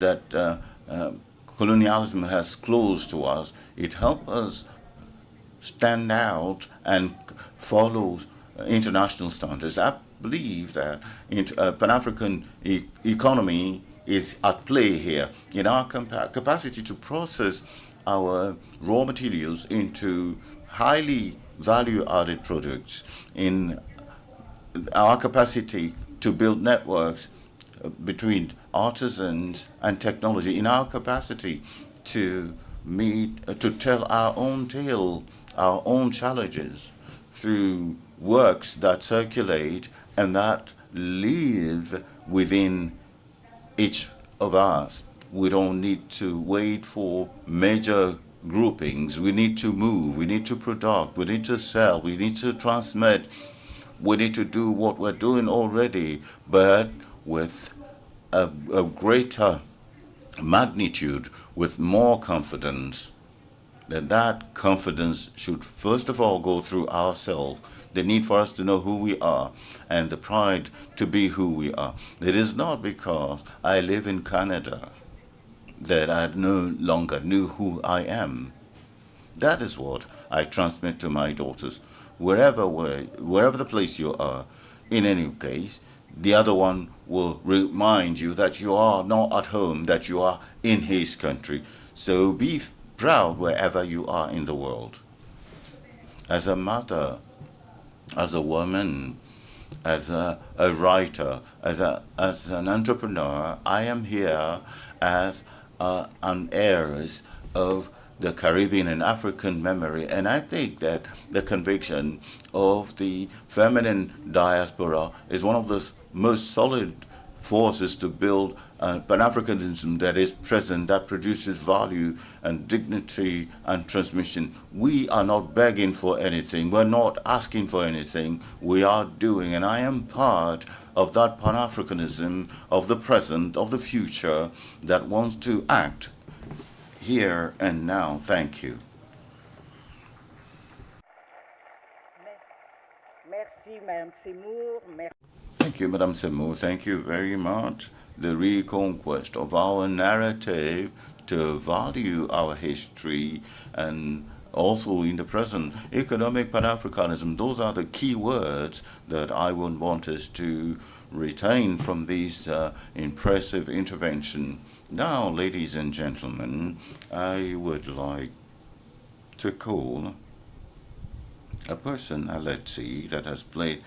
that colonialism has closed to us, it helps us stand out and follow international standards. I believe that Pan-African economy is at play here in our capacity to process our raw materials into highly value-added products, in our capacity to build networks between artisans and technology, in our capacity to to tell our own tale, our own challenges through works that circulate and that live within each of us. We don't need to wait for major groupings. We need to move. We need to product. We need to sell. We need to transmit. We need to do what we're doing already, but with a greater magnitude, with more confidence. That confidence should first of all go through ourselves, the need for us to know who we are, and the pride to be who we are. It is not because I live in Canada that I no longer knew who I am. That is what I transmit to my daughters. Wherever the place you are, in any case, the other one will remind you that you are not at home, that you are in his country. So be proud wherever you are in the world. As a mother, as a woman, as a writer, as an entrepreneur, I am here as an heiress of the Caribbean and African memory. And I think that the conviction of the feminine diaspora is one of the most solid forces to build Pan-Africanism that is present, that produces value and dignity and transmission. We are not begging for anything. We're not asking for anything. We are doing. And I am part of that Pan-Africanism of the present, of the future, that wants to act here and now. Thank you. Merci, Madame Seymour. Thank you, Madame Seymour. Thank you very much. The reconquest of our narrative to value our history and also in the present, economic Pan-Africanism. Those are the key words that I would want us to retain from this impressive intervention. Now, ladies and gentlemen, I would like to call a personality that has played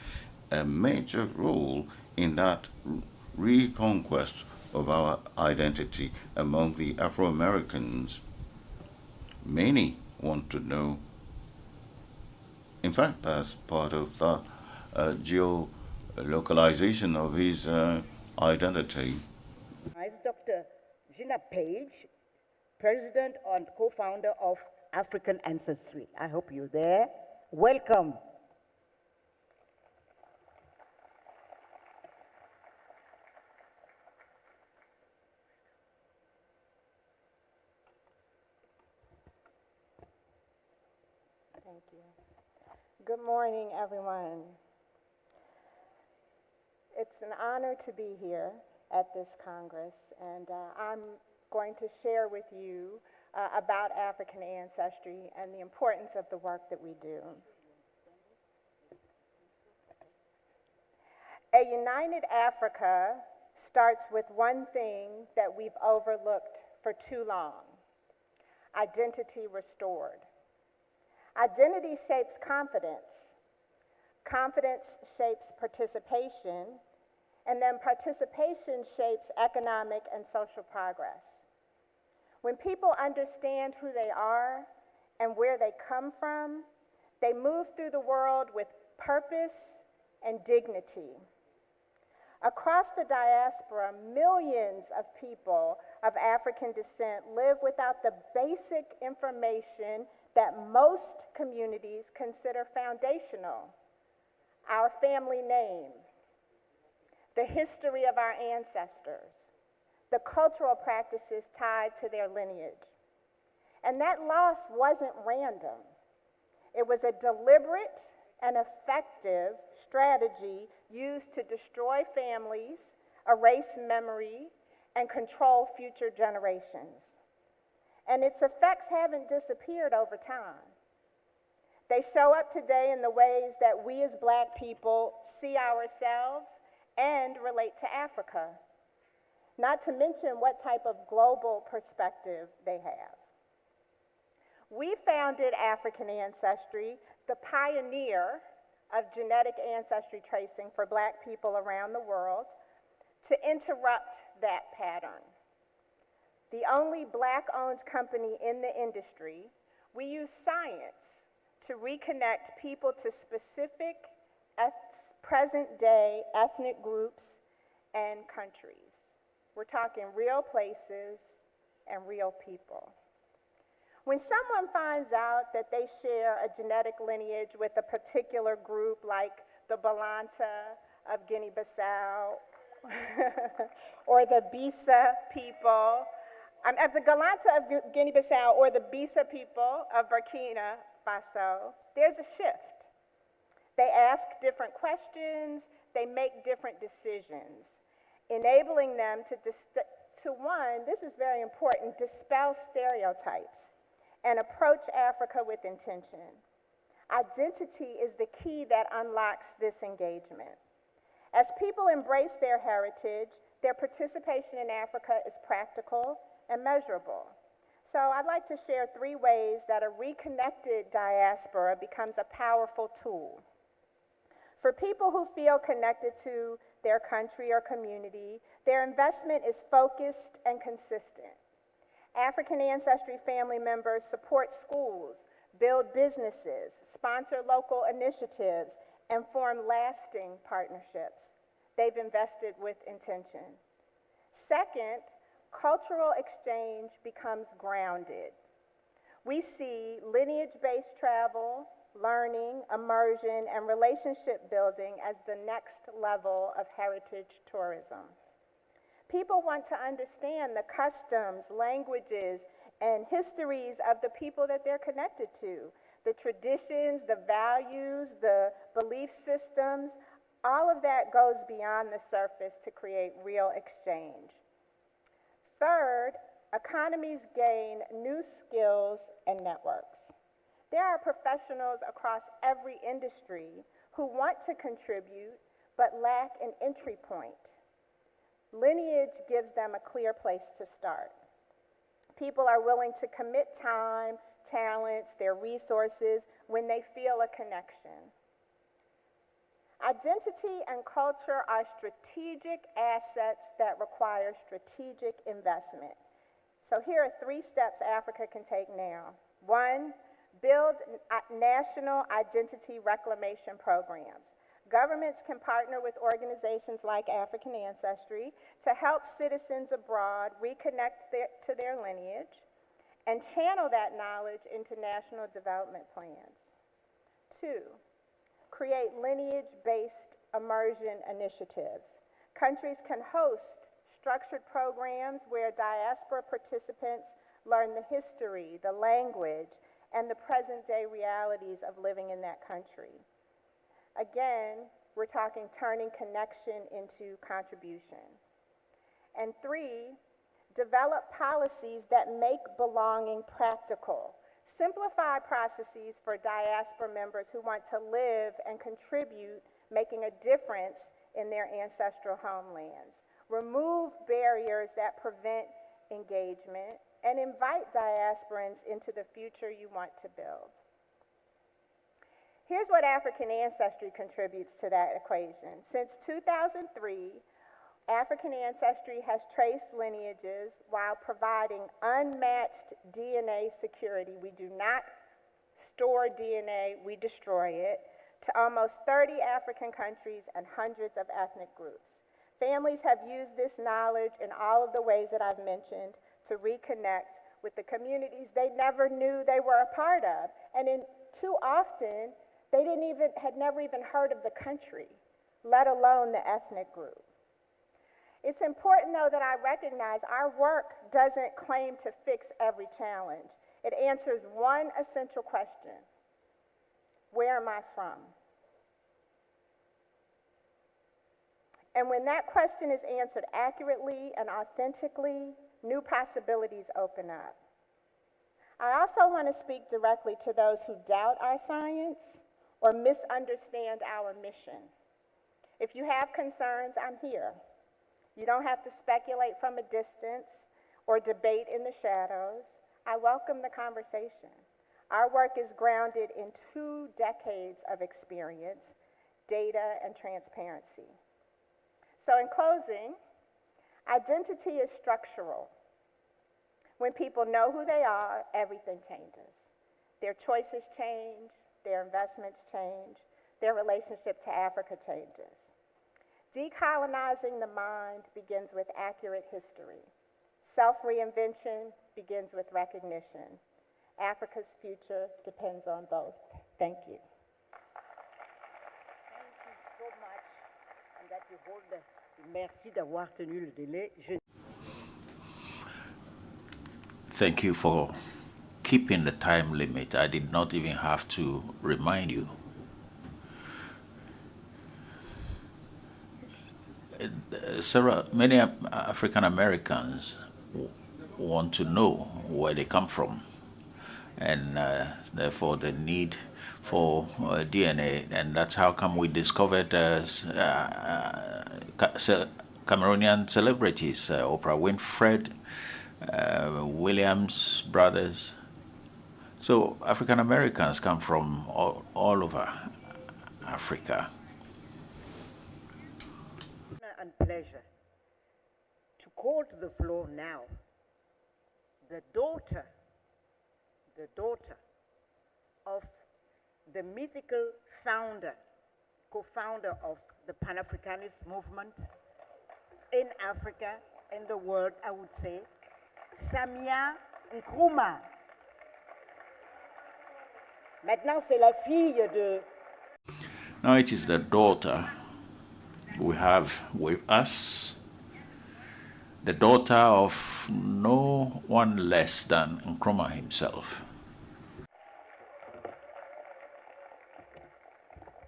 a major role in that reconquest of our identity among the Afro-Americans. Many want to know, in fact, that's part of the geolocalization of his identity. Is Dr. Gina Page, President and co-founder of African Ancestry. I hope you're there. Welcome. Thank you. Good morning, everyone. It's an honor to be here at this Congress, and I'm going to share with you about African ancestry and the importance of the work that we do. A united Africa starts with one thing that we've overlooked for too long: identity restored. Identity shapes confidence. Confidence shapes participation, and then participation shapes economic and social progress. When people understand who they are and where they come from, they move through the world with purpose and dignity. Across the diaspora, millions of people of African descent live without the basic information that most communities consider foundational: our family name, the history of our ancestors, the cultural practices tied to their lineage. And that loss wasn't random. It was a deliberate and effective strategy used to destroy families, erase memory, and control future generations. And its effects haven't disappeared over time. They show up today in the ways that we as Black people see ourselves and relate to Africa, not to mention what type of global perspective they have. We founded African Ancestry, the pioneer of genetic ancestry tracing for Black people around the world, to interrupt that pattern. The only Black-owned company in the industry, we use science to reconnect people to specific present-day ethnic groups and countries. We're talking real places and real people. When someone finds out that they share a genetic lineage with a particular group like the Balanta of Guinea-Bissau or the Bisa people, the Galanta of Guinea-Bissau or the Bisa people of Burkina Faso, there's a shift. They ask different questions, they make different decisions, enabling them to one, this is very important, dispel stereotypes and approach Africa with intention. Identity is the key that unlocks this engagement. As people embrace their heritage, their participation in Africa is practical and measurable. So I'd like to share 3 ways that a reconnected diaspora becomes a powerful tool. For people who feel connected to their country or community, their investment is focused and consistent. African ancestry family members support schools, build businesses, sponsor local initiatives, and form lasting partnerships. They've invested with intention. Second, cultural exchange becomes grounded. We see lineage-based travel, learning, immersion, and relationship building as the next level of heritage tourism. People want to understand the customs, languages, and histories of the people that they're connected to, the traditions, the values, the belief systems. All of that goes beyond the surface to create real exchange. Third, economies gain new skills and networks. There are professionals across every industry who want to contribute but lack an entry point. Lineage gives them a clear place to start. People are willing to commit time, talents, their resources when they feel a connection. Identity and culture are strategic assets that require strategic investment. So here are 3 steps Africa can take now. 1, build national identity reclamation programs. Governments can partner with organizations like African Ancestry to help citizens abroad reconnect to their lineage and channel that knowledge into national development plans. 2, create lineage-based immersion initiatives. Countries can host structured programs where diaspora participants learn the history, the language, and the present-day realities of living in that country. Again, we're talking turning connection into contribution. And 3, develop policies that make belonging practical. Simplify processes for diaspora members who want to live and contribute, making a difference in their ancestral homelands. Remove barriers that prevent engagement and invite diasporans into the future you want to build. Here's what African Ancestry contributes to that equation. Since 2003, African Ancestry has traced lineages while providing unmatched DNA security. We do not store DNA, we destroy it, to almost 30 African countries and hundreds of ethnic groups. Families have used this knowledge in all of the ways that I've mentioned to reconnect with the communities they never knew they were a part of. And too often, they had never even heard of the country, let alone the ethnic group. It's important, though, that I recognize our work doesn't claim to fix every challenge. It answers one essential question: where am I from? And when that question is answered accurately and authentically, new possibilities open up. I also want to speak directly to those who doubt our science or misunderstand our mission. If you have concerns, I'm here. You don't have to speculate from a distance or debate in the shadows. I welcome the conversation. Our work is grounded in 2 decades of experience, data, and transparency. So in closing, identity is structural. When people know who they are, everything changes. Their choices change, their investments change, their relationship to Africa changes. Decolonizing the mind begins with accurate history. Self-reinvention begins with recognition. Africa's future depends on both. Thank you. Thank you so much. And that you hold the... Merci d'avoir tenu le délai. Thank you for keeping the time limit. I did not even have to remind you. Sarah, many African Americans want to know where they come from, and therefore the need for DNA, and that's how come we discovered Cameroonian celebrities, Oprah Winfrey, Williams brothers. So African Americans come from all over Africa. And pleasure to call to the floor now the daughter of the mythical founder, co-founder of the Pan-Africanist movement in Africa, in the world, I would say, Samia Nkrumah. Maintenant, c'est la fille de... Now it is the daughter we have with us, the daughter of no one less than Nkrumah himself.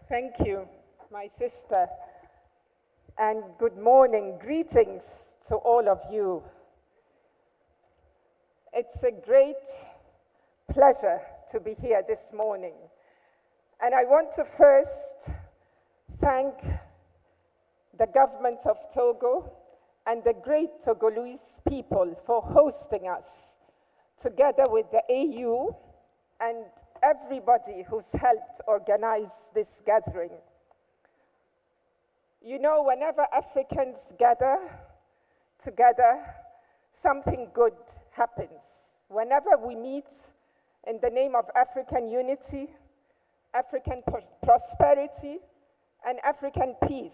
Thank you, my sister, and good morning. Greetings to all of you. It's a great pleasure to be here this morning. And I want to first thank the government of Togo and the great Togolese people for hosting us, together with the AU and everybody who's helped organize this gathering. You know, whenever Africans gather together, something good happens. Whenever we meet in the name of African unity, African prosperity, and African peace,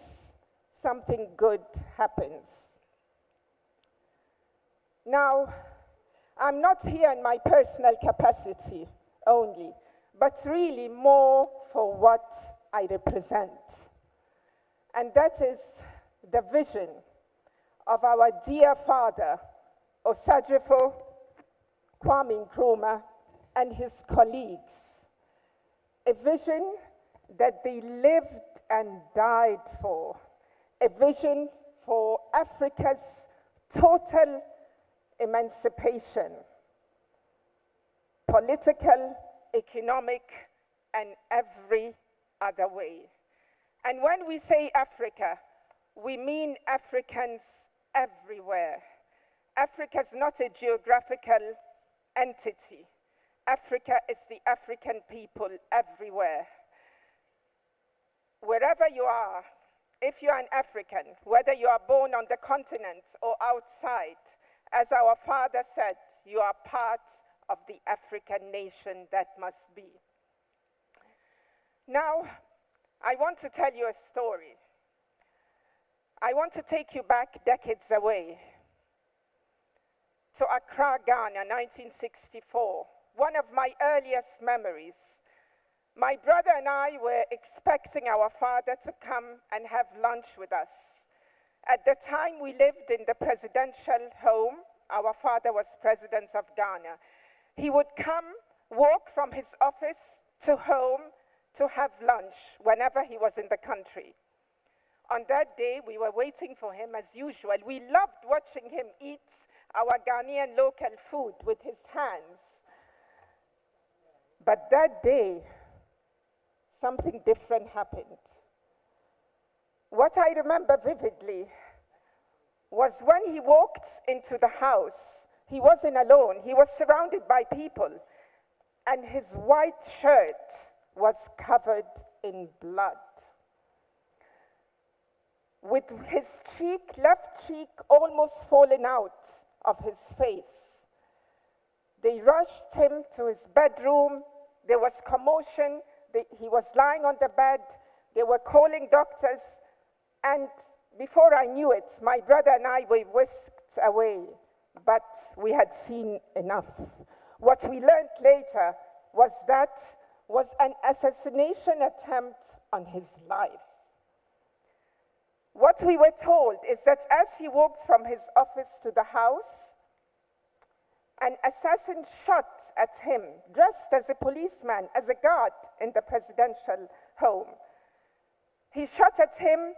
something good happens. Now, I'm not here in my personal capacity only, but really more for what I represent. And that is the vision of our dear father, Osagyefo Kwame Nkrumah, and his colleagues. A vision that they lived and died for. A vision for Africa's total emancipation, political, economic, and every other way. And when we say Africa, we mean Africans everywhere. Africa is not a geographical entity. Africa is the African people everywhere. Wherever you are, if you are an African, whether you are born on the continent or outside, as our father said, you are part of the African nation that must be. Now, I want to tell you a story. I want to take you back decades away to Accra, Ghana, 1964. One of my earliest memories. My brother and I were expecting our father to come and have lunch with us. At the time, we lived in the presidential home. Our father was president of Ghana. He would come, walk from his office to home to have lunch whenever he was in the country. On that day, we were waiting for him as usual. We loved watching him eat our Ghanaian local food with his hands. But that day, something different happened. What I remember vividly was when he walked into the house, he wasn't alone. He was surrounded by people, and his white shirt was covered in blood. With his left cheek almost fallen out of his face. They rushed him to his bedroom. There was commotion. He was lying on the bed. They were calling doctors. And before I knew it, my brother and I were whisked away. But we had seen enough. What we learned later was that was an assassination attempt on his life. What we were told is that as he walked from his office to the house, an assassin shot at him, dressed as a policeman, as a guard in the presidential home. He shot at him,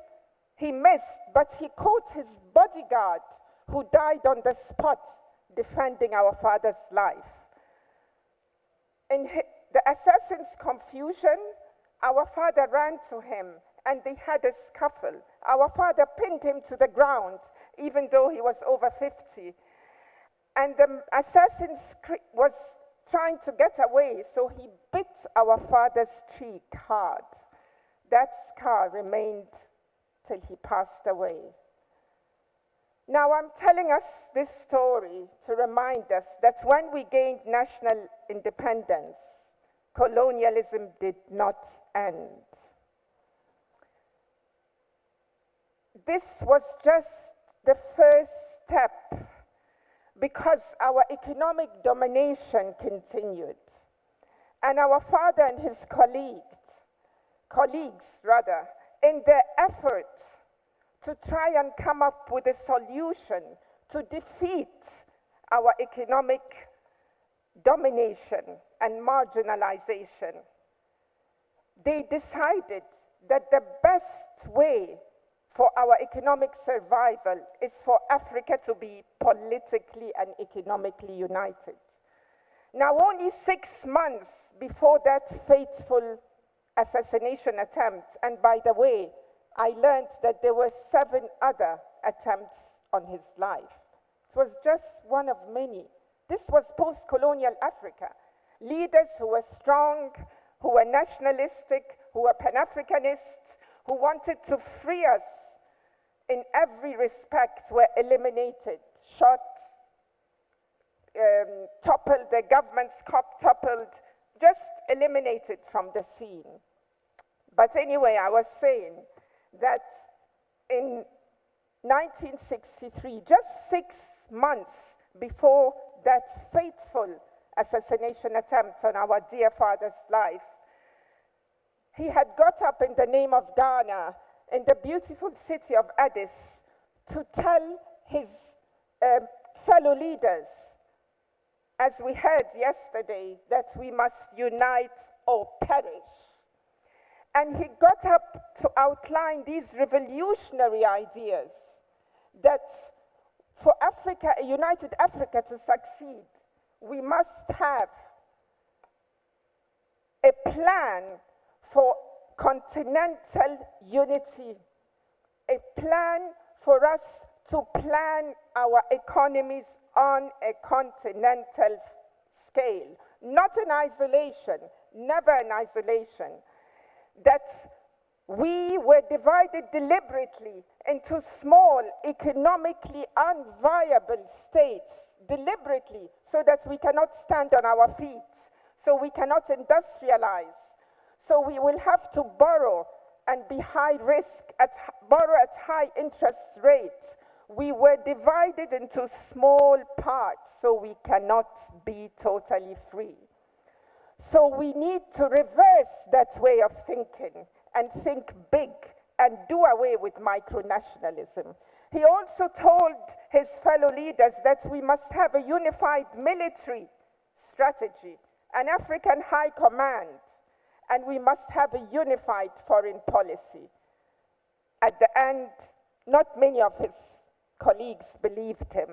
he missed, but he caught his bodyguard, who died on the spot defending our father's life. In the assassin's confusion, our father ran to him and they had a scuffle. Our father pinned him to the ground, even though he was over 50. And the assassin was trying to get away, so he bit our father's cheek hard. That scar remained till he passed away. Now I'm telling us this story to remind us that when we gained national independence, colonialism did not end. This was just the first step, because our economic domination continued. And our father and his colleagues, in their effort to try and come up with a solution to defeat our economic domination and marginalization, they decided that the best way for our economic survival is for Africa to be politically and economically united. Now, only 6 months before that fateful assassination attempt, and by the way, I learned that there were 7 other attempts on his life. It was just one of many. This was post-colonial Africa. Leaders who were strong, who were nationalistic, who were Pan-Africanists, who wanted to free us in every respect were eliminated, shot, toppled, the government's toppled, just eliminated from the scene. But anyway, I was saying that in 1963, just 6 months before that fateful assassination attempt on our dear father's life, he had got up in the name of Ghana in the beautiful city of Addis to tell his fellow leaders, as we heard yesterday, that we must unite or perish. And he got up to outline these revolutionary ideas that for Africa, a united Africa to succeed, we must have a plan for continental unity, a plan for us to plan our economies on a continental scale, not in isolation, never in isolation, that we were divided deliberately into small, economically unviable states, deliberately, so that we cannot stand on our feet, so we cannot industrialize, so we will have to borrow and be high risk, borrow at high interest rates. We were divided into small parts, so we cannot be totally free. So we need to reverse that way of thinking and think big and do away with micronationalism. He also told his fellow leaders that we must have a unified military strategy, an African high command, and we must have a unified foreign policy. At the end, not many of his colleagues believed him,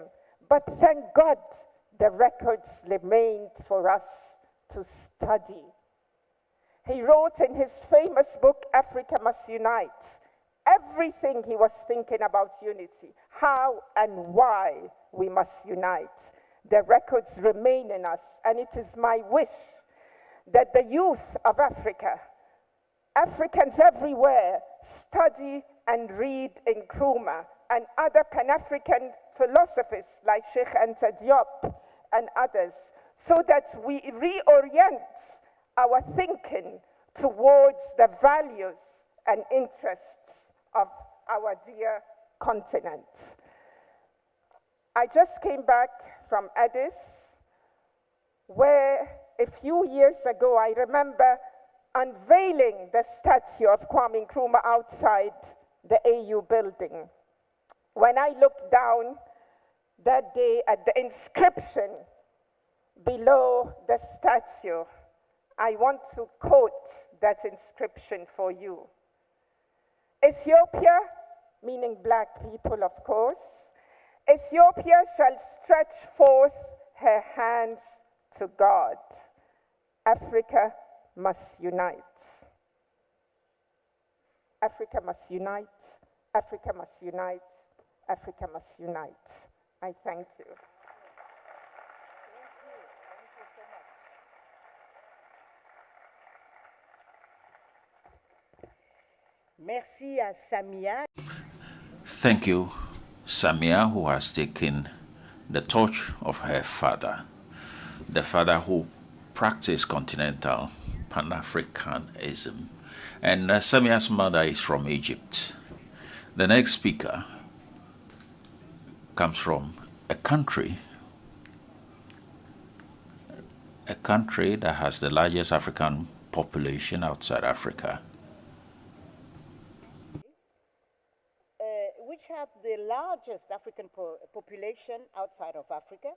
but thank God the records remained for us to study. He wrote in his famous book, Africa Must Unite, everything he was thinking about unity, how and why we must unite. The records remain in us, and it is my wish that the youth of Africa, Africans everywhere, study and read Nkrumah and other Pan-African philosophers like Sheikh Anta Diop and others, so that we reorient our thinking towards the values and interests of our dear continent. I just came back from Addis, where a few years ago I remember unveiling the statue of Kwame Nkrumah outside the AU building. When I looked down that day at the inscription below the statue, I want to quote that inscription for you. Ethiopia, meaning black people, of course, Ethiopia shall stretch forth her hands to God. Africa must unite. Africa must unite. Africa must unite. Africa must unite. I thank you. Merci à Samia. Thank you, Samia, who has taken the torch of her father, the father who practiced continental Pan-Africanism. And Samia's mother is from Egypt. The next speaker comes from a country that has the largest African population outside Africa. Which have the largest African population outside of Africa.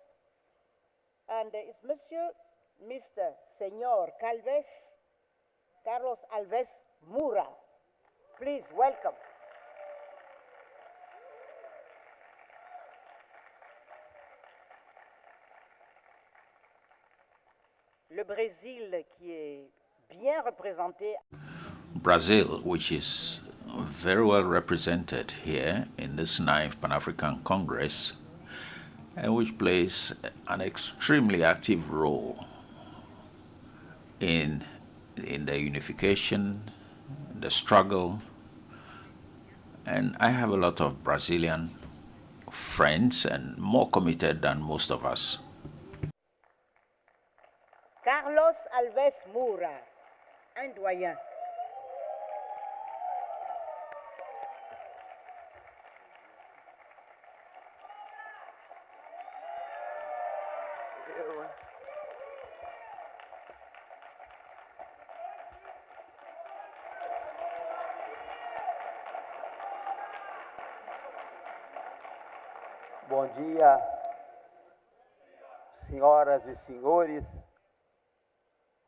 And it's Mr. Señor Carlos Alves Mura. Please welcome. Le Brésil qui est bien représenté. Brazil, which is very well represented here in this 9th Pan-African Congress, and which plays an extremely active role in the unification, the struggle. And I have a lot of Brazilian friends and more committed than most of us. Carlos Alves Mura, un doyen. Bom dia, senhoras e senhores.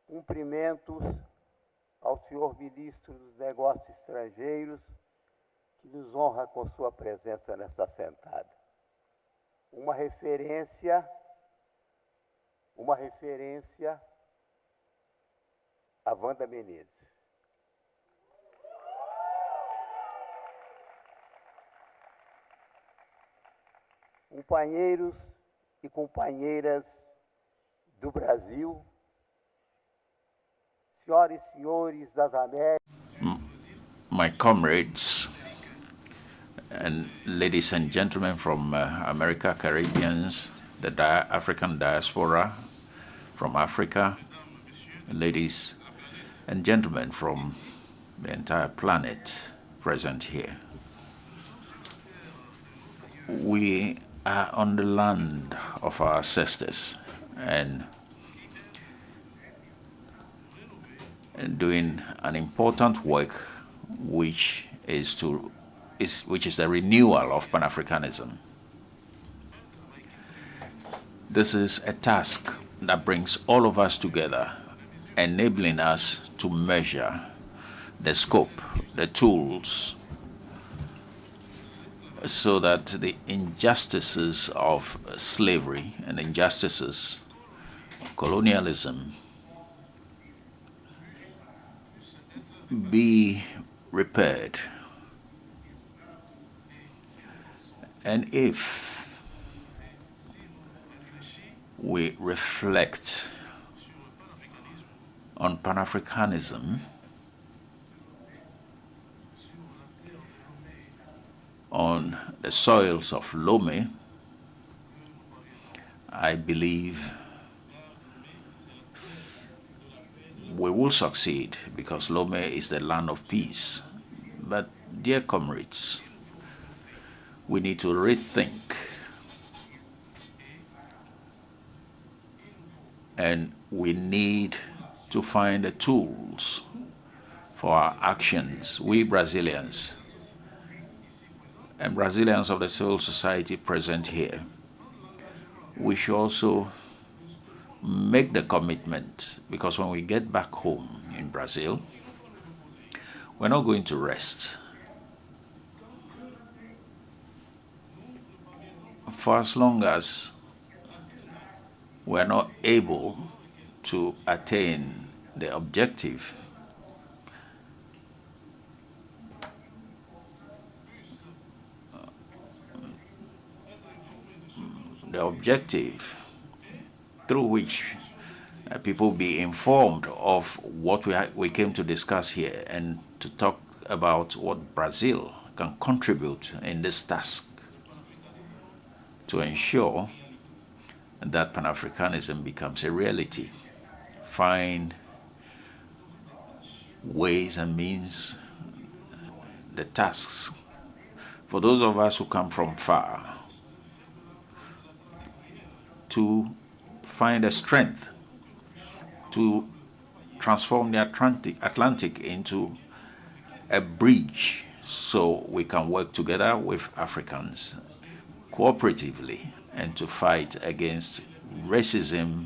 Cumprimentos ao senhor ministro dos Negócios Estrangeiros, que nos honra com sua presença nesta sentada. Uma referência a Wanda Menezes. Companheiros e companheiras do Brasil, senhoras e senhores das Américas. My comrades and ladies and gentlemen from America, Caribbeans, the African diaspora from Africa, ladies and gentlemen from the entire planet present here. We are on the land of our ancestors and doing an important work, which is the renewal of Pan-Africanism. This is a task that brings all of us together, enabling us to measure the scope, the tools, so that the injustices of slavery and injustices of colonialism be repaired. And if we reflect on Pan-Africanism, on the soils of Lomé, I believe we will succeed, because Lomé is the land of peace. But dear comrades, we need to rethink, and we need to find the tools for our actions. We Brazilians and Brazilians of the civil society present here, we should also make the commitment, because when we get back home in Brazil, we're not going to rest. For as long as we're not able to attain the objective through which people be informed of what we came to discuss here, and to talk about what Brazil can contribute in this task to ensure that Pan-Africanism becomes a reality. Find ways and means, the tasks, for those of us who come from far, to find the strength to transform the Atlantic into a bridge, so we can work together with Africans cooperatively, and to fight against racism,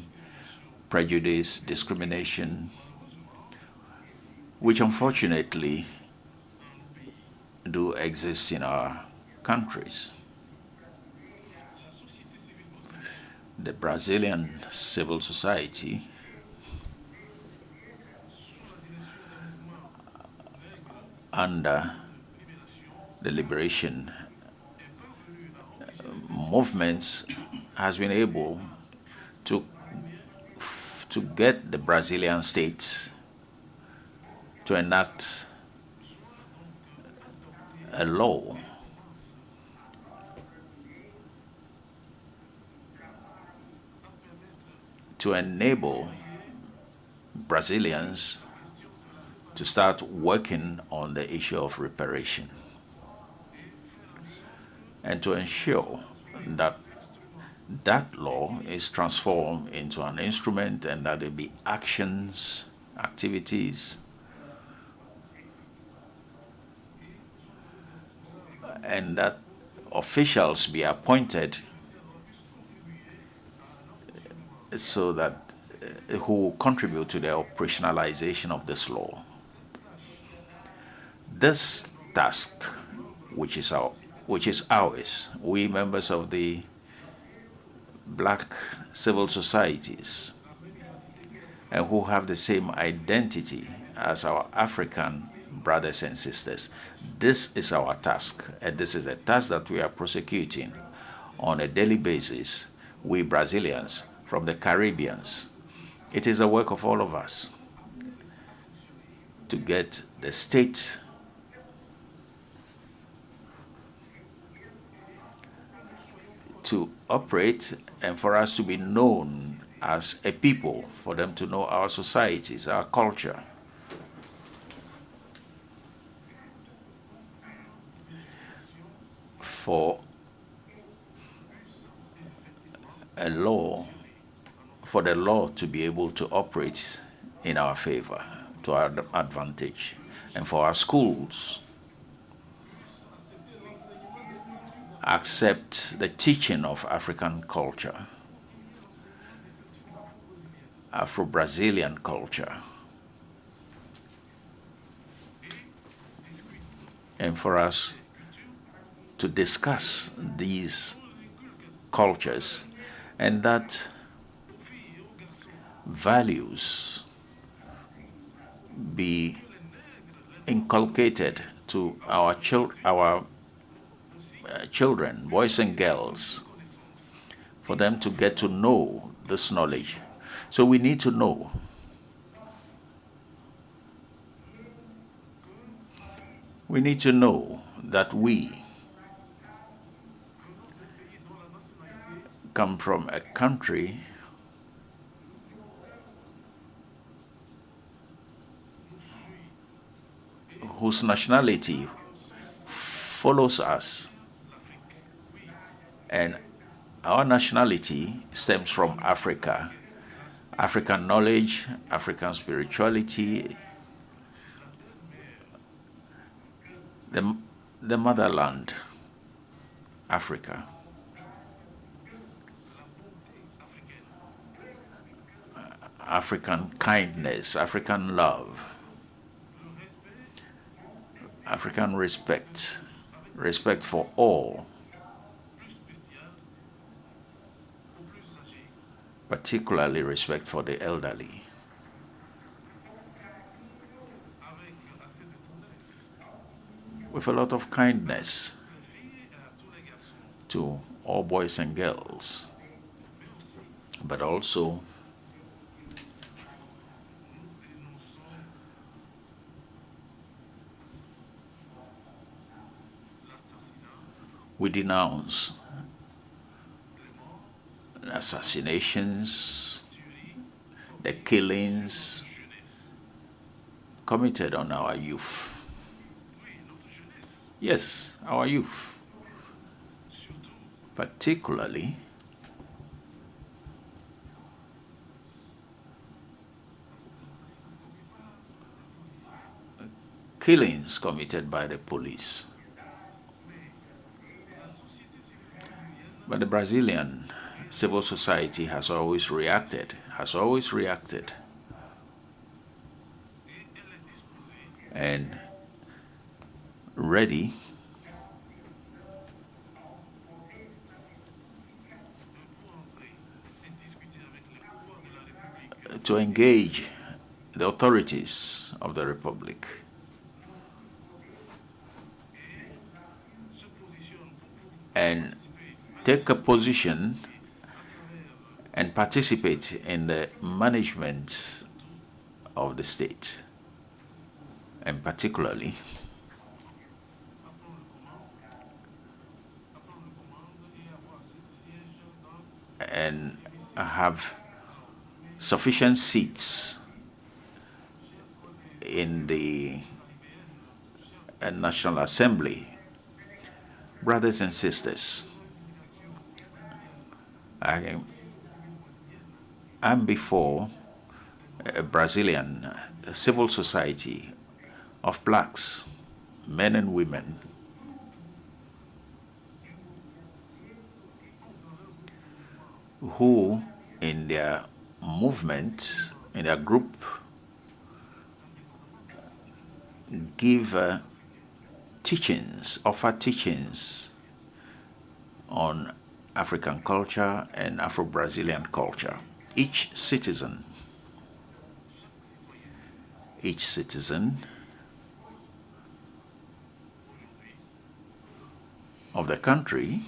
prejudice, discrimination, which unfortunately do exist in our countries. The Brazilian civil society under the liberation movements has been able to get the Brazilian states to enact a law to enable Brazilians to start working on the issue of reparation, and to ensure that that law is transformed into an instrument, and that there be actions, activities, and that officials be appointed so that who contribute to the operationalization of this law. This task, which is ours, we members of the black civil societies, and who have the same identity as our African brothers and sisters. This is our task, and this is a task that we are prosecuting on a daily basis, we Brazilians from the Caribbeans. It is the work of all of us to get the state to operate, and for us to be known as a people, for them to know our societies, our culture. For the law to be able to operate in our favor, to our advantage, and for our schools accept the teaching of African culture, Afro-Brazilian culture, and for us to discuss these cultures, and that values be inculcated to our children, boys and girls, for them to get to know this knowledge. So we need to know. We need to know that we come from a country whose nationality follows us. And our nationality stems from Africa. African knowledge, African spirituality, the motherland, Africa. African kindness, African love, African respect, respect for all, particularly respect for the elderly. With a lot of kindness to all boys and girls, but also we denounce assassinations, the killings committed on our youth. Yes, our youth, particularly killings committed by the police. But the Brazilian civil society has always reacted, and ready to engage the authorities of the Republic. And take a position and participate in the management of the state, and particularly and have sufficient seats in the National Assembly. Brothers and sisters, I'm before a Brazilian civil society of blacks, men and women, who in their movement, in their group, give offer teachings on African culture and Afro-Brazilian culture. Each citizen of the country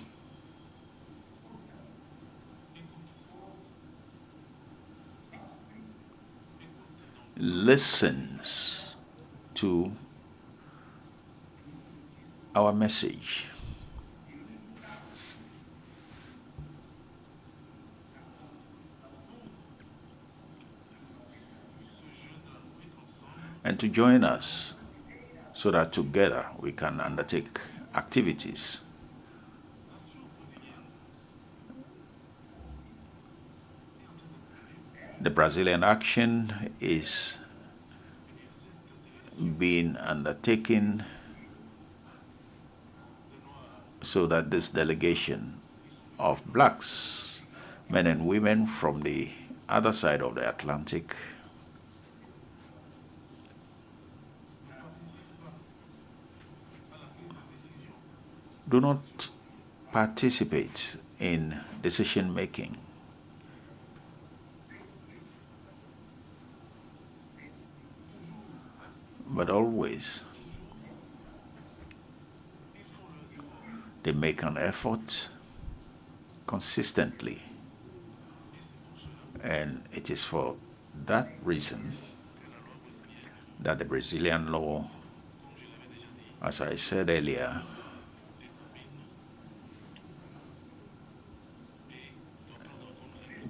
listens to our message. And to join us so that together we can undertake activities. The Brazilian action is being undertaken so that this delegation of blacks, men and women from the other side of the Atlantic, do not participate in decision making. But always they make an effort consistently. And it is for that reason that the Brazilian law, as I said earlier,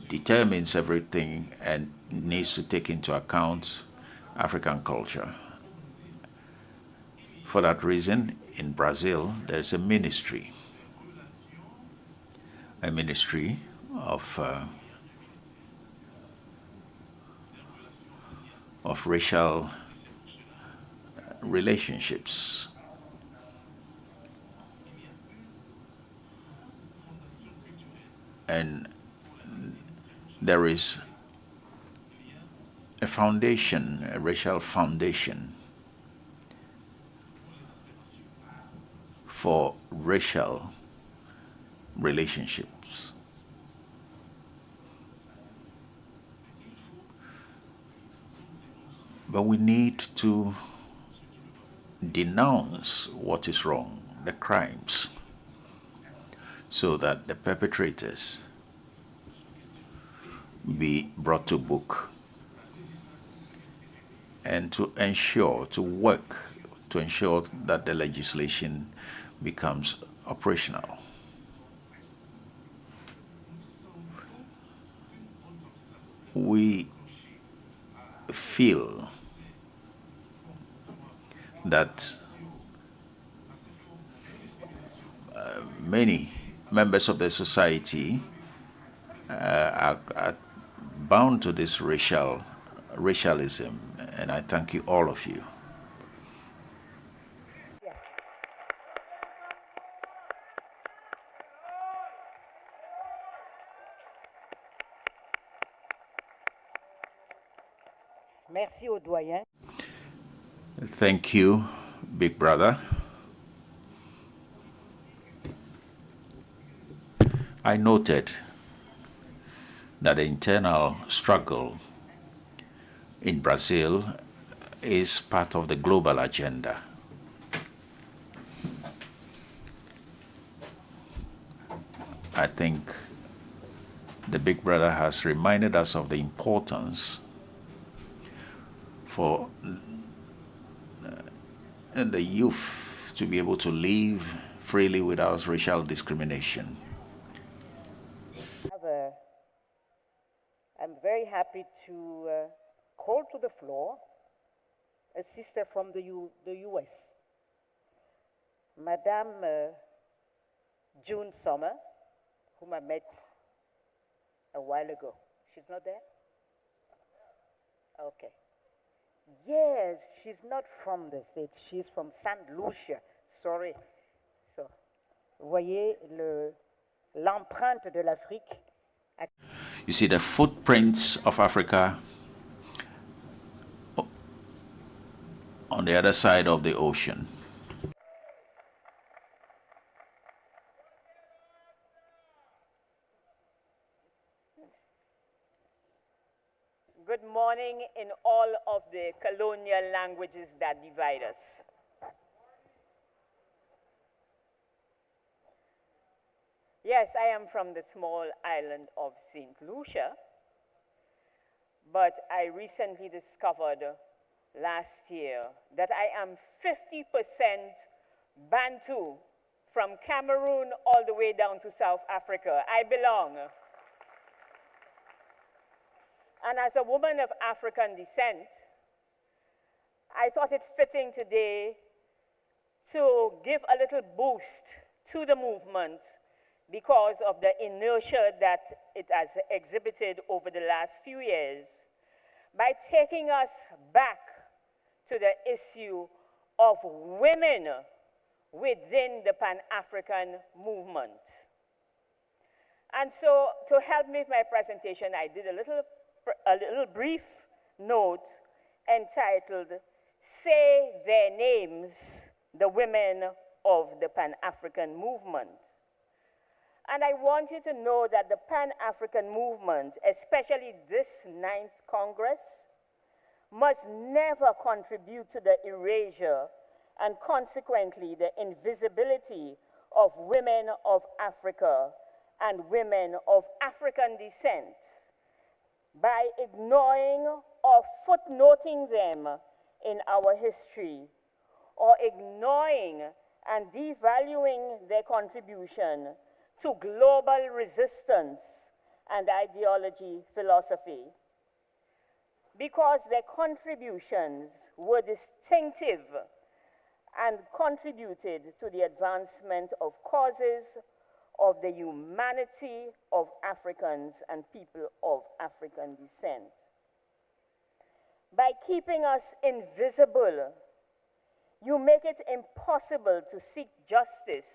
determines everything and needs to take into account African culture. For that reason, in Brazil, there's a ministry of racial relationships. And there is a foundation, a racial foundation for racial relationships. But we need to denounce what is wrong, the crimes, so that the perpetrators be brought to book, and to work to ensure that the legislation becomes operational. We feel that many members of the society are bound to this racialism, and I thank you, all of you. Yes. Merci au doyen. Thank you, big brother. I noted that the internal struggle in Brazil is part of the global agenda. I think the big brother has reminded us of the importance for the youth to be able to live freely without racial discrimination. I'm very happy to call to the floor a sister from the US, Madame June Sommer, whom I met a while ago. She's not there? Okay. Yes, she's not from the States. She's from St. Lucia. Sorry. So, vous voyez l'empreinte de l'Afrique. You see the footprints of Africa on the other side of the ocean. Good morning in all of the colonial languages that divide us. Yes, I am from the small island of St. Lucia, but I recently discovered last year that I am 50% Bantu, from Cameroon all the way down to South Africa. I belong. And as a woman of African descent, I thought it fitting today to give a little boost to the movement because of the inertia that it has exhibited over the last few years, by taking us back to the issue of women within the Pan-African movement. And so, to help me with my presentation, I did a little brief note entitled, "Say Their Names, the Women of the Pan-African movement. And I want you to know that the Pan-African movement, especially this 9th Congress, must never contribute to the erasure and consequently the invisibility of women of Africa and women of African descent by ignoring or footnoting them in our history, or ignoring and devaluing their contribution to global resistance and ideology philosophy. Because their contributions were distinctive and contributed to the advancement of causes of the humanity of Africans and people of African descent. By keeping us invisible, you make it impossible to seek justice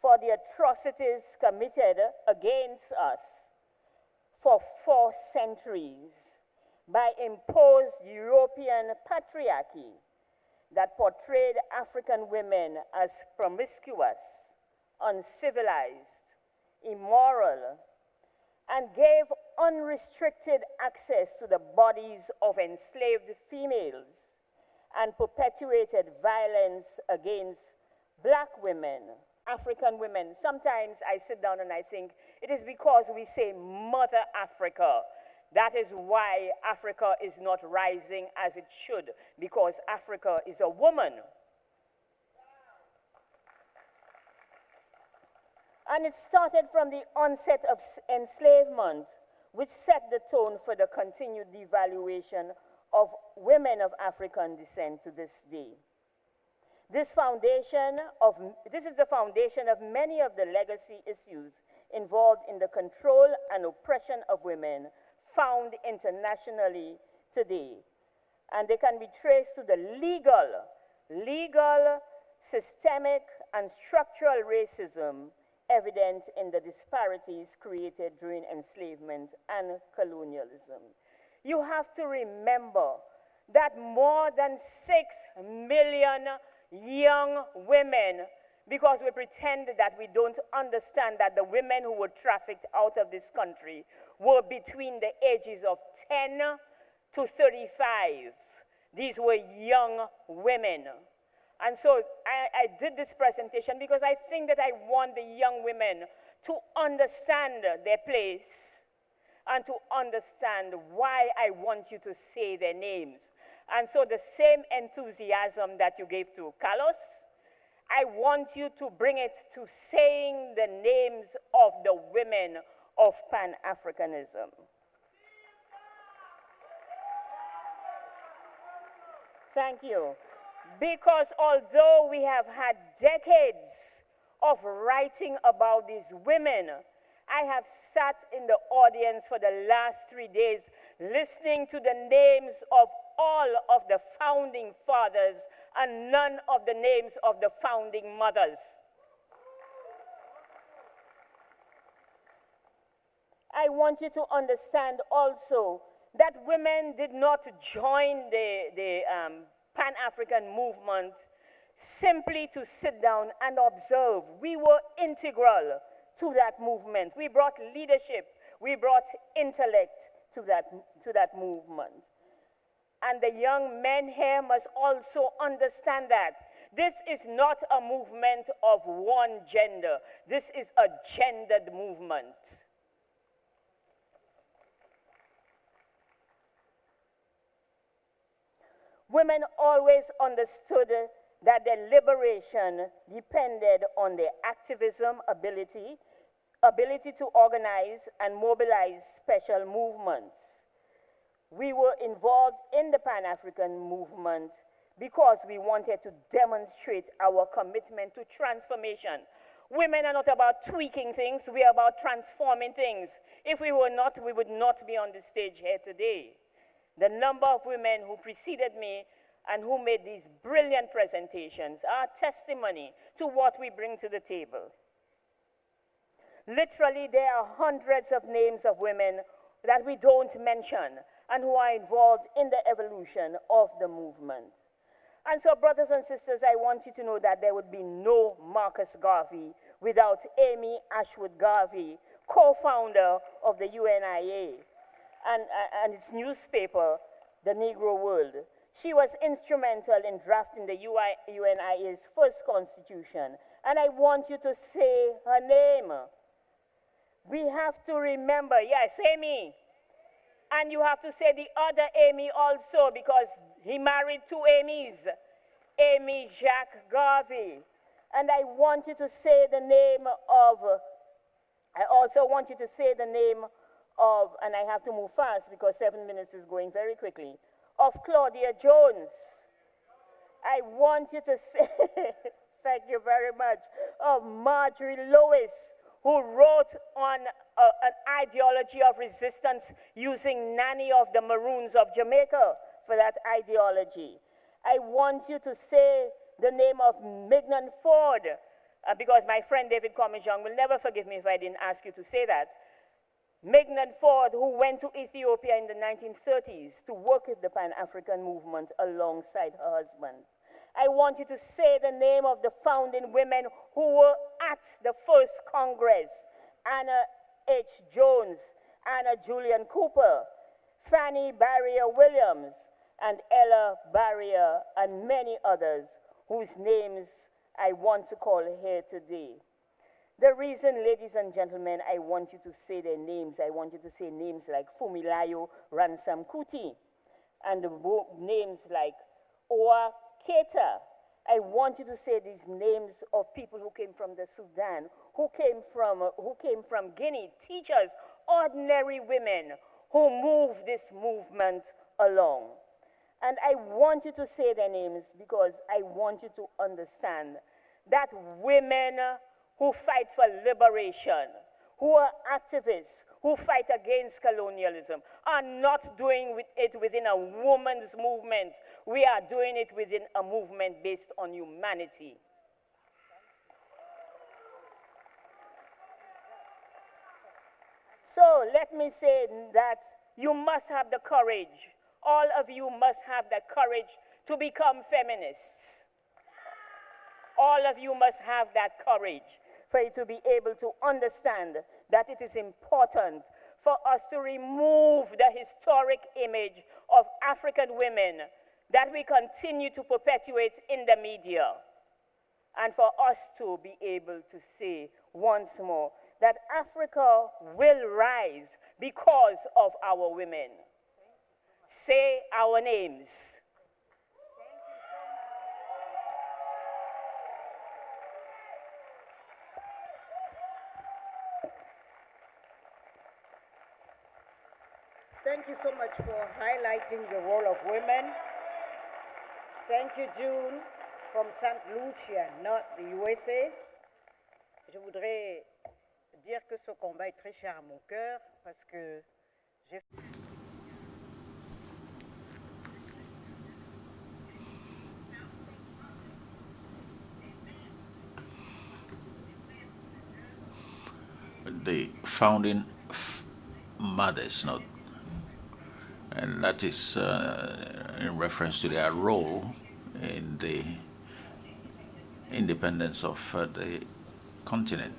for the atrocities committed against us for 4 centuries by imposed European patriarchy that portrayed African women as promiscuous, uncivilized, immoral, and gave unrestricted access to the bodies of enslaved females and perpetuated violence against black women, African women. Sometimes I sit down and I think it is because we say Mother Africa. That is why Africa is not rising as it should, because Africa is a woman. And it started from the onset of enslavement, which set the tone for the continued devaluation of women of African descent to this day. This is the foundation of many of the legacy issues involved in the control and oppression of women found internationally today. And they can be traced to the legal, systemic, and structural racism evident in the disparities created during enslavement and colonialism. You have to remember that more than 6 million young women, because we pretend that we don't understand that the women who were trafficked out of this country were between the ages of 10 to 35. These were young women. And so I did this presentation because I think that I want the young women to understand their place and to understand why I want you to say their names. And so the same enthusiasm that you gave to Carlos, I want you to bring it to saying the names of the women of Pan-Africanism. Thank you. Because although we have had decades of writing about these women, I have sat in the audience for the last 3 days listening to the names of all of the founding fathers and none of the names of the founding mothers. I want you to understand also that women did not join the Pan-African movement simply to sit down and observe. We were integral to that movement. We brought leadership, we brought intellect to that movement. And the young men here must also understand that this is not a movement of one gender. This is a gendered movement. Women always understood that their liberation depended on their activism ability to organize and mobilize special movements. We were involved in the Pan-African movement because we wanted to demonstrate our commitment to transformation. Women are not about tweaking things, we are about transforming things. If we were not, we would not be on the stage here today. The number of women who preceded me and who made these brilliant presentations are testimony to what we bring to the table. Literally, there are hundreds of names of women that we don't mention and who are involved in the evolution of the movement. And so, brothers and sisters, I want you to know that there would be no Marcus Garvey without Amy Ashwood Garvey, co-founder of the UNIA and its newspaper, The Negro World. She was instrumental in drafting the UNIA's first constitution. And I want you to say her name. We have to remember, yes, Amy. And you have to say the other Amy also, because he married two Amy's. Amy Jacques Garvey. And I want you to say the name of, I also want you to say the name of, and I have to move fast because 7 minutes is going very quickly, of Claudia Jones. I want you to say, thank you very much, of Marjorie Lewis, who wrote on an ideology of resistance using Nanny of the Maroons of Jamaica for that ideology. I want you to say the name of Mignon Ford, because my friend David Coming-Young will never forgive me if I didn't ask you to say that. Mignon Ford, who went to Ethiopia in the 1930s to work with the Pan-African movement alongside her husband. I want you to say the name of the founding women who were at the first Congress: Anna H. Jones, Anna Julian Cooper, Fanny Barrier Williams, and Ella Barrier, and many others whose names I want to call here today. The reason, ladies and gentlemen, I want you to say their names, I want you to say names like Fumilayo Ransom Kuti, and names like Oa Keita. I want you to say these names of people who came from the Sudan, who came from Guinea, teachers, ordinary women who moved this movement along. And I want you to say their names because I want you to understand that women who fight for liberation, who are activists, who fight against colonialism, are not doing it within a woman's movement. We are doing it within a movement based on humanity. So let me say that you must have the courage. All of you must have the courage to become feminists. All of you must have that courage for you to be able to understand that it is important for us to remove the historic image of African women that we continue to perpetuate in the media, and for us to be able to say once more that Africa will rise because of our women. Say our names. Thank you so much for highlighting the role of women. Thank you, June, from St. Lucia, not the USA. Je voudrais dire que ce combat est très cher à mon cœur parce que j'ai... The founding mothers, not, and that is in reference to their role in the independence of the continent.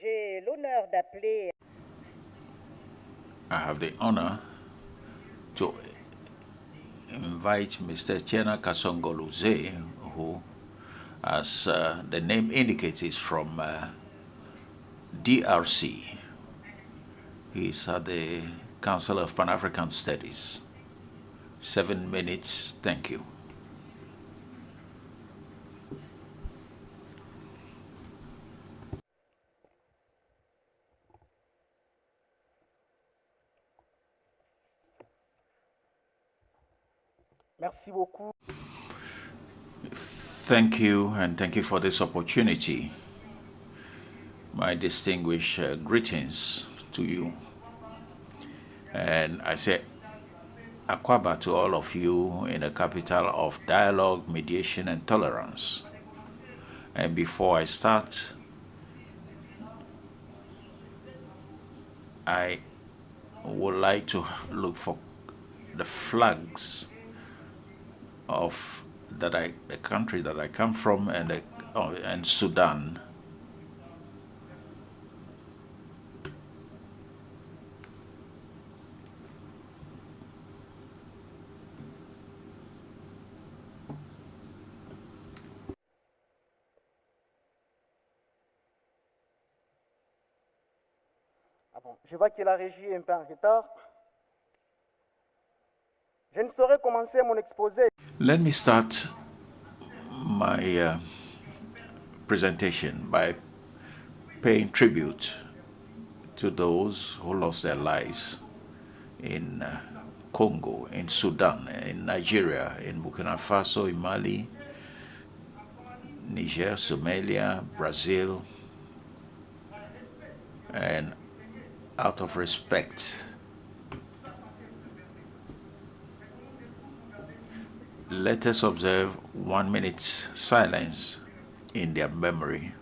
J'ai l'honneur d'appeler. I have the honor to invite Mr. Chena Kasongoluze, who, as the name indicates, is from DRC. He's at the Council of Pan-African Studies. 7 minutes, thank you. Merci beaucoup. Thank you, and thank you for this opportunity. My distinguished greetings to you. And I say Akwaba to all of you in the capital of dialogue, mediation, and tolerance. And before I start, I would like to look for the flags of the country that I come from, and Sudan. Ah bon, je vois que la régie est un peu en retard. Je ne saurais commencer mon exposé. Let me start my presentation by paying tribute to those who lost their lives in Congo, in Sudan, in Nigeria, in Burkina Faso, in Mali, Niger, Somalia, Brazil, and out of respect, let us observe 1 minute silence in their memory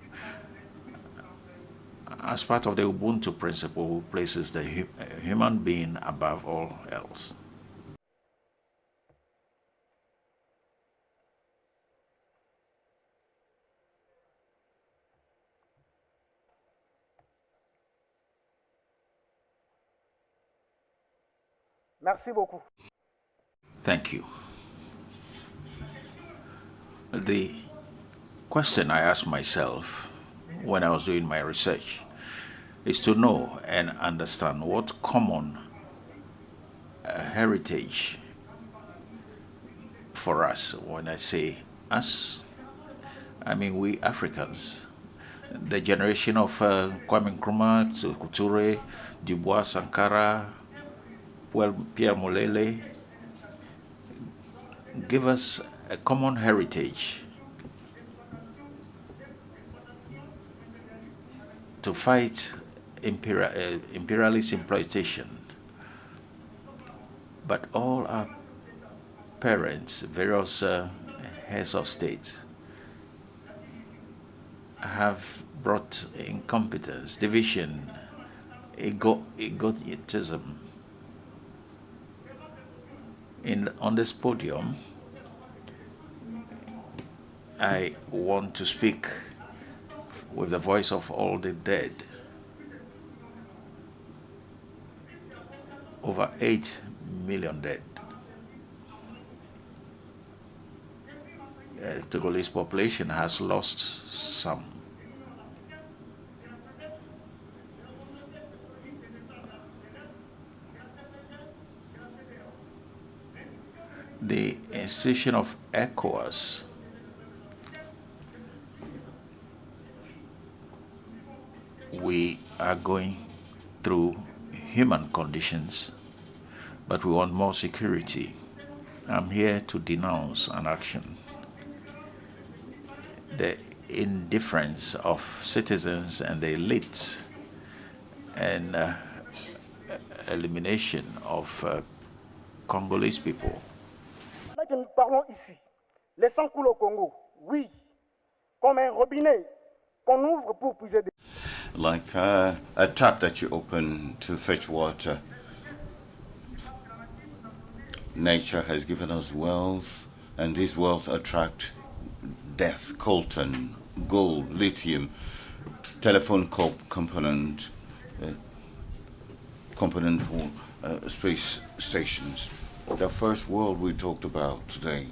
as part of the Ubuntu principle, who places the human being above all else. Merci beaucoup. Thank you. The question I asked myself when I was doing my research is to know and understand what common heritage for us. When I say us, I mean we Africans. The generation of Kwame Nkrumah, Toure, Dubois, Sankara, Pierre Molele give us a common heritage to fight imperialist exploitation. But all our parents, various heads of state, have brought incompetence, division, egotism. On this podium, I want to speak with the voice of all the dead. Over 8 million dead. The Togolese population has lost some. The institution of ECOWAS we are going through human conditions, but we want more security. I'm here to denounce an action. The indifference of citizens and the elites and elimination of Congolese people. Là que nous parlons ici, le sang coule au Congo, oui, comme un robinet qu'on ouvre pour puiser des... Like a tap that you open to fetch water. Nature has given us wealth, and these wealth attract death, coltan, gold, lithium, telephone component for space stations. The first world we talked about today,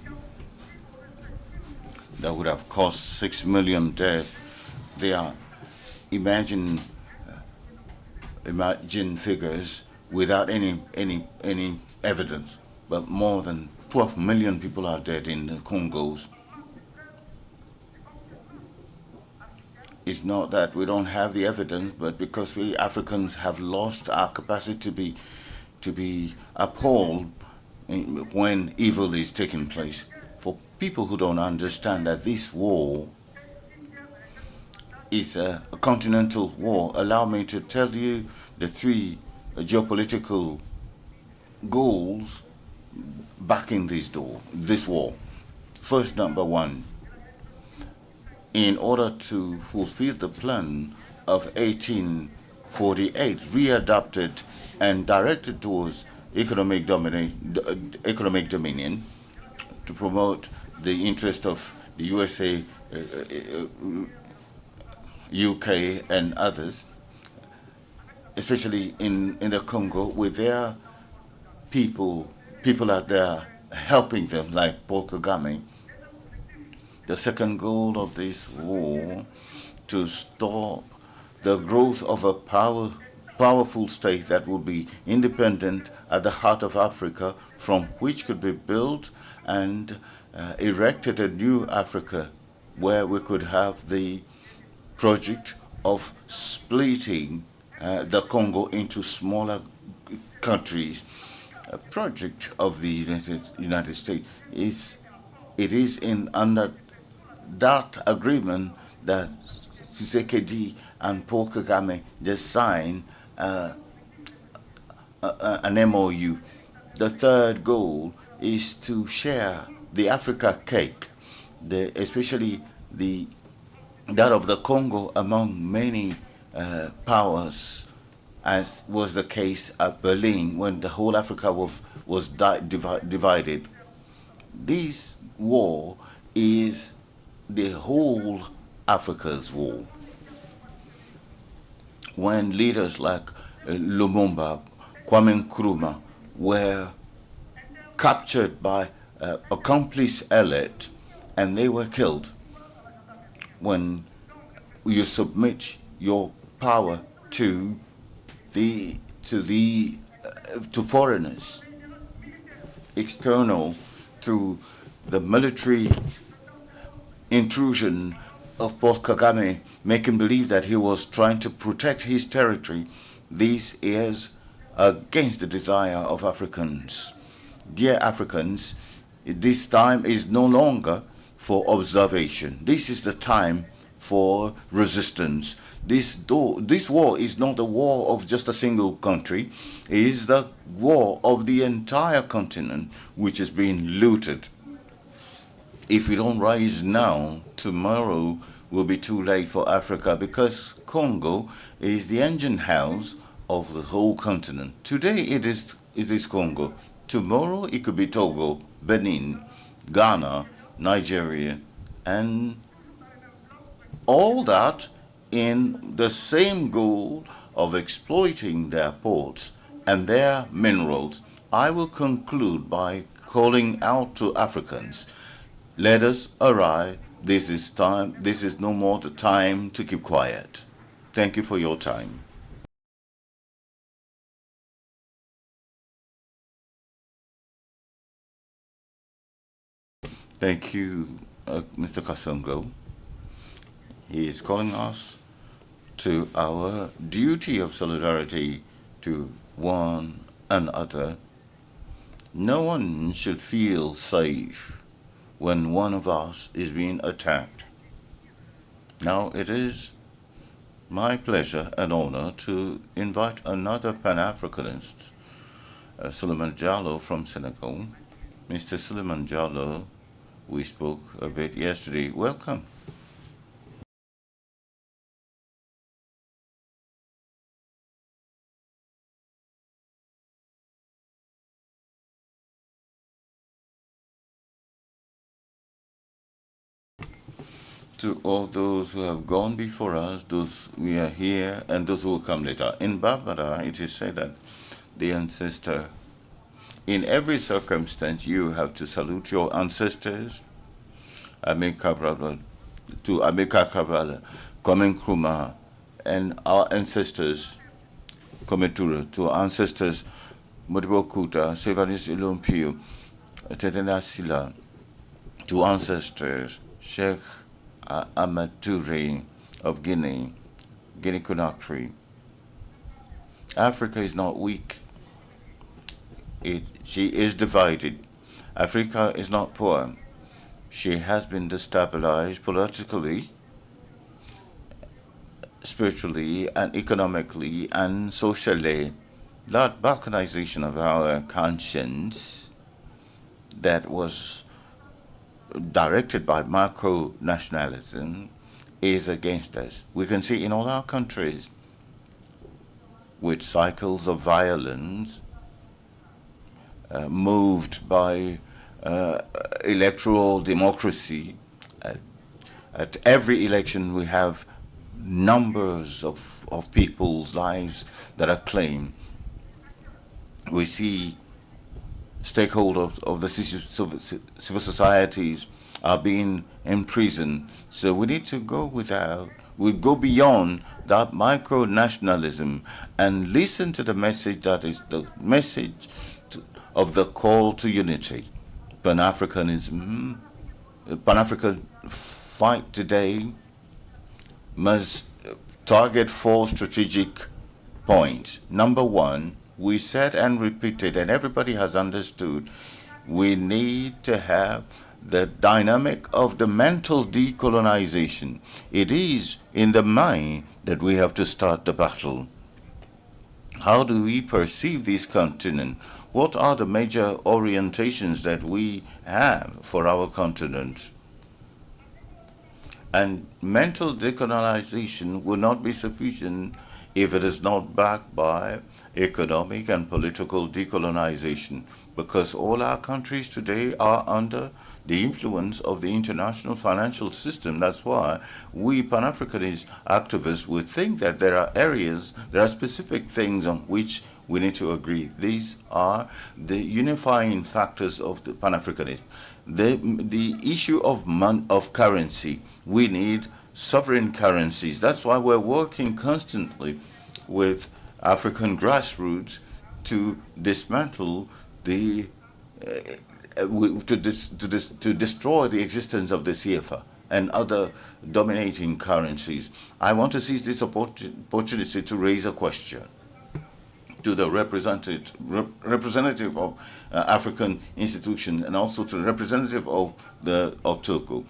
that would have cost 6 million dead. They are imagine figures without any evidence, but more than 12 million people are dead in the Congos. It's not that we don't have the evidence, but because we Africans have lost our capacity to be appalled when evil is taking place. For people who don't understand that this war is a continental war, allow me to tell you the three geopolitical goals backing this war. First, number one, in order to fulfill the plan of 1848, readapted and directed towards economic dominion, to to promote the interest of the USA, UK, and others, especially in the Congo, with their people out there helping them, like Paul Kagame. The second goal of this war, to stop the growth of a powerful state that will be independent at the heart of Africa, from which could be built and erected a new Africa where we could have the project of splitting the Congo into smaller countries. A project of the United States is in under that agreement that Tshisekedi and Paul Kagame just signed an MOU. The third goal is to share the Africa cake, especially that of the Congo among many powers, as was the case at Berlin when the whole Africa was divided. This war is the whole Africa's war. When leaders like Lumumba, Kwame Nkrumah were captured by accomplice elite and they were killed, when you submit your power to foreigners, external, through the military intrusion of Paul Kagame, making believe that he was trying to protect his territory. This is against the desire of Africans. Dear Africans, this time is no longer for observation. This is the time for resistance. This war is not a war of just a single country. It is the war of the entire continent, which is being looted. If we don't rise now, tomorrow will be too late for Africa, because Congo is the engine house of the whole continent. Today it is Congo. Tomorrow it could be Togo, Benin, Ghana, Nigeria, and all that in the same goal of exploiting their ports and their minerals. I will conclude by calling out to Africans. Let us arise. This is no more the time to keep quiet. Thank you for your time. Thank you, Mr. Kasongo. He is calling us to our duty of solidarity to one another. No one should feel safe when one of us is being attacked. Now it is my pleasure and honor to invite another Pan-Africanist, Suleiman Diallo from Senegal. Mr. Suleiman Diallo, we spoke a bit yesterday. Welcome. To all those who have gone before us, those we are here, and those who will come later. In Barbara, it is said that the ancestor, in every circumstance, you have to salute your ancestors. Amilcar Cabral, Kwame Nkrumah, and our ancestors, Kometura, to our ancestors, Modibo Kuta, Sevanis Ilumpio, Tetena Sila, to ancestors, Sheikh Amaturi of Guinea Conakry. Africa is not weak. She is divided. Africa is not poor. She has been destabilized politically, spiritually, and economically, and socially. That balkanization of our conscience that was directed by macro-nationalism is against us. We can see in all our countries, with cycles of violence moved by electoral democracy. At every election, we have numbers of people's lives that are claimed. We see stakeholders of the civil societies are being imprisoned. So we need to we go beyond that micro-nationalism and listen to the message that is the message of the call to unity. Pan-Africanism, Pan-African fight today must target 4 strategic points. Number 1, we said and repeated, and everybody has understood, we need to have the dynamic of the mental decolonization. It is in the mind that we have to start the battle. How do we perceive this continent? What are the major orientations that we have for our continent? And mental decolonization will not be sufficient if it is not backed by economic and political decolonization, because all our countries today are under the influence of the international financial system. That's why we Pan-Africanist activists would think that there are specific things on which we need to agree. These are the unifying factors of the Pan-Africanism. The issue of currency. We need sovereign currencies. That's why we're working constantly with African grassroots to dismantle to destroy the existence of the CFA and other dominating currencies. I want to seize this opportunity to raise a question to the representative of African institutions and also to the representative of Togo.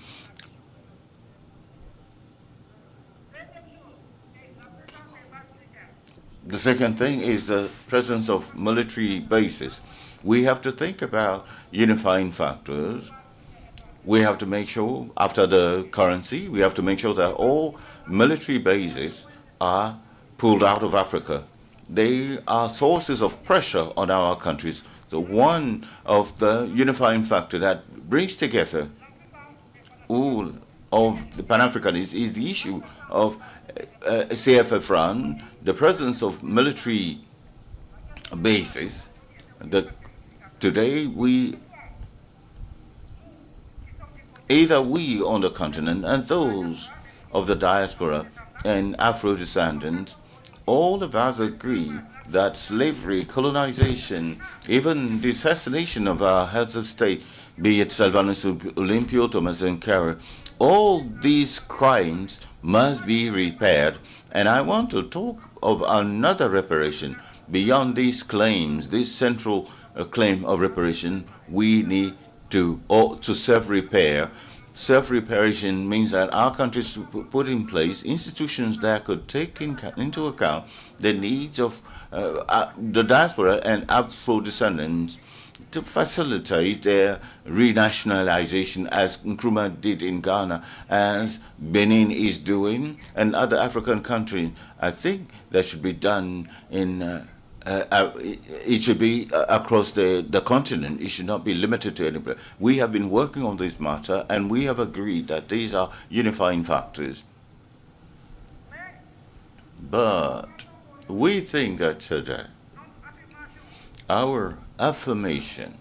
The second thing is the presence of military bases. We have to think about unifying factors. We have to make sure, after the currency, we have to make sure that all military bases are pulled out of Africa. They are sources of pressure on our countries. So one of the unifying factor that brings together all of the Pan-Africanists is the issue of CFA-FRAN, the presence of military bases. Today, either we on the continent and those of the diaspora and Afro-descendants, all of us agree that slavery, colonization, even the assassination of our heads of state, be it Sylvanus Olympio, Thomas Sankara, all these crimes must be repaired. And I want to talk of another reparation. Beyond these claims, this central claim of reparation, we need to self-repair. Self-reparation means that our countries put in place institutions that could take into account the needs of the diaspora and Afro-descendants to facilitate their renationalization, as Nkrumah did in Ghana, as Benin is doing, and other African countries. I think that should be done in it should be across the continent. It should not be limited to anywhere. We have been working on this matter, and we have agreed that these are unifying factors. But we think that today, our affirmation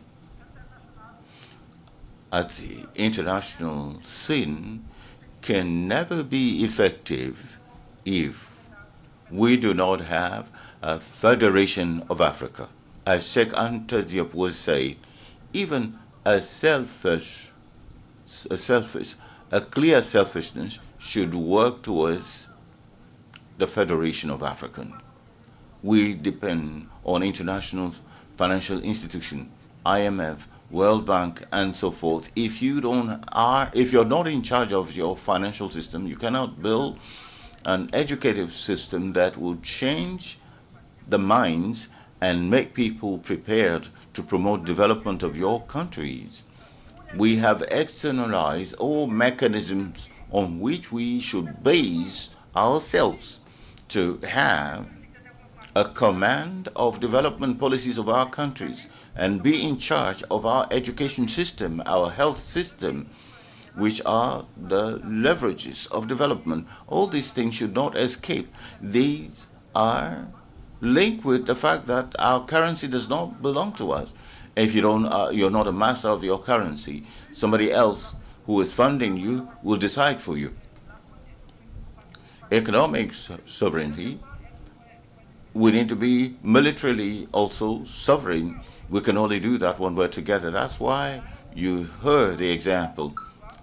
at the international scene can never be effective if we do not have a Federation of Africa. As Sheikh Anta Diop would say, even a clear selfishness should work towards the Federation of Africa. We depend on international financial institutions, IMF, World Bank, and so forth. If you're not in charge of your financial system, you cannot build an educative system that will change the minds and make people prepared to promote development of your countries. We have externalized all mechanisms on which we should base ourselves to have a command of development policies of our countries. and be in charge of our education system, our health system, which are the leverages of development. All these things should not escape. These are linked with the fact that our currency does not belong to us. If you don't, you're not a master of your currency. Somebody else who is funding you will decide for you. Economic sovereignty, we need to be militarily also sovereign. We can only do that when we're together. That's why you heard the example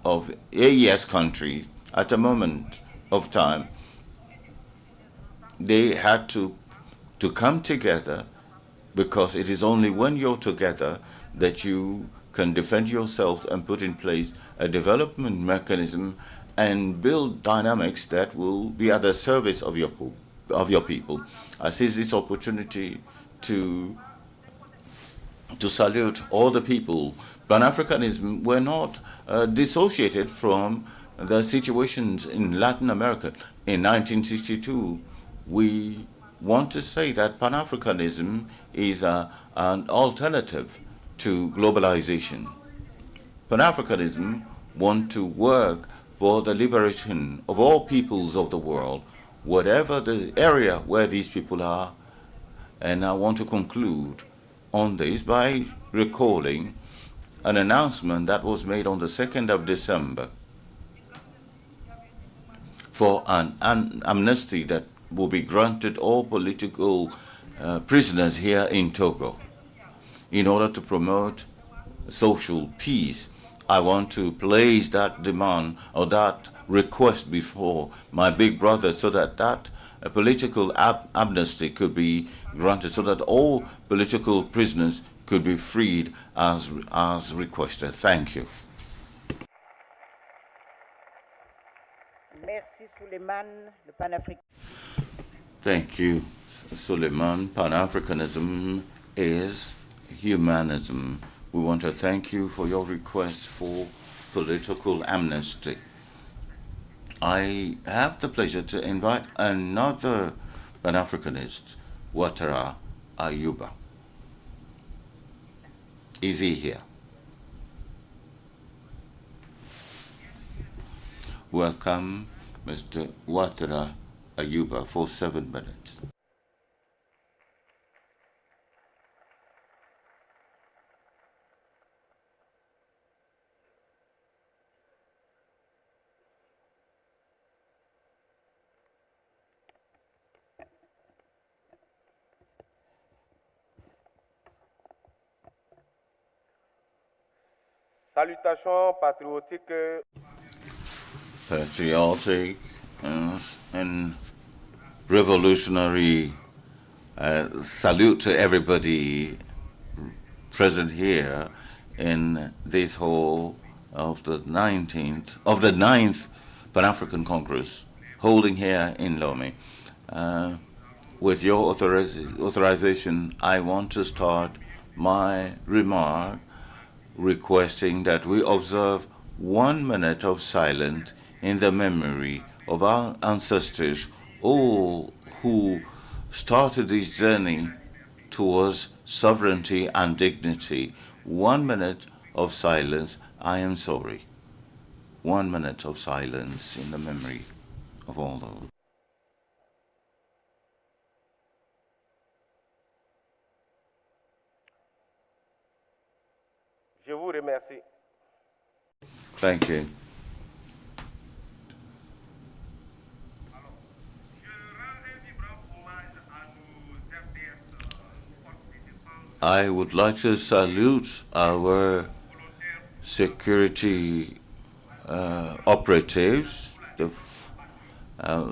of AES countries at a moment of time. They had to come together, because it is only when you're together that you can defend yourselves and put in place a development mechanism and build dynamics that will be at the service of your people. I seize this opportunity to salute all the people. Pan-Africanism were not dissociated from the situations in Latin America. In 1962, we want to say that Pan-Africanism is an alternative to globalization. Pan-Africanism want to work for the liberation of all peoples of the world, whatever the area where these people are. And I want to conclude on this by recalling an announcement that was made on the 2nd of December for an amnesty that will be granted all political prisoners here in Togo in order to promote social peace. I want to place that demand or that request before my big brother so that a political amnesty could be granted, so that all political prisoners could be freed as requested. Thank you. Merci Suleiman, le Pan-Africain. Thank you, Suleiman. Pan-Africanism is humanism. We want to thank you for your request for political amnesty. I have the pleasure to invite another Pan-Africanist, Ouattara Ayuba. Is he here? Welcome, Mr. Ouattara Ayuba, for 7 minutes. Salutations patriotiques. Patriotic and revolutionary salute to everybody present here in this hall of the 9th Pan-African Congress holding here in Lomé. With your authorization, I want to start my remark requesting that we observe 1 minute of silence in the memory of our ancestors, all who started this journey towards sovereignty and dignity. 1 minute of silence. I am sorry. 1 minute of silence in the memory of all those. Je vous remercie. Thank you. I would like to salute our security operatives, our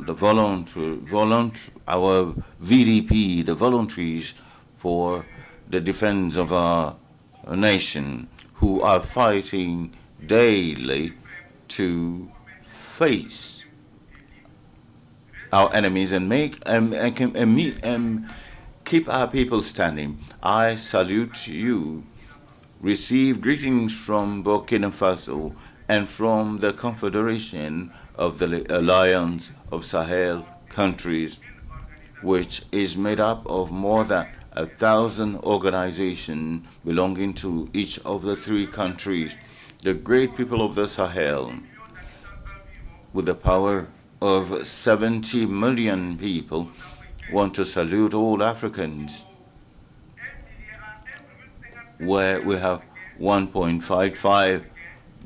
VDP, the voluntaries for the defense of our nation, who are fighting daily to face our enemies and keep our people standing. I salute you. Receive greetings from Burkina Faso and from the Confederation of the Alliance of Sahel countries, which is made up of more than 1,000 organizations belonging to each of the three countries. The great people of the Sahel, with the power of 70 million people, want to salute all Africans, where we have 1.55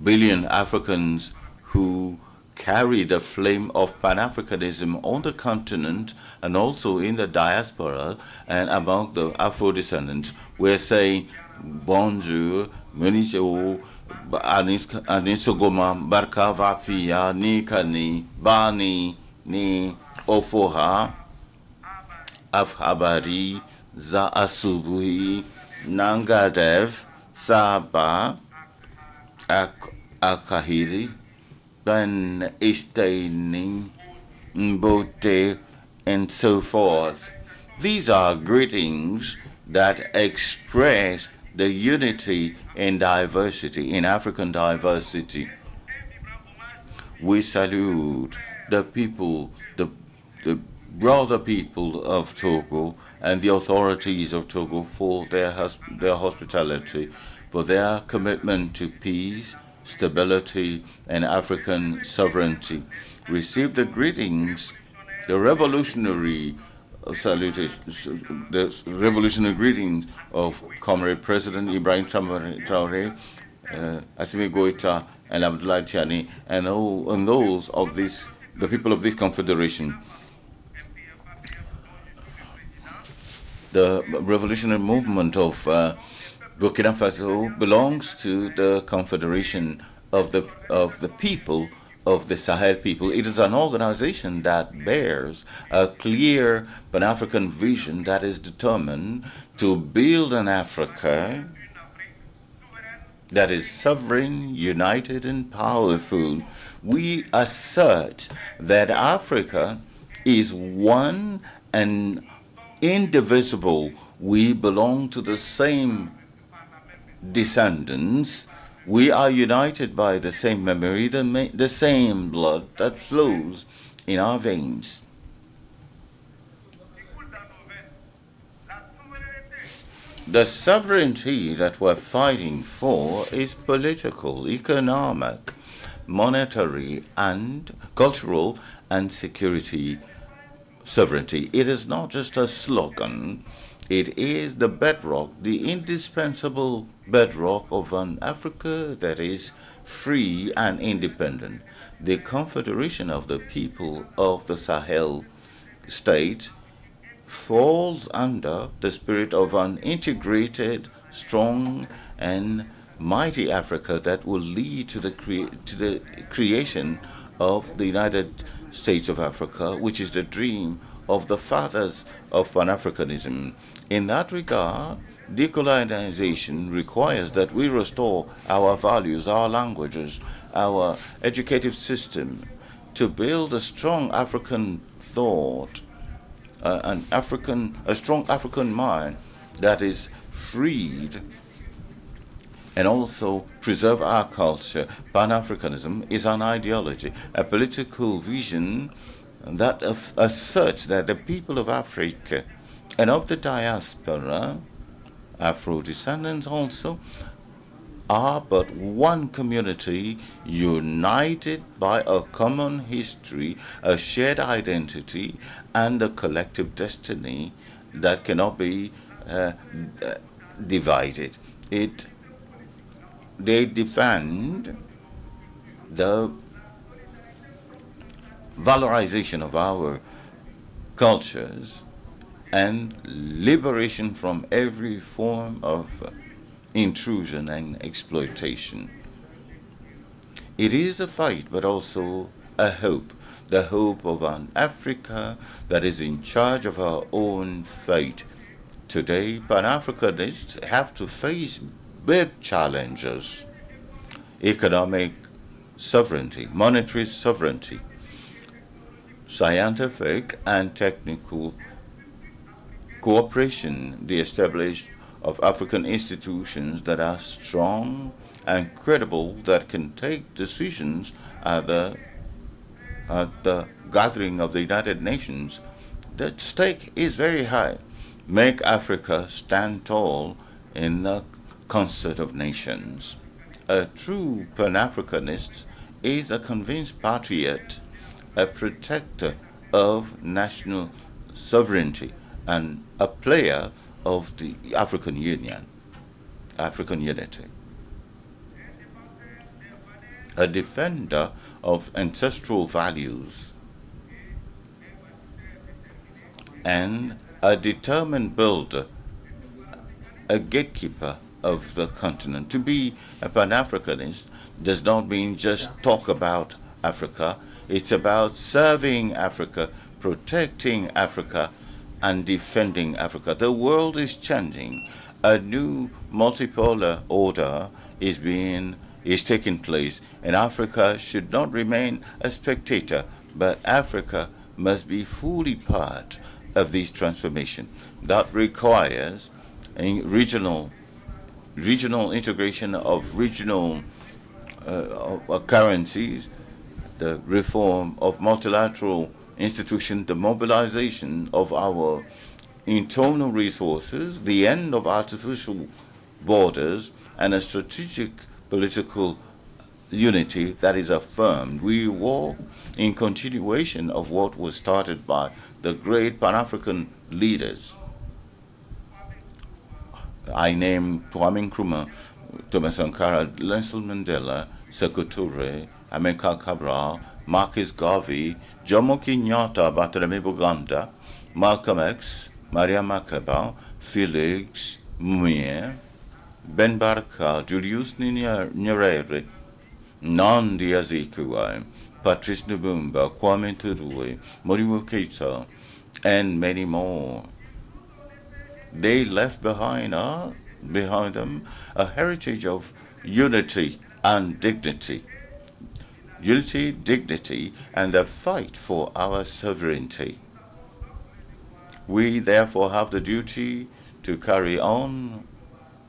billion Africans who carry the flame of Pan-Africanism on the continent and also in the diaspora and among the Afro-descendants. We're saying bonjour, Monijo, Anisogoma, Barka Vafia, Nikani, Bani, Ni, Ofoha, Afhabari, Za Asubuhi, Nangadev, Saba, Akahiri, Ben Istaining, Mbote, and so forth. These are greetings that express the unity in diversity, in African diversity. We salute the people, the brother people of Togo and the authorities of Togo for their hospitality, for their commitment to peace, stability, and African sovereignty. Receive the greetings, the revolutionary salutations, the revolutionary greetings of Comrade President Ibrahim Traoré, Assimi Goïta, and Abdoulaye Tiani, and those of the people of this confederation. The revolutionary movement of Burkina Faso belongs to the Confederation of the people of the Sahel people. It is an organization that bears a clear Pan-African vision that is determined to build an Africa that is sovereign, united, and powerful. We assert that Africa is one and indivisible. We belong to the same descendants. We are united by the same memory, the same blood that flows in our veins. The sovereignty that we're fighting for is political, economic, monetary, and cultural and security sovereignty. It is not just a slogan. It is the bedrock, the indispensable bedrock of an Africa that is free and independent. The Confederation of the People of the Sahel state falls under the spirit of an integrated, strong, and mighty Africa that will lead to the creation of the United States of Africa, which is the dream of the fathers of Pan-Africanism. In that regard, decolonization requires that we restore our values, our languages, our educative system to build a strong African thought, a strong African mind that is freed, and also preserve our culture. Pan-Africanism is an ideology, a political vision that asserts that the people of Africa and of the diaspora, Afro-descendants also, are but one community united by a common history, a shared identity, and a collective destiny that cannot be divided. They defend the valorization of our cultures and liberation from every form of intrusion and exploitation. It is a fight, but also a hope, the hope of an Africa that is in charge of our own fate. Today, Pan-Africanists have to face big challenges: economic sovereignty, monetary sovereignty, scientific and technical cooperation, the establishment of African institutions that are strong and credible, that can take decisions at the gathering of the United Nations. The stake is very high. make Africa stand tall in the concert of nations. A true Pan-Africanist is a convinced patriot, a protector of national sovereignty, and a player of the African Union, African unity. A defender of ancestral values, and a determined builder, a gatekeeper of the continent. To be a Pan-Africanist does not mean just talk about Africa. It's about serving Africa, protecting Africa, and defending Africa. The world is changing. A new multipolar order is taking place, and Africa should not remain a spectator, but Africa must be fully part of this transformation. That requires a regional integration of regional currencies, the reform of multilateral institutions, the mobilization of our internal resources, the end of artificial borders, and a strategic political unity that is affirmed. We walk in continuation of what was started by the great Pan-African leaders. I name Kwame Nkrumah, Thomas Sankara, Nelson Mandela, Sekou Touré, Amilcar Cabral, Marcus Garvey, Jomo Kenyatta, Bartolomé Buganda, Malcolm X, Maria Makeba, Felix Muir, Ben Baraka, Julius Nyerere, Nnamdi Azikiwe, Patrice Lumumba, Kwame Nkrumah, Modibo Keita, and many more. They left behind them a heritage of unity and dignity. Unity, dignity, and a fight for our sovereignty. We therefore have the duty to carry on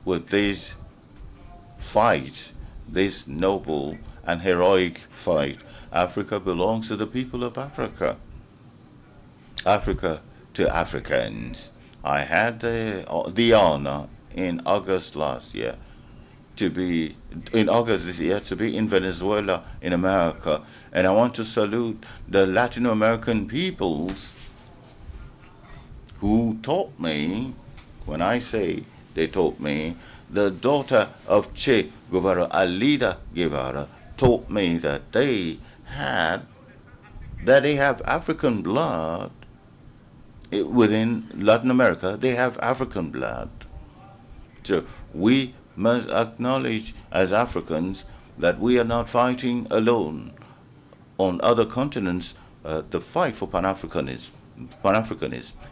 with this fight, this noble and heroic fight. Africa belongs to the people of Africa. Africa to Africans. I had the honor in August last year this year to be in Venezuela in America, and I want to salute the Latin American peoples who taught me, when I say they taught me, the daughter of Che Guevara, Alida Guevara, taught me that they have African blood. Within Latin America, they have African blood. So we must acknowledge as Africans that we are not fighting alone. On other continents, the fight for Pan-Africanism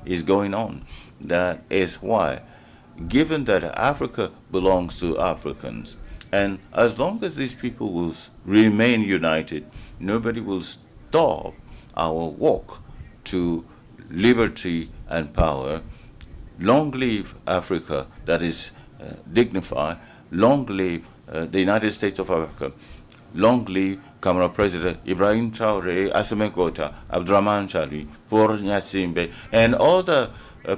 is going on. That is why, given that Africa belongs to Africans, and as long as these people will remain united, nobody will stop our walk to liberty and power. Long live Africa that is dignified. Long live the United States of Africa. Long live Cameroon President Ibrahim Traoré, Assimi Goïta, Abdourahmane Chani, Faure Gnassingbé, and other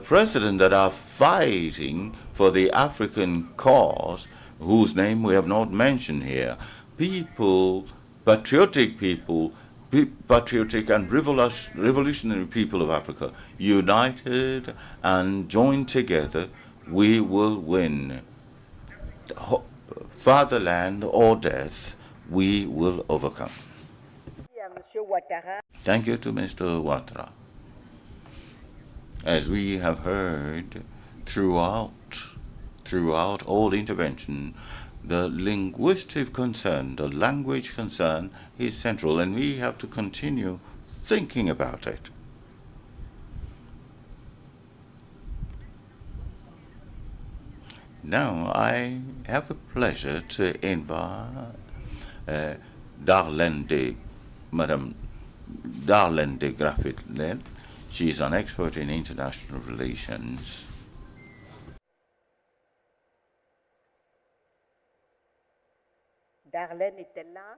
presidents that are fighting for the African cause, whose name we have not mentioned here. People, patriotic and revolutionary people of Africa, united and joined together, we will win. Fatherland or death, we will overcome. Thank you to Mr. Ouattara. As we have heard throughout all intervention, the linguistic concern, the language concern is central, and we have to continue thinking about it. Now, I have the pleasure to invite Madame Darlene de Graffet-Led. She is an expert in international relations. Darlene était là.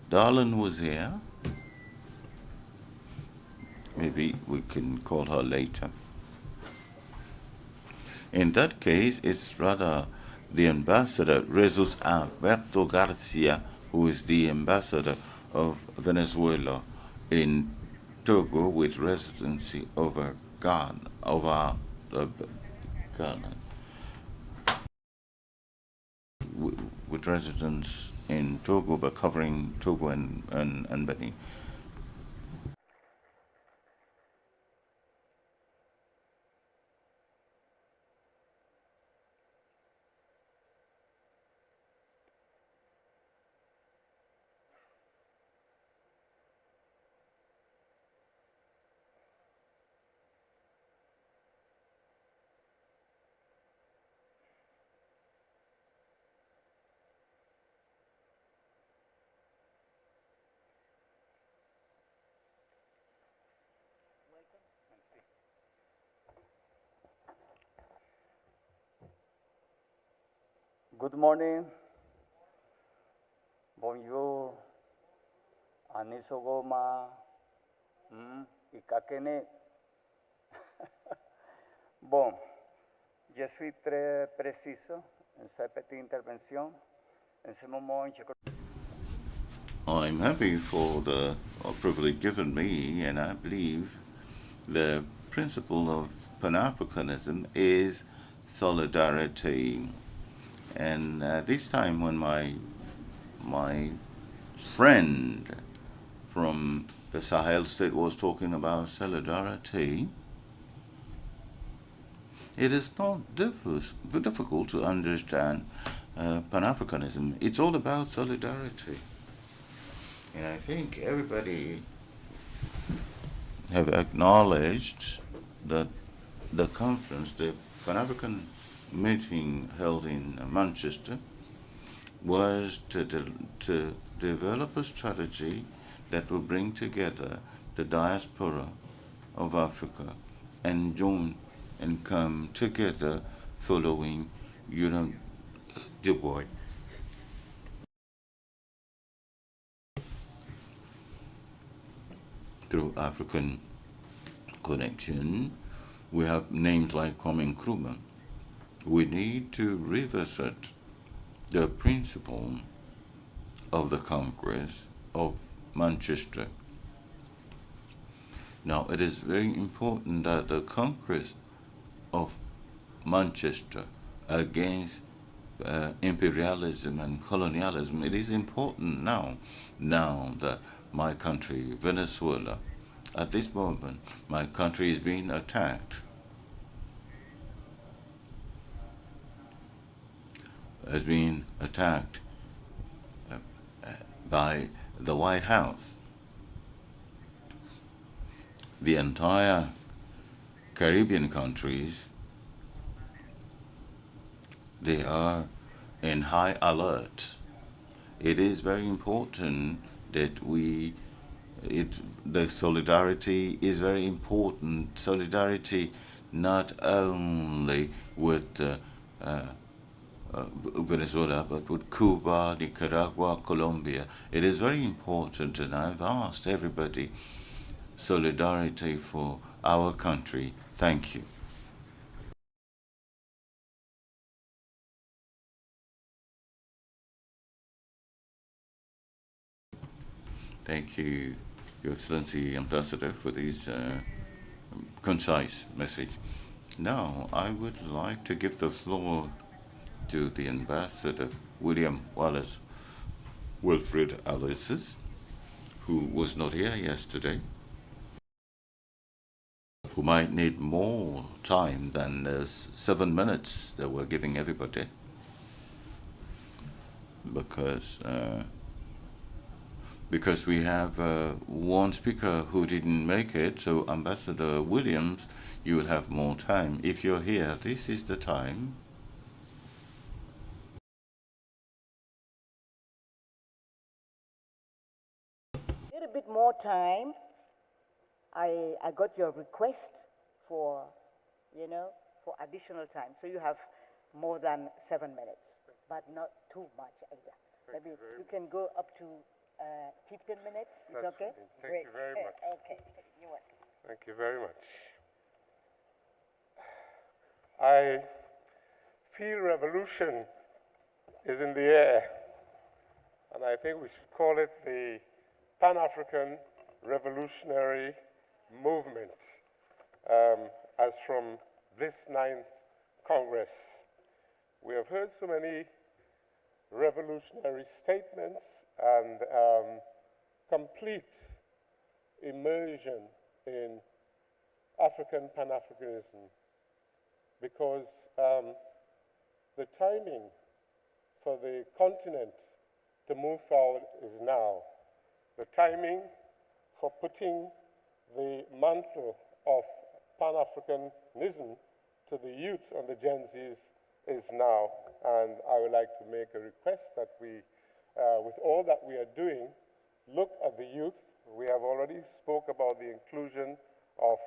Darlene was here. Maybe we can call her later. In that case, it's rather the ambassador, Jesus Alberto Garcia, who is the ambassador of Venezuela in Togo with residency over Ghana, with residence in Togo, but covering Togo and Benin. Good morning. Bonjour. Anisogoma. Ikakene. Bon, je suis très précis en cette petite intervention. En ce moment, je I'm happy for the privilege given me, and I believe the principle of Pan-Africanism is solidarity. And this time, when my friend from the Sahel state was talking about solidarity, it is not difficult to understand Pan-Africanism. It's all about solidarity. And I think everybody have acknowledged that the conference, the Pan-African meeting held in Manchester, was to develop a strategy that will bring together the diaspora of Africa and join and come together following Du Bois. Through African connection, we have names like Kwame Nkrumah. We need to revisit the principle of the Congress of Manchester. Now, it is very important that the Congress of Manchester against imperialism and colonialism, it is important now that my country, Venezuela, at this moment, my country is being attacked. Has been attacked by the White House. The entire Caribbean countries, they are in high alert. It is very important that the solidarity is very important. Solidarity not only with Venezuela, but with Cuba, Nicaragua, Colombia. It is very important, and I've asked everybody, solidarity for our country. Thank you. Thank you, Your Excellency Ambassador, for this concise message. Now, I would like to give the floor to the Ambassador, William Wallace Wilfred Alices, who was not here yesterday, who might need more time than the 7 minutes that we're giving everybody, because we have one speaker who didn't make it. So Ambassador Williams, you will have more time. If you're here, this is the time. Need a bit more time. I got your request for, for additional time. So you have more than 7 minutes, but not too much either. Maybe you can go up to 15 minutes. It's okay? Thank you very much. Okay, you're welcome. Thank you very much. I feel revolution is in the air, and I think we should call it the Pan-African Revolutionary Movement, as from this 9th Congress. We have heard so many revolutionary statements and complete immersion in African Pan-Africanism, because the timing for the continent to move forward is now. The timing for putting the mantle of Pan-Africanism to the youth and the Gen Zs is now. And I would like to make a request that we, with all that we are doing, look at the youth. We have already spoke about the inclusion of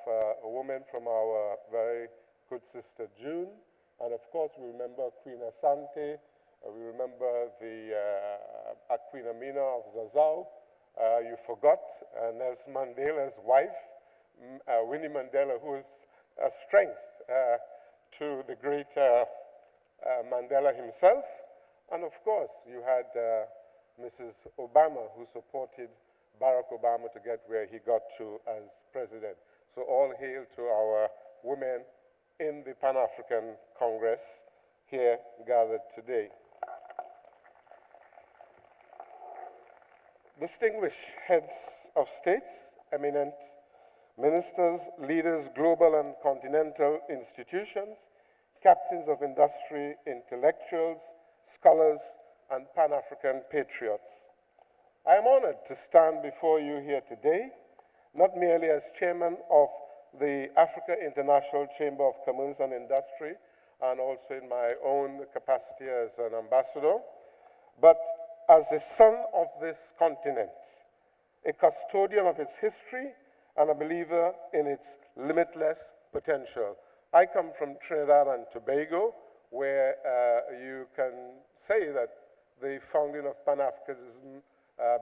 a woman from our very good sister June. And of course, we remember Queen Asante. We remember the Queen Amina of Zazau. You forgot Nelson Mandela's wife, Winnie Mandela, who is a strength to the great Mandela himself. And of course, you had Mrs. Obama, who supported Barack Obama to get where he got to as president. So all hail to our women in the Pan-African Congress here gathered today. Distinguished heads of states, eminent ministers, leaders, global and continental institutions, captains of industry, intellectuals, scholars, and Pan-African patriots. I am honored to stand before you here today, not merely as chairman of the Africa International Chamber of Commerce and Industry, and also in my own capacity as an ambassador, but as a son of this continent, a custodian of its history, and a believer in its limitless potential. I come from Trinidad and Tobago, where you can say that the founding of Pan-Africanism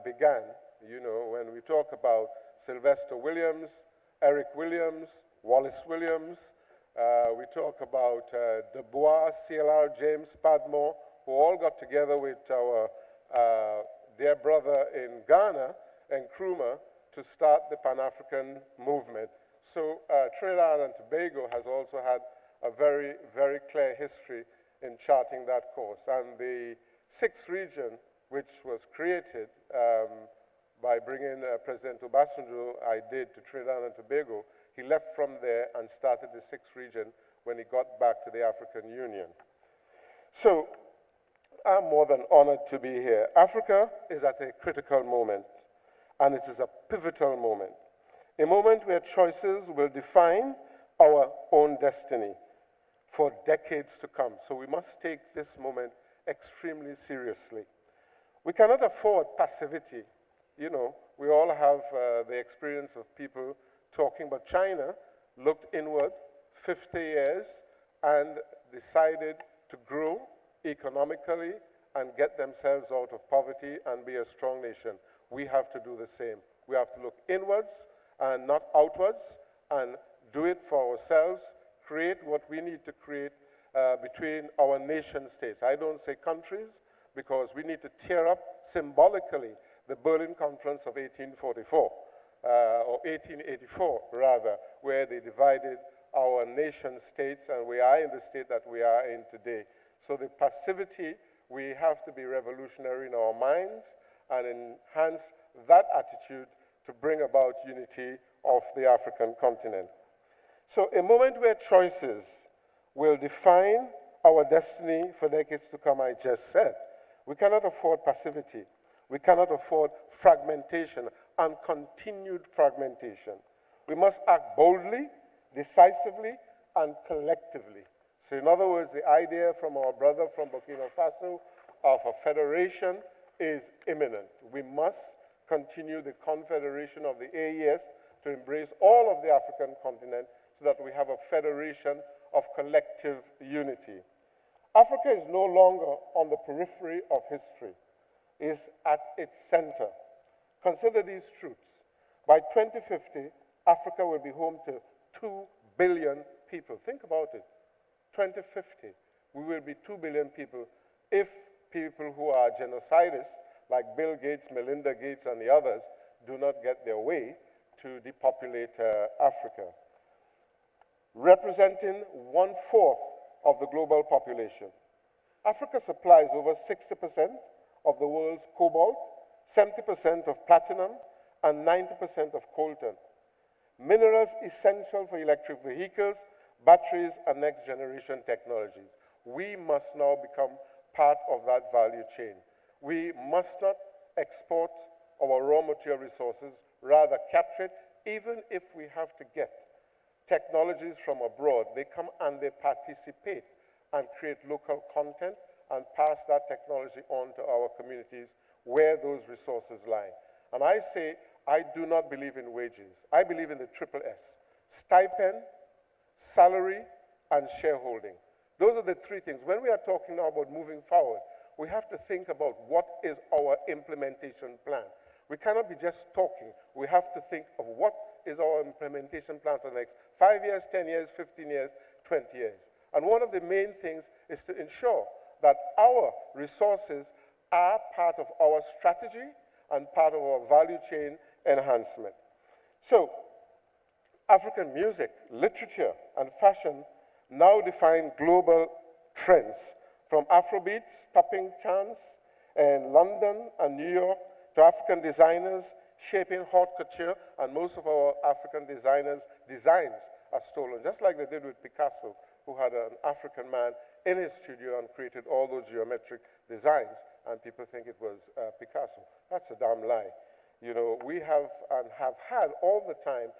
began. You know, when we talk about Sylvester Williams, Eric Williams, Wallace Williams, we talk about Du Bois, CLR, James Padmore, who all got together with our dear brother in Ghana, Nkrumah, to start the Pan-African movement. So Trinidad and Tobago has also had a very, very clear history in charting that course. And the sixth region, which was created by bringing President Obasanjo, I did, to Trinidad and Tobago, he left from there and started the sixth region when he got back to the African Union. So I'm more than honored to be here. Africa is at a critical moment, and it is a pivotal moment. A moment where choices will define our own destiny for decades to come. So we must take this moment extremely seriously. We cannot afford passivity. You know, we all have the experience of people talking, but China looked inward 50 years and decided to grow economically and get themselves out of poverty and be a strong nation. We have to do the same. We have to look inwards and not outwards, and do it for ourselves, create what we need to create between our nation states. I don't say countries, because we need to tear up symbolically the Berlin Conference of 1844, or 1884 rather, where they divided our nation states, and we are in the state that we are in today. So the passivity, we have to be revolutionary in our minds and enhance that attitude to bring about unity of the African continent. So a moment where choices will define our destiny for decades to come, I just said. We cannot afford passivity. We cannot afford fragmentation and continued fragmentation. We must act boldly, decisively, and collectively. So in other words, the idea from our brother from Burkina Faso of a federation is imminent. We must continue the confederation of the AES to embrace all of the African continent so that we have a federation of collective unity. Africa is no longer on the periphery of history. It is at its center. Consider these truths. By 2050, Africa will be home to 2 billion people. Think about it. 2050, we will be 2 billion people if people who are genocidists, like Bill Gates, Melinda Gates, and the others, do not get their way to depopulate Africa. Representing 1/4 of the global population, Africa supplies over 60% of the world's cobalt, 70% of platinum, and 90% of coltan. Minerals essential for electric vehicles, batteries, and next generation technologies. We must now become part of that value chain. We must not export our raw material resources, rather capture it, even if we have to get technologies from abroad. They come and they participate and create local content and pass that technology on to our communities where those resources lie. And I say, I do not believe in wages. I believe in the triple S: stipend, salary, and shareholding. Those are the three things. When we are talking now about moving forward, we have to think about what is our implementation plan. We cannot be just talking. We have to think of what is our implementation plan for the next 5 years, 10 years, 15 years, 20 years. And one of the main things is to ensure that our resources are part of our strategy and part of our value chain enhancement. So, African music, literature, and fashion now define global trends, from Afrobeats topping charts in London and New York to African designers shaping haute couture, and most of our African designers' designs are stolen, just like they did with Picasso, who had an African man in his studio and created all those geometric designs, and people think it was Picasso. That's a damn lie. You know, we have and have had all the time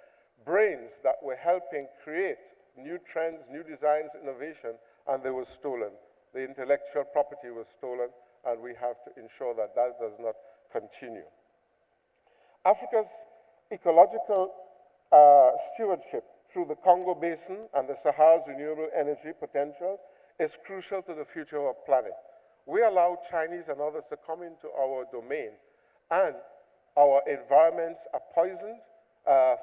brains that were helping create new trends, new designs, innovation, and they were stolen. The intellectual property was stolen, and we have to ensure that that does not continue. Africa's ecological stewardship through the Congo Basin and the Sahara's renewable energy potential is crucial to the future of our planet. We allow Chinese and others to come into our domain, and our environments are poisoned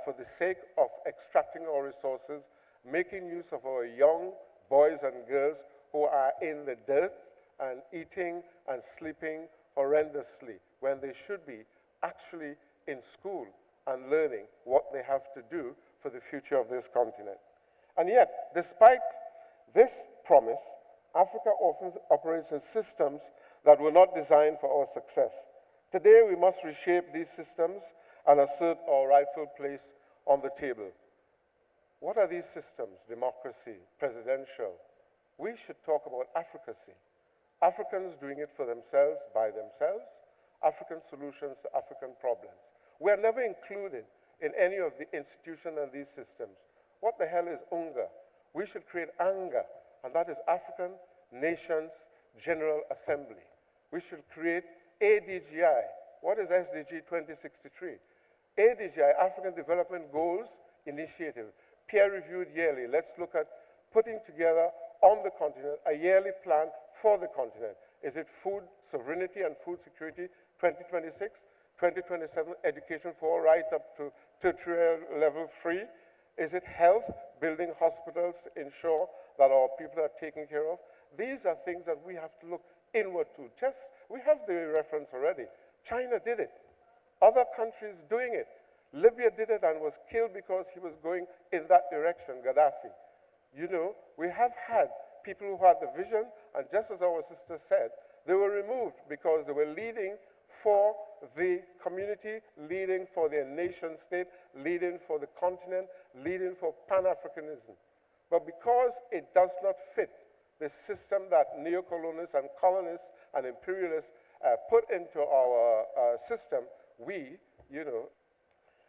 for the sake of extracting our resources, making use of our young boys and girls who are in the dirt and eating and sleeping horrendously when they should be actually in school and learning what they have to do for the future of this continent. And yet, despite this promise, Africa often operates in systems that were not designed for our success. Today, we must reshape these systems and assert our rightful place on the table. What are these systems? Democracy, presidential. We should talk about Africacy. Africans doing it for themselves, by themselves, African solutions to African problems. We are never included in any of the institutions and these systems. What the hell is UNGA? We should create ANGA, and that is African Nations General Assembly. We should create ADGI. What is SDG 2063? ADGI, African Development Goals Initiative, peer-reviewed yearly. Let's look at putting together on the continent a yearly plan for the continent. Is it food sovereignty and food security 2026, 2027, education for all, right up to tertiary level free? Is it health, building hospitals to ensure that our people are taken care of? These are things that we have to look inward to. We have the reference already. China did it. Other countries doing it. Libya did it and was killed because he was going in that direction, Gaddafi. You know, we have had people who had the vision, and just as our sister said, they were removed because they were leading for the community, leading for their nation state, leading for the continent, leading for Pan-Africanism. But because it does not fit the system that neocolonists and colonists and imperialists put into our system, we, you know,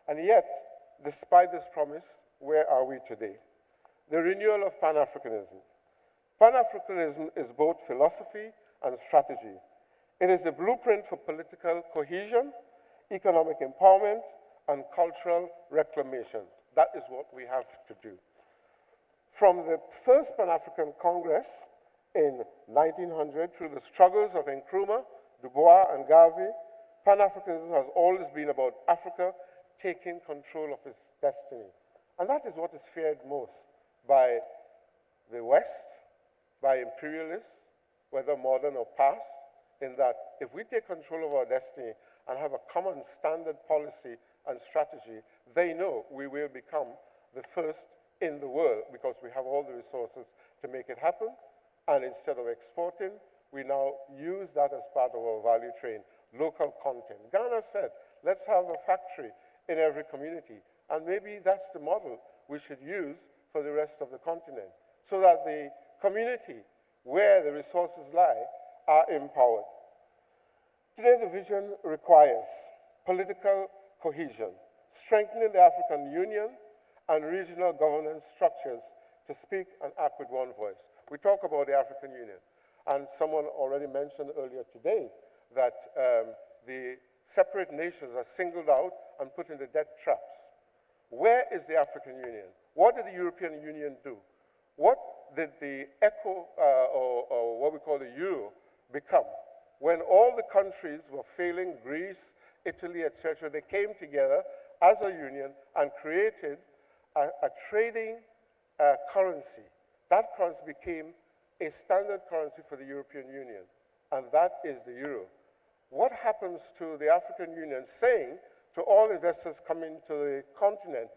and yet, despite this promise, where are we today? The renewal of Pan-Africanism. Pan-Africanism is both philosophy and strategy. It is a blueprint for political cohesion, economic empowerment, and cultural reclamation. That is what we have to do. From the first Pan-African Congress in 1900 through the struggles of Nkrumah, Du Bois, and Garvey, Pan-Africanism has always been about Africa taking control of its destiny. And that is what is feared most by the West by imperialists, whether modern or past, in that if we take control of our destiny and have a common standard policy and strategy, they know we will become the first in the world because we have all the resources to make it happen. And instead of exporting, we now use that as part of our value chain, local content. Ghana said, let's have a factory in every community. And maybe that's the model we should use for the rest of the continent, so that the community where the resources lie are empowered. Today, the vision requires political cohesion, strengthening the African Union and regional governance structures to speak and act with one voice. We talk about the African Union, and someone already mentioned earlier today that the separate nations are singled out and put in the debt traps. Where is the African Union? What did the European Union do? What did the ECHO, or what we call the Euro, become? When all the countries were failing, Greece, Italy, etc., they came together as a union and created a trading currency. That currency became a standard currency for the European Union, and that is the euro. What happens to the African Union saying to all investors coming to the continent,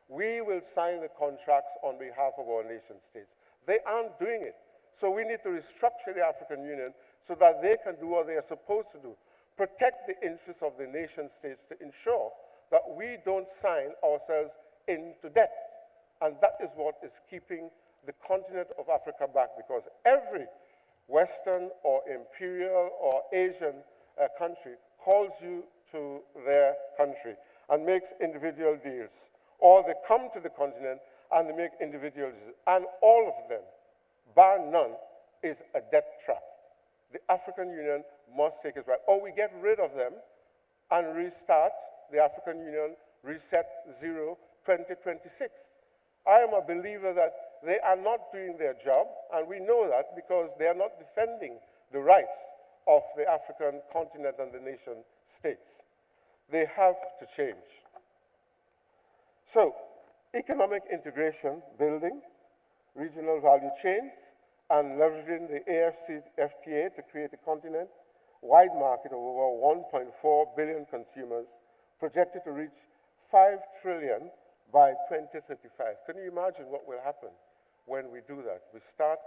we will sign the contracts on behalf of our nation states? They aren't doing it. So we need to restructure the African Union so that they can do what they are supposed to do, protect the interests of the nation states to ensure that we don't sign ourselves into debt. And that is what is keeping the continent of Africa back, because every Western or imperial or Asian country calls you to their country and makes individual deals. Or they come to the continent and they make individual deals. And all of them, bar none, is a debt trap. The African Union must take its right. Or we get rid of them and restart the African Union Reset Zero 2026. I am a believer that they are not doing their job, and we know that because they are not defending the rights of the African continent and the nation states. They have to change. So, economic integration, building regional value chains, and leveraging the AfCFTA to create a continent-wide market of over 1.4 billion consumers, projected to reach 5 trillion by 2035. Can you imagine what will happen when we do that? We start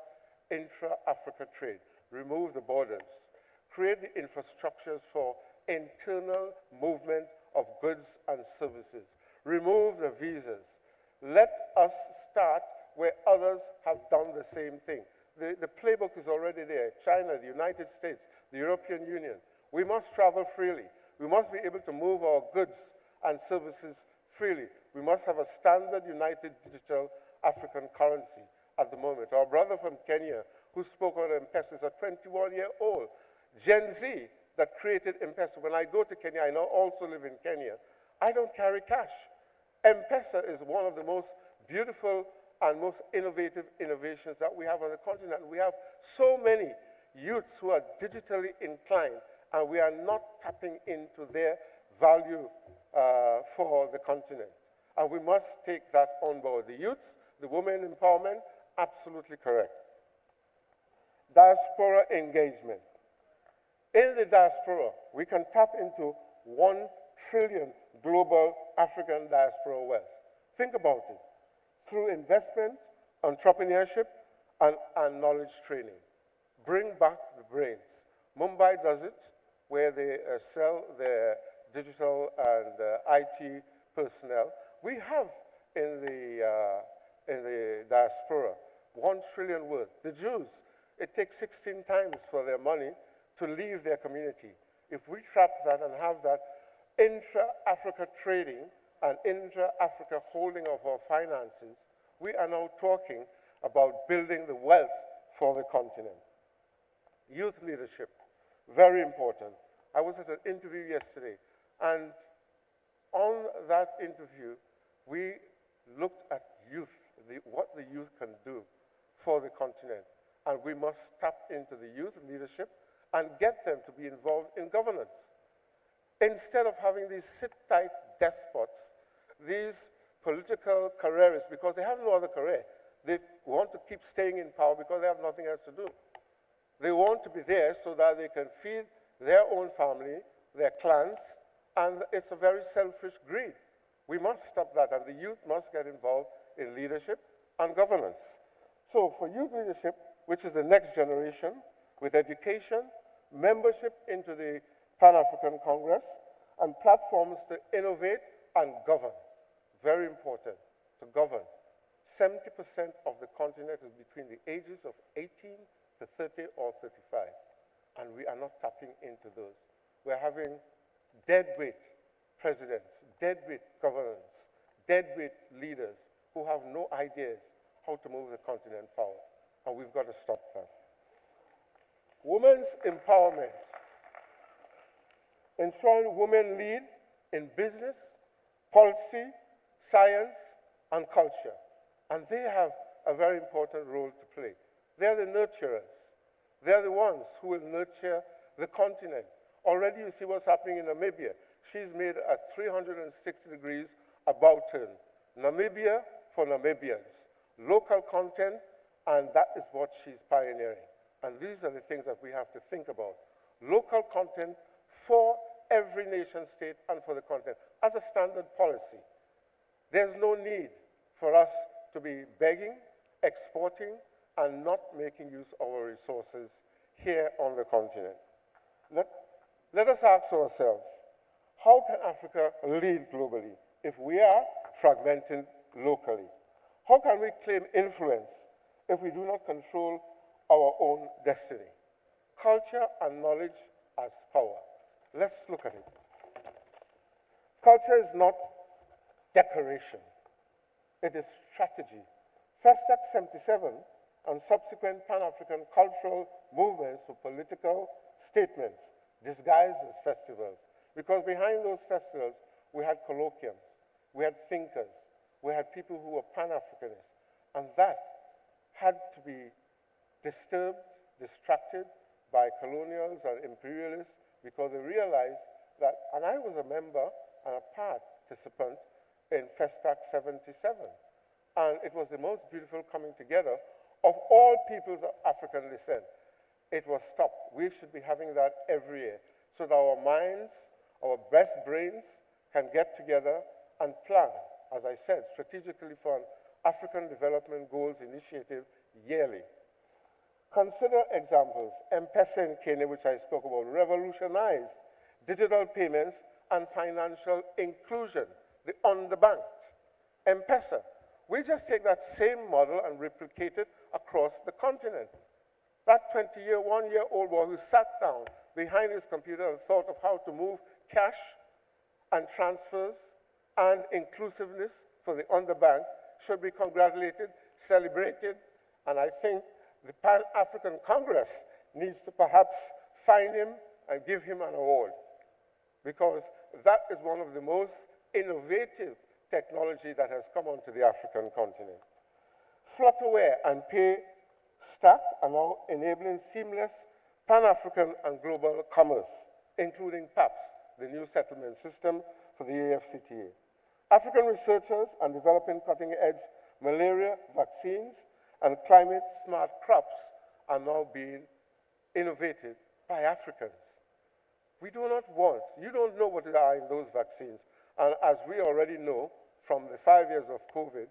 intra-Africa trade, remove the borders, create the infrastructures for internal movement of goods and services, remove the visas. Let us start where others have done the same thing. The playbook is already there. China, the United States, the European Union. We must travel freely. We must be able to move our goods and services freely. We must have a standard united digital African currency at the moment. Our brother from Kenya, who spoke on M-Pesa, is a 21-year-old Gen Z that created M-Pesa. When I go to Kenya, I now also live in Kenya, I don't carry cash. M-Pesa is one of the most beautiful and most innovative innovations that we have on the continent. We have so many youths who are digitally inclined, and we are not tapping into their value for the continent. And we must take that on board. The youths, the women empowerment, absolutely correct. Diaspora engagement. In the diaspora, we can tap into 1 trillion global African diaspora wealth. Think about it. Through investment, entrepreneurship, and knowledge training. Bring back the brains. Mumbai does it, where they sell their digital and IT personnel. We have in the diaspora 1 trillion worth. The Jews, it takes 16 times for their money to leave their community. If we trap that and have that intra-Africa trading and intra-Africa holding of our finances, we are now talking about building the wealth for the continent. Youth leadership, very important. I was at an interview yesterday, and on that interview, we looked at youth, what the youth can do for the continent. And we must tap into the youth leadership and get them to be involved in governance. Instead of having these sit-tight despots, these political careerists, because they have no other career. They want to keep staying in power because they have nothing else to do. They want to be there so that they can feed their own family, their clans, and it's a very selfish greed. We must stop that, and the youth must get involved in leadership and governance. So for youth leadership, which is the next generation, with education, membership into the Pan-African Congress, and platforms to innovate and govern. Very important, to govern. 70% of the continent is between the ages of 18 to 30 or 35, and we are not tapping into those. We're having deadweight presidents, deadweight governments, deadweight leaders who have no ideas how to move the continent forward, and we've got to stop that. Women's empowerment. Ensuring women lead in business, policy, science, and culture. And they have a very important role to play. They're the nurturers. They're the ones who will nurture the continent. Already you see what's happening in Namibia. She's made a 360 degrees about turn. Namibia for Namibians. Local content, and that is what she's pioneering. And these are the things that we have to think about. Local content for every nation state and for the continent as a standard policy. There's no need for us to be begging, exporting, and not making use of our resources here on the continent. Let us ask ourselves, how can Africa lead globally if we are fragmented locally? How can we claim influence if we do not control our own destiny? Culture and knowledge as power. Let's look at it. Culture is not decoration. It is strategy. Festac 77 and subsequent Pan-African cultural movements were political statements disguised as festivals. Because behind those festivals, we had colloquiums, we had thinkers, we had people who were Pan-Africanists. And that had to be disturbed, distracted by colonials and imperialists because they realized that, and I was a member and a participant in Festac 77. And it was the most beautiful coming together of all peoples of African descent. It was stopped. We should be having that every year so that our minds, our best brains can get together and plan, as I said, strategically for an African Development Goals Initiative yearly. Consider examples. M-Pesa in Kenya, which I spoke about, revolutionized digital payments and financial inclusion, the underbanked. M-Pesa. We just take that same model and replicate it across the continent. That 1-year-old boy who sat down behind his computer and thought of how to move cash and transfers and inclusiveness for the underbanked should be congratulated, celebrated, and I think the Pan-African Congress needs to perhaps find him and give him an award, because that is one of the most innovative technology that has come onto the African continent. Flutterware and PayStack are now enabling seamless Pan-African and global commerce, including PAPS, the new settlement system for the AFCTA. African researchers are developing cutting-edge malaria vaccines, and climate-smart crops are now being innovated by Africans. We do not want, you don't know what are in those vaccines, and as we already know from the 5 years of COVID,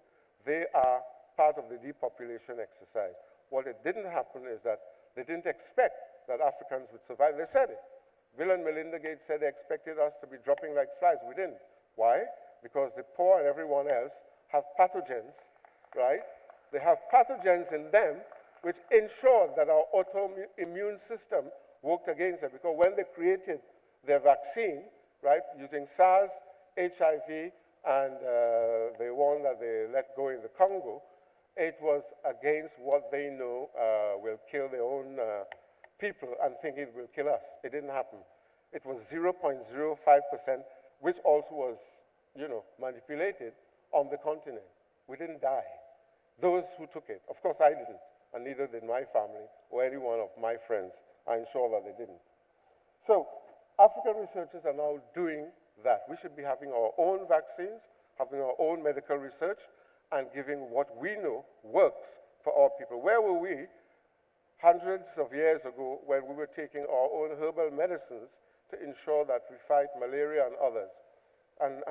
they are part of the depopulation exercise. What it didn't happen is that they didn't expect that Africans would survive. They said it. Bill and Melinda Gates said they expected us to be dropping like flies. We didn't. Why? Because the poor and everyone else have pathogens, right? They have pathogens in them which ensure that our autoimmune system worked against it. Because when they created their vaccine, right, using SARS, HIV, and the one that they let go in the Congo, it was against what they know will kill their own people and think it will kill us. It didn't happen. It was 0.05%, which also was, manipulated on the continent. We didn't die. Those who took it, of course I didn't, and neither did my family or any one of my friends. I'm sure that they didn't. So African researchers are now doing that. We should be having our own vaccines, having our own medical research, and giving what we know works for our people. Where were we hundreds of years ago when we were taking our own herbal medicines to ensure that we fight malaria and others? And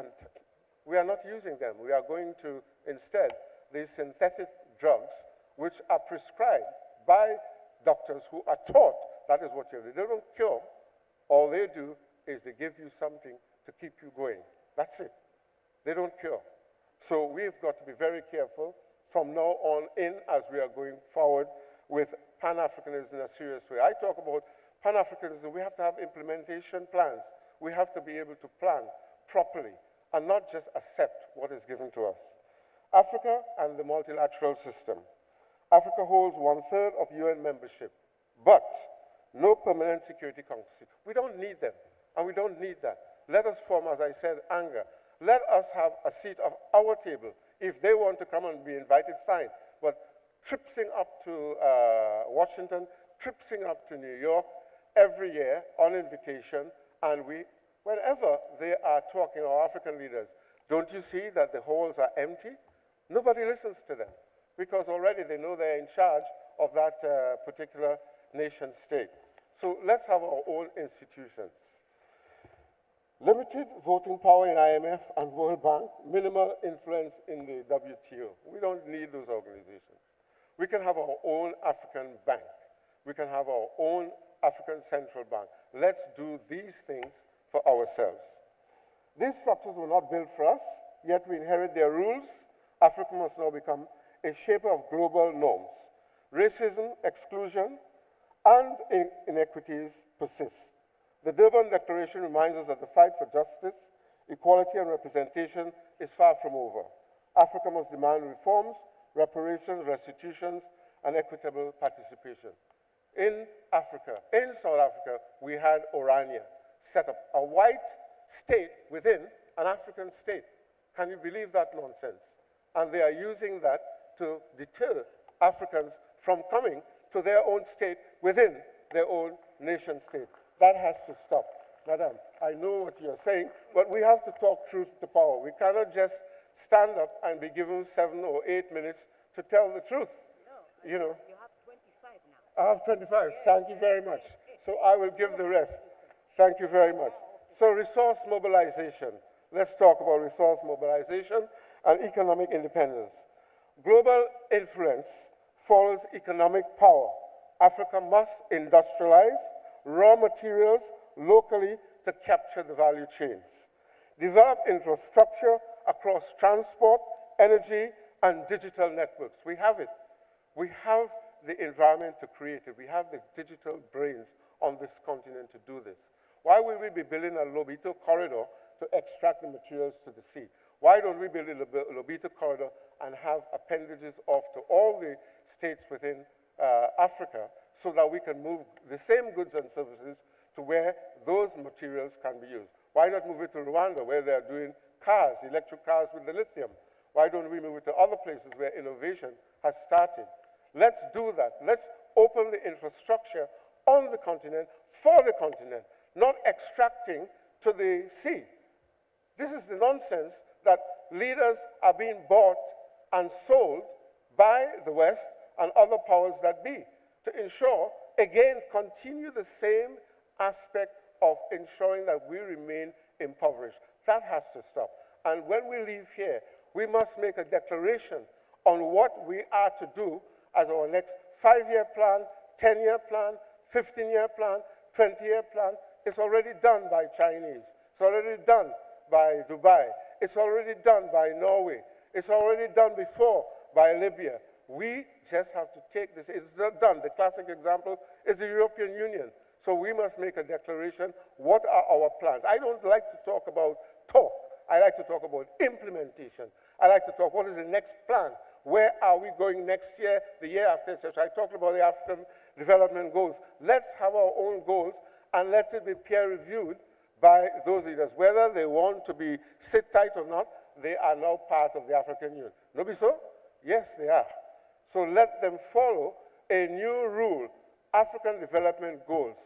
we are not using them. We are going to, instead, these synthetic drugs which are prescribed by doctors who are taught that is what you do. They don't cure. All they do is they give you something to keep you going. That's it. They don't cure. So we've got to be very careful from now on in as we are going forward with Pan-Africanism in a serious way. I talk about Pan-Africanism, we have to have implementation plans. We have to be able to plan properly and not just accept what is given to us. Africa and the multilateral system. Africa holds 1/3 of UN membership, but no permanent Security Council. We don't need them, and we don't need that. Let us form, as I said, anger. Let us have a seat at our table. If they want to come and be invited, fine. But tripsing up to Washington, tripsing up to New York every year on invitation, and whenever they are talking, our African leaders, don't you see that the halls are empty? Nobody listens to them because already they know they're in charge of that particular nation state. So let's have our own institutions. Limited voting power in IMF and World Bank, minimal influence in the WTO. We don't need those organizations. We can have our own African bank. We can have our own African central bank. Let's do these things for ourselves. These structures were not built for us, yet we inherit their rules. Africa must now become a shaper of global norms. Racism, exclusion, and inequities persist. The Durban Declaration reminds us that the fight for justice, equality, and representation is far from over. Africa must demand reforms, reparations, restitutions, and equitable participation. In Africa, in South Africa, we had Orania set up, a white state within an African state. Can you believe that nonsense? And they are using that to deter Africans from coming to their own state within their own nation state. That has to stop. Madam, I know what you're saying, but we have to talk truth to power. We cannot just stand up and be given 7 or 8 minutes to tell the truth. No, you know. You have 25 now. I have 25. Thank you very much. So I will give the rest. Thank you very much. So resource mobilization. Let's talk about resource mobilization and economic independence. Global influence follows economic power. Africa must industrialize raw materials locally to capture the value chains. Develop infrastructure across transport, energy, and digital networks. We have it. We have the environment to create it. We have the digital brains on this continent to do this. Why will we be building a Lobito corridor to extract the materials to the sea? Why don't we build a Lobito corridor and have appendages off to all the states within Africa so that we can move the same goods and services to where those materials can be used? Why not move it to Rwanda where they are doing cars, electric cars with the lithium? Why don't we move it to other places where innovation has started? Let's do that. Let's open the infrastructure on the continent for the continent, not extracting to the sea. This is the nonsense that leaders are being bought and sold by the West and other powers that be to ensure, again, continue the same aspect of ensuring that we remain impoverished. That has to stop. And when we leave here, we must make a declaration on what we are to do as our next 5-year plan, 10-year plan, 15-year plan, 20-year plan. It's already done by Chinese. It's already done by Dubai. It's already done by Norway. It's already done before by Libya. We just have to take this. It's not done. The classic example is the European Union. So we must make a declaration. What are our plans? I don't like to talk about talk. I like to talk about implementation. I like to talk, what is the next plan? Where are we going next year, the year after, etc. I talked about the African development goals. Let's have our own goals and let it be peer-reviewed by those leaders. Whether they want to be sit tight or not, they are now part of the African Union. No be so? Yes, they are. So let them follow a new rule, African Development Goals,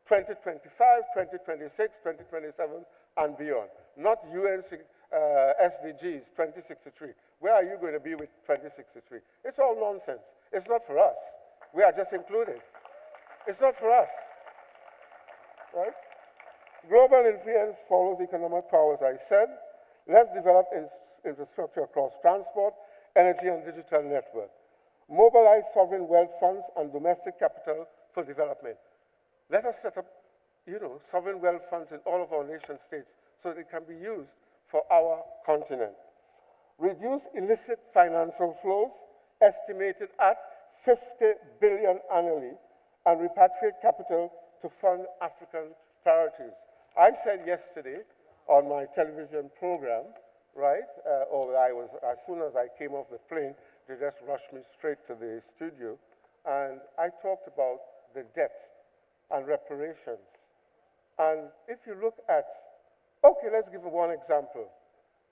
2025, 2026, 2027, and beyond. Not UN SDGs 2063. Where are you going to be with 2063? It's all nonsense. It's not for us. We are just included. It's not for us, right? Global influence follows economic power, as I said. Let's develop infrastructure across transport, energy, and digital network. Mobilize sovereign wealth funds and domestic capital for development. Let us set up, sovereign wealth funds in all of our nation states so that it can be used for our continent. Reduce illicit financial flows, estimated at 50 billion annually, and repatriate capital to fund African priorities. I said yesterday on my television program, right, as soon as I came off the plane, they just rushed me straight to the studio, and I talked about the debt and reparations. And if you look at, okay, let's give one example.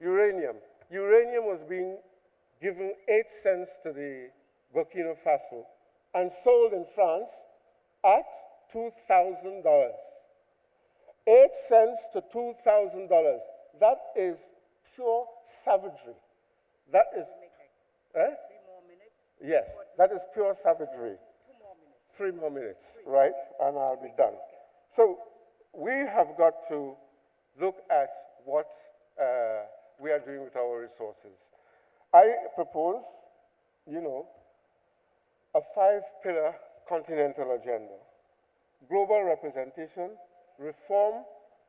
Uranium. Uranium was being given 8 cents to the Burkina Faso and sold in France at $2,000. 8 cents to $2,000. That is pure savagery. That is, 3 more minutes. yes, that is pure savagery. 2 more minutes. 3 more minutes, right? And I'll be done. So we have got to look at what we are doing with our resources. I propose, a 5-pillar continental agenda. Global representation, reform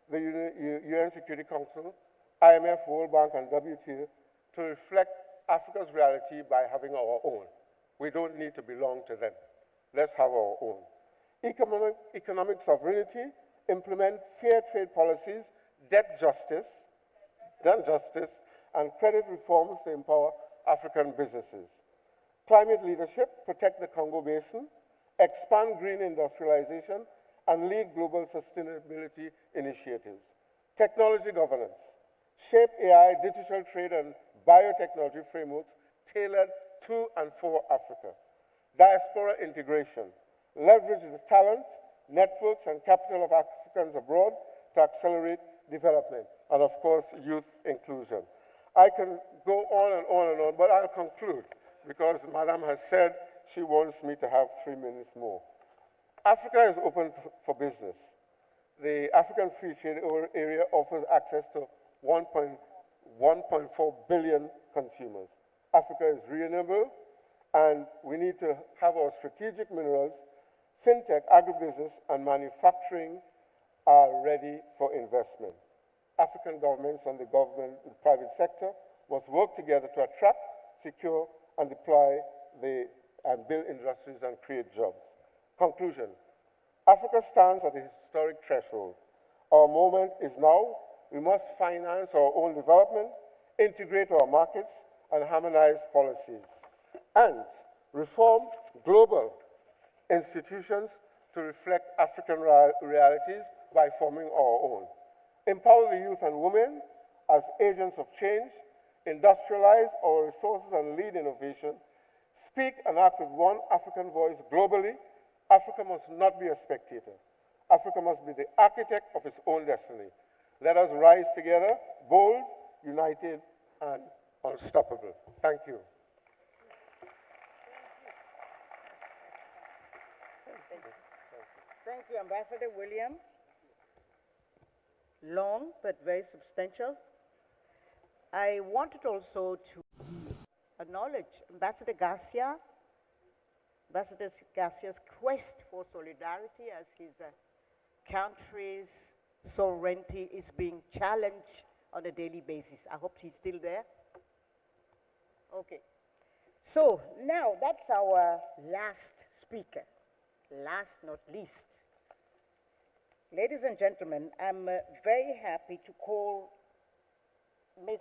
the UN Security Council, IMF, World Bank, and WTO to reflect Africa's reality by having our own. We don't need to belong to them. Let's have our own. Economic sovereignty, implement fair trade policies, debt justice, and credit reforms to empower African businesses. Climate leadership, protect the Congo Basin, expand green industrialization, and lead global sustainability initiatives. Technology governance, shape AI, digital trade, and biotechnology frameworks tailored to and for Africa. Diaspora integration, leverage the talent, networks, and capital of Africans abroad to accelerate development. And of course, youth inclusion. I can go on and on and on, but I'll conclude because Madam has said she wants me to have 3 minutes more. Africa is open for business. The African Free Trade Area offers access to 1.4 billion consumers. Africa is renewable, and we need to have our strategic minerals, fintech, agribusiness, and manufacturing are ready for investment. African governments and the private sector must work together to attract, secure, and deploy and build industries and create jobs. Conclusion. Africa stands at a historic threshold. Our moment is now. We must finance our own development, integrate our markets, and harmonize policies. And reform global institutions to reflect African realities by forming our own. Empower the youth and women as agents of change, industrialize our resources and lead innovation, speak and act with one African voice globally. Africa must not be a spectator. Africa must be the architect of its own destiny. Let us rise together, bold, united, and unstoppable. Thank you. Thank you, Ambassador William. Long, but very substantial. I wanted also to acknowledge Ambassador Garcia's quest for solidarity as his country's sovereignty is being challenged on a daily basis. I hope he's still there. Okay. So now that's our last speaker. Last not least. Ladies and gentlemen, I'm very happy to call a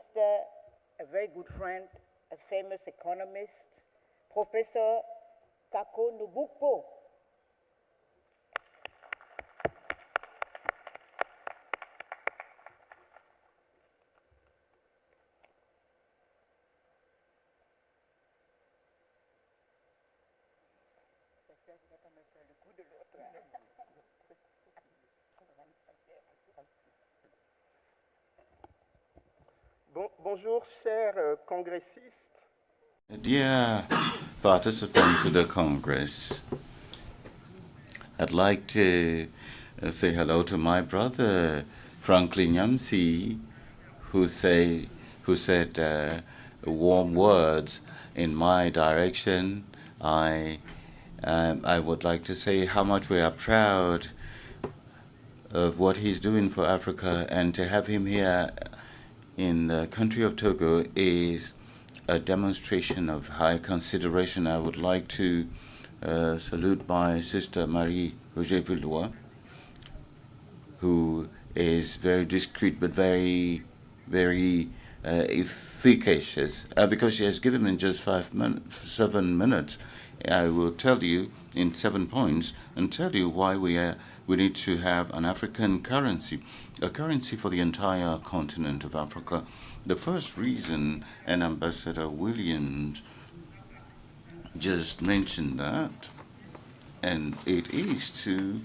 very good friend, a famous economist, Professor Kako Nubukpo. Bonjour, chers congressistes. Dear participants to the Congress. I'd like to say hello to my brother, Franklin Yamsi, who said warm words in my direction. I would like to say how much we are proud of what he's doing for Africa, and to have him here in the country of Togo is a demonstration of high consideration. I would like to salute my sister Marie-Roger Villois, who is very discreet but very, very efficacious. Because she has given me just 7 minutes, I will tell you in 7 points and tell you why we need to have an African currency, a currency for the entire continent of Africa. The first reason, and Ambassador Williams just mentioned that, and it is to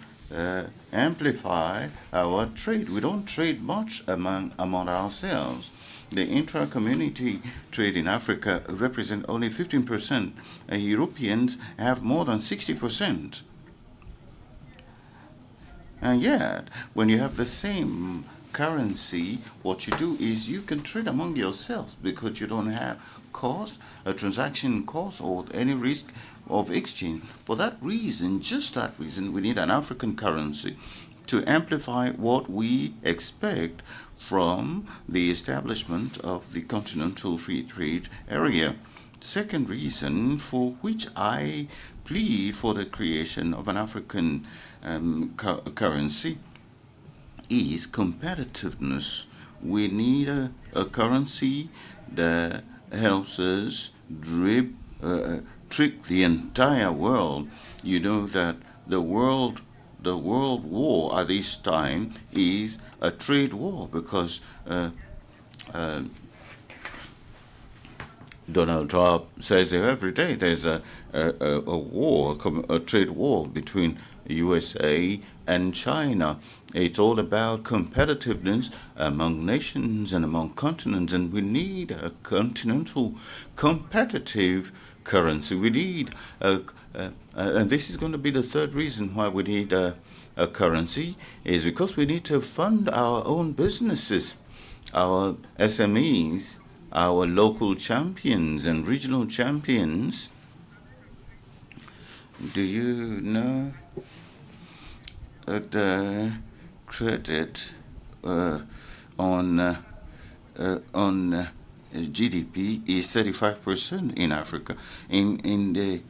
amplify our trade. We don't trade much among ourselves. The intra-community trade in Africa represents only 15%. Europeans have more than 60%. And yet, when you have the same currency, what you do is you can trade among yourselves because you don't have cost, a transaction cost, or any risk of exchange. For that reason, just that reason, we need an African currency to amplify what we expect from the establishment of the Continental Free Trade Area. Second reason for which I plead for the creation of an African currency is competitiveness. We need a currency that helps us trick the entire world. You know that the world war at this time is a trade war because Donald Trump says it every day. There's a war, a trade war between USA and China. It's all about competitiveness among nations and among continents, and we need a continental competitive currency. We need and this is going to be the third reason why we need a currency, is because we need to fund our own businesses, our SMEs, our local champions and regional champions. Do you know the credit on GDP is 35% in Africa. In the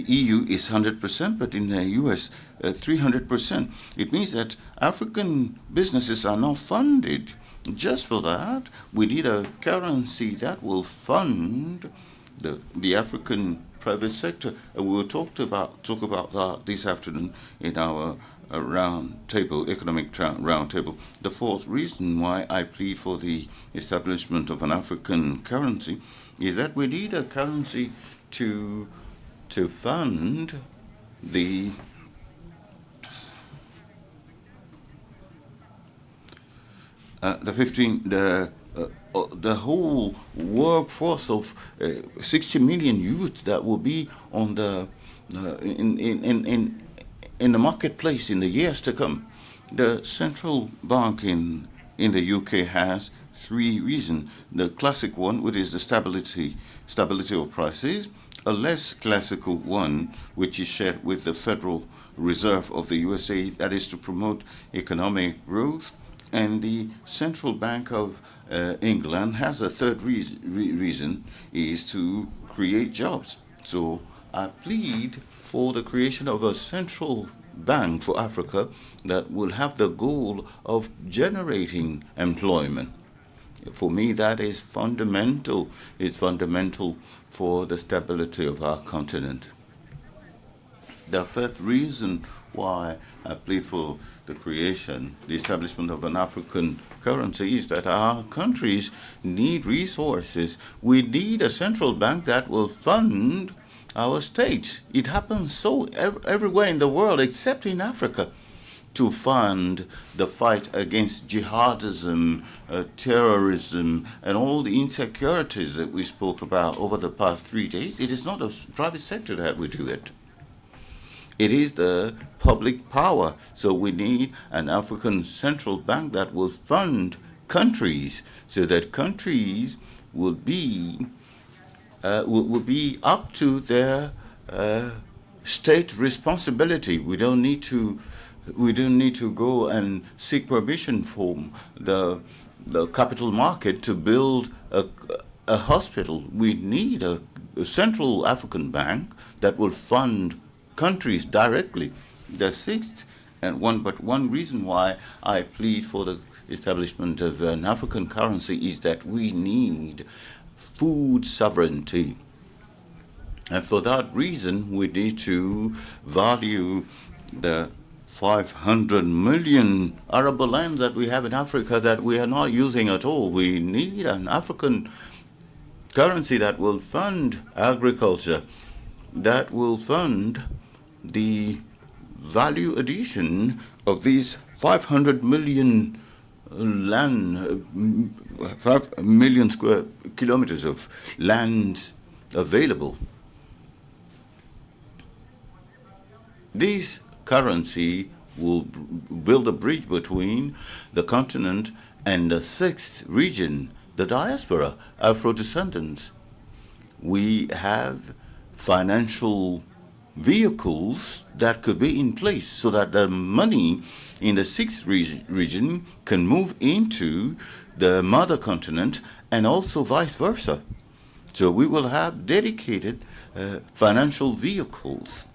EU is 100%, but in the US 300%. It means that African businesses are not funded. Just for that, we need a currency that will fund the African private sector. And we'll talk about that this afternoon in our economic round table. The fourth reason why I plead for the establishment of an African currency is that we need a currency to fund the whole workforce of 60 million youth that will be on the in the marketplace in the years to come. The central bank in the UK has three reasons. The classic one, which is the stability of prices. A less classical one, which is shared with the Federal Reserve of the USA, that is to promote economic growth. And the Central Bank of England has a third reason, is to create jobs. So I plead for the creation of a central bank for Africa that will have the goal of generating employment. For me, that is fundamental. It's fundamental for the stability of our continent. The fifth reason why I plead for the establishment of an African currency is that our countries need resources. We need a central bank that will fund our states. It happens so everywhere in the world except in Africa. to fund the fight against jihadism, terrorism, and all the insecurities that we spoke about over the past 3 days. It is not the private sector that will do it. It is the public power. So we need an African central bank that will fund countries so that countries will be up to their state responsibility. We don't need to go and seek permission from the capital market to build a hospital. We need a central African bank that will fund countries directly. The sixth one reason why I plead for the establishment of an African currency is that we need food sovereignty. And for that reason, we need to value the 500 million arable lands that we have in Africa that we are not using at all. We need an African currency that will fund agriculture, that will fund the value addition of these 500 million 5 million square kilometers of land available. This currency will build a bridge between the continent and the sixth region, the diaspora, Afro-descendants. We have financial vehicles that could be in place so that the money in the sixth region can move into the mother continent and also vice versa. So we will have dedicated financial vehicles.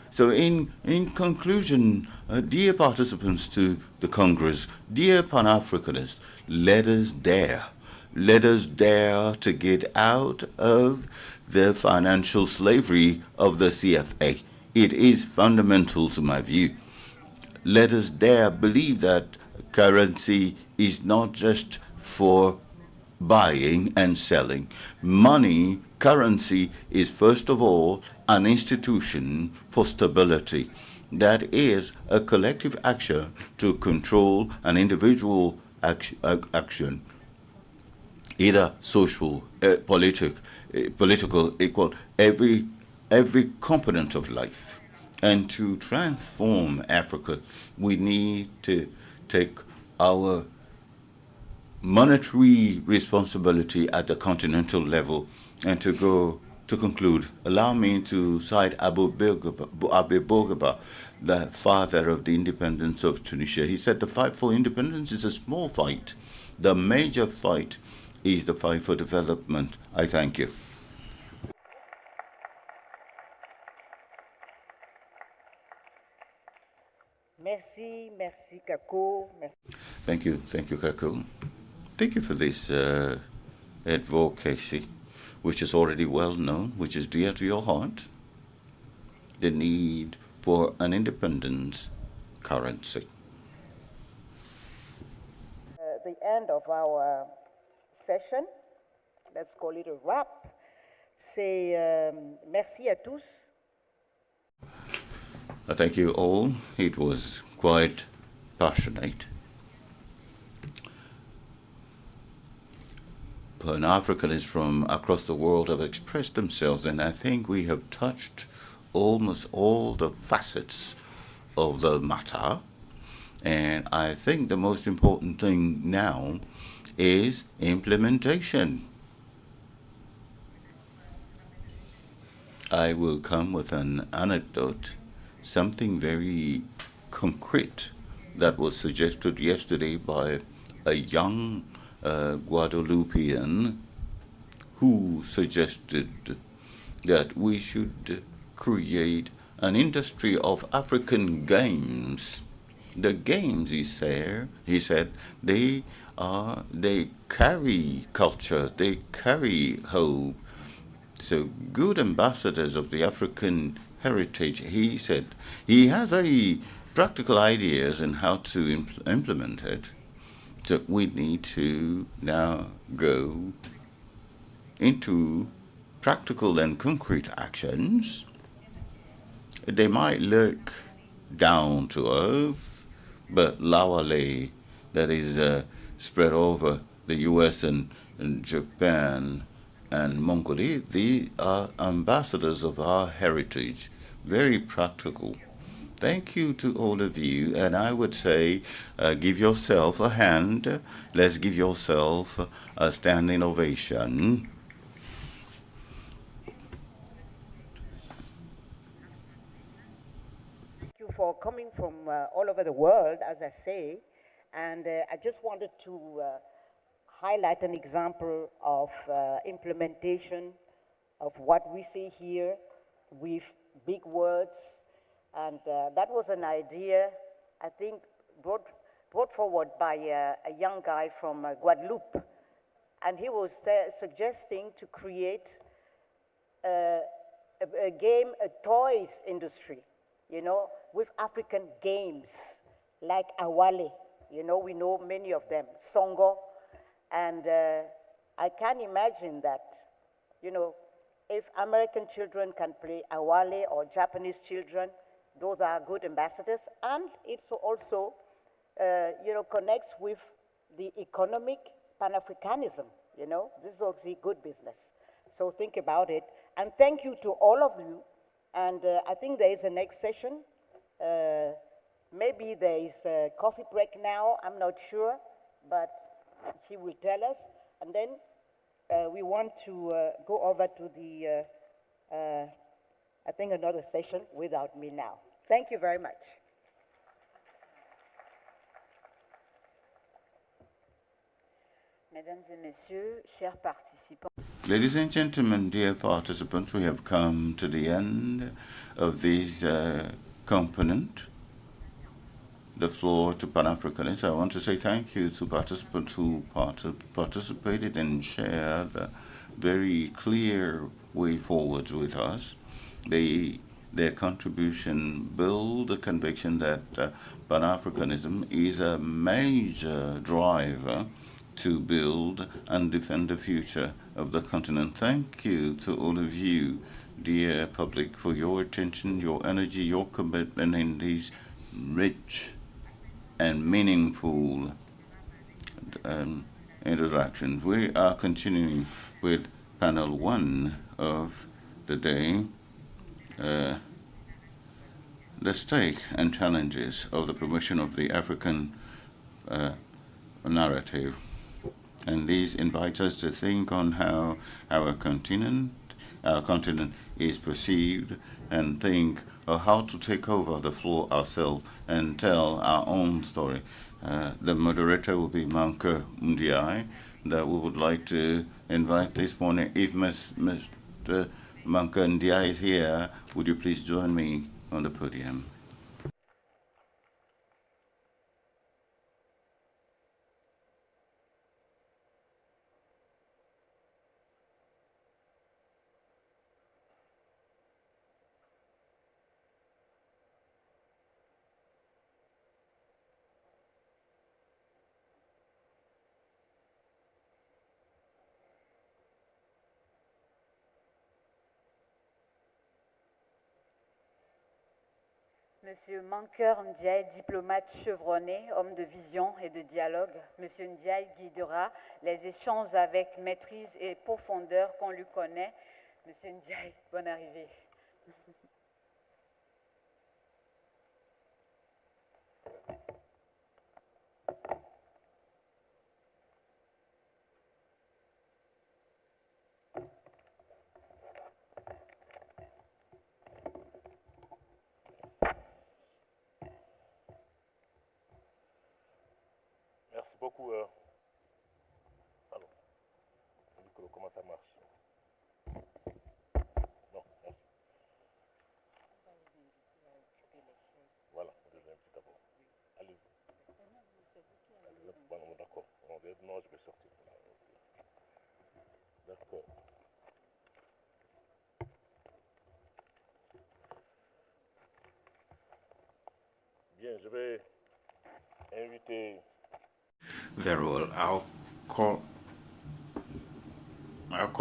So in conclusion, dear participants to the Congress, dear Pan-Africanists, let us dare to get out of the financial slavery of the CFA. It is fundamental to my view. Let us dare believe that currency is not just for buying and selling. Currency is first of all an institution for stability. That is a collective action to control an individual action, either social, political, equal, every component of life. And to transform Africa, we need to take our monetary responsibility at the continental level. And to conclude, allow me to cite Abu Bourguiba, the father of the independence of Tunisia. He said the fight for independence is a small fight. The major fight is the fight for development. I thank you. Merci Kako. Thank you, Kako. Thank you for this advocacy, which is already well known, which is dear to your heart, the need for an independent currency. The end of our session, let's call it a wrap. C'est merci à tous. Thank you all. It was quite passionate. Pan-Africanists from across the world have expressed themselves, and I think we have touched almost all the facets of the matter. And I think the most important thing now is implementation. I will come with an anecdote, something very concrete that was suggested yesterday by a young Guadeloupean who suggested that we should create an industry of African games. The games, he said, they carry culture, they carry hope. So good ambassadors of the African heritage, he said. He has very practical ideas on how to implement it. So we need to now go into practical and concrete actions. They might look down to earth, but Lawale, that is spread over the US and Japan and Mongolia, they are ambassadors of our heritage, very practical. Thank you to all of you, and I would say give yourself a hand. Let's give yourself a standing ovation. Thank you for coming from all over the world, as I say. And I just wanted to highlight an example of implementation of what we see here with big words. And that was an idea, I think, brought forward by a young guy from Guadeloupe. And he was suggesting to create a toys industry, you know, with African games like Awale. You know, we know many of them, Songo. And I can imagine that, you know, if American children can play Awale or Japanese children, those are good ambassadors. And it also, you know, connects with the economic Pan-Africanism, you know. This is also good business. So think about it. And thank you to all of you. And I think there is a next session. Maybe there is a coffee break now, I'm not sure, but he will tell us. And then we want to go over to the, I think, another session without me now. Thank you very much. Mesdames et messieurs, chers participants. Ladies and gentlemen, dear participants, we have come to the end of this component, the floor to Pan-Africanists. I want to say thank you to participants who participated and shared a very clear way forwards with us. Their contribution build the conviction that Pan-Africanism is a major driver to build and defend the future of the continent. Thank you to all of you, dear public, for your attention, your energy, your commitment in these rich and meaningful interactions. We are continuing with panel 1 of the day, the stake and challenges of the promotion of the African narrative. And these invite us to think on how our continent is perceived, and think of how to take over the floor ourselves and tell our own story. The moderator will be Manka Ndiaye, that we would like to invite this morning. If Mr. Manka Ndiaye is here, would you please join me on the podium? Monsieur Manker Ndiaye, diplomate chevronné, homme de vision et de dialogue. Monsieur Ndiaye guidera les échanges avec maîtrise et profondeur qu'on lui connaît. Monsieur Ndiaye, bonne arrivée. Merci beaucoup. Pardon. Le micro, comment ça marche? Non, merci. Voilà, on devient petit d'abord. Allez. Bon, d'accord. Non, je vais sortir. D'accord. Bien, je vais inviter. Very well. I'll call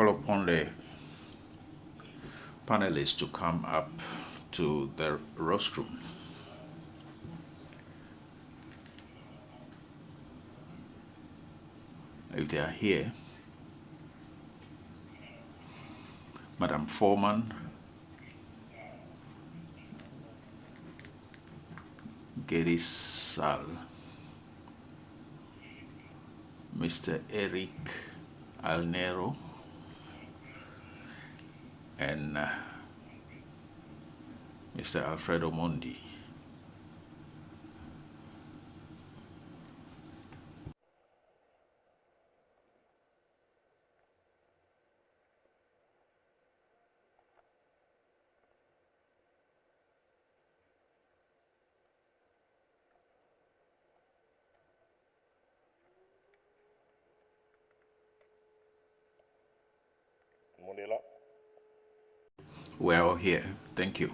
upon the panelists to come up to the rostrum. if they are here. Madam Foreman, Gerisal, Mr. Eric Alnero, and Mr. Alfredo Mondi. Mondela. We're all here. Thank you.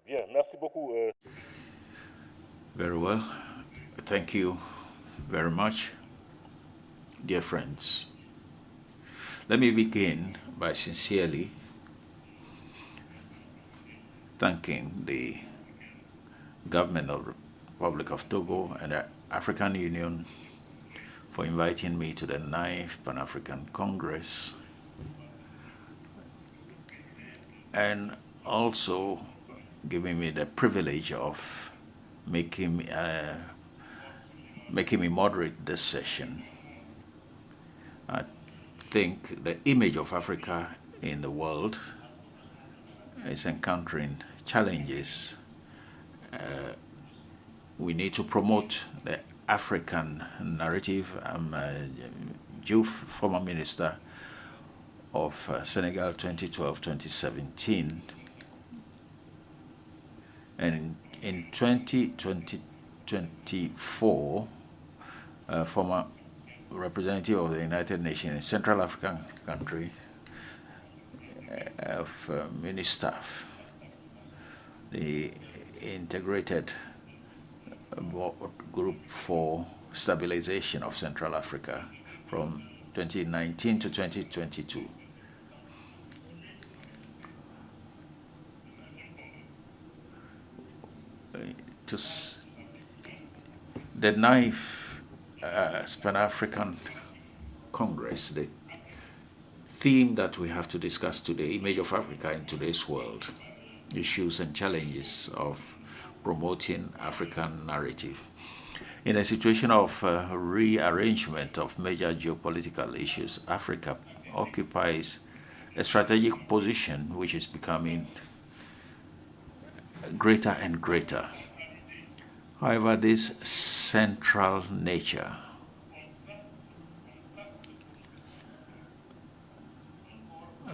Bien, merci beaucoup. Very well. Thank you very much, dear friends. Let me begin by sincerely thanking the government of the Republic of Togo and the African Union for inviting me to the 9th Pan-African Congress, and also giving me the privilege of making me moderate this session. I think the image of Africa in the world is encountering challenges. We need to promote the African narrative. I'm Diouf, former minister of Senegal 2012-2017. And in 2024, former representative of the United Nations in Central African country of MINISTAF, the integrated group for stabilization of Central Africa from 2019 to 2022. The 9th Pan-African Congress, the theme that we have to discuss today, image of Africa in today's world, issues and challenges of promoting African narrative. In a situation of rearrangement of major geopolitical issues, Africa occupies a strategic position which is becoming greater and greater. However, this central nature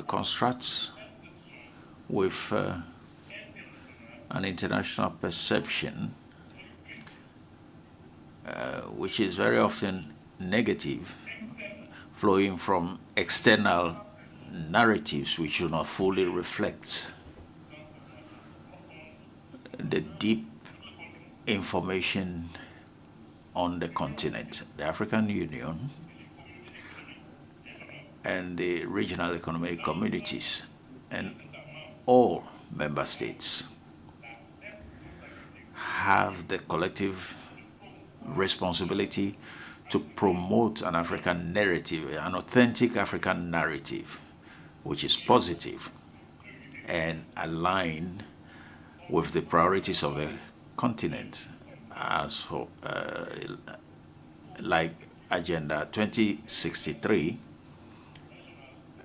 constructs with an international perception which is very often negative, flowing from external narratives which do not fully reflect the deep information on the continent. The African Union and the regional economic communities and all member states have the collective responsibility to promote an African narrative, an authentic African narrative, which is positive and aligned with the priorities of the continent, as for, like Agenda 2063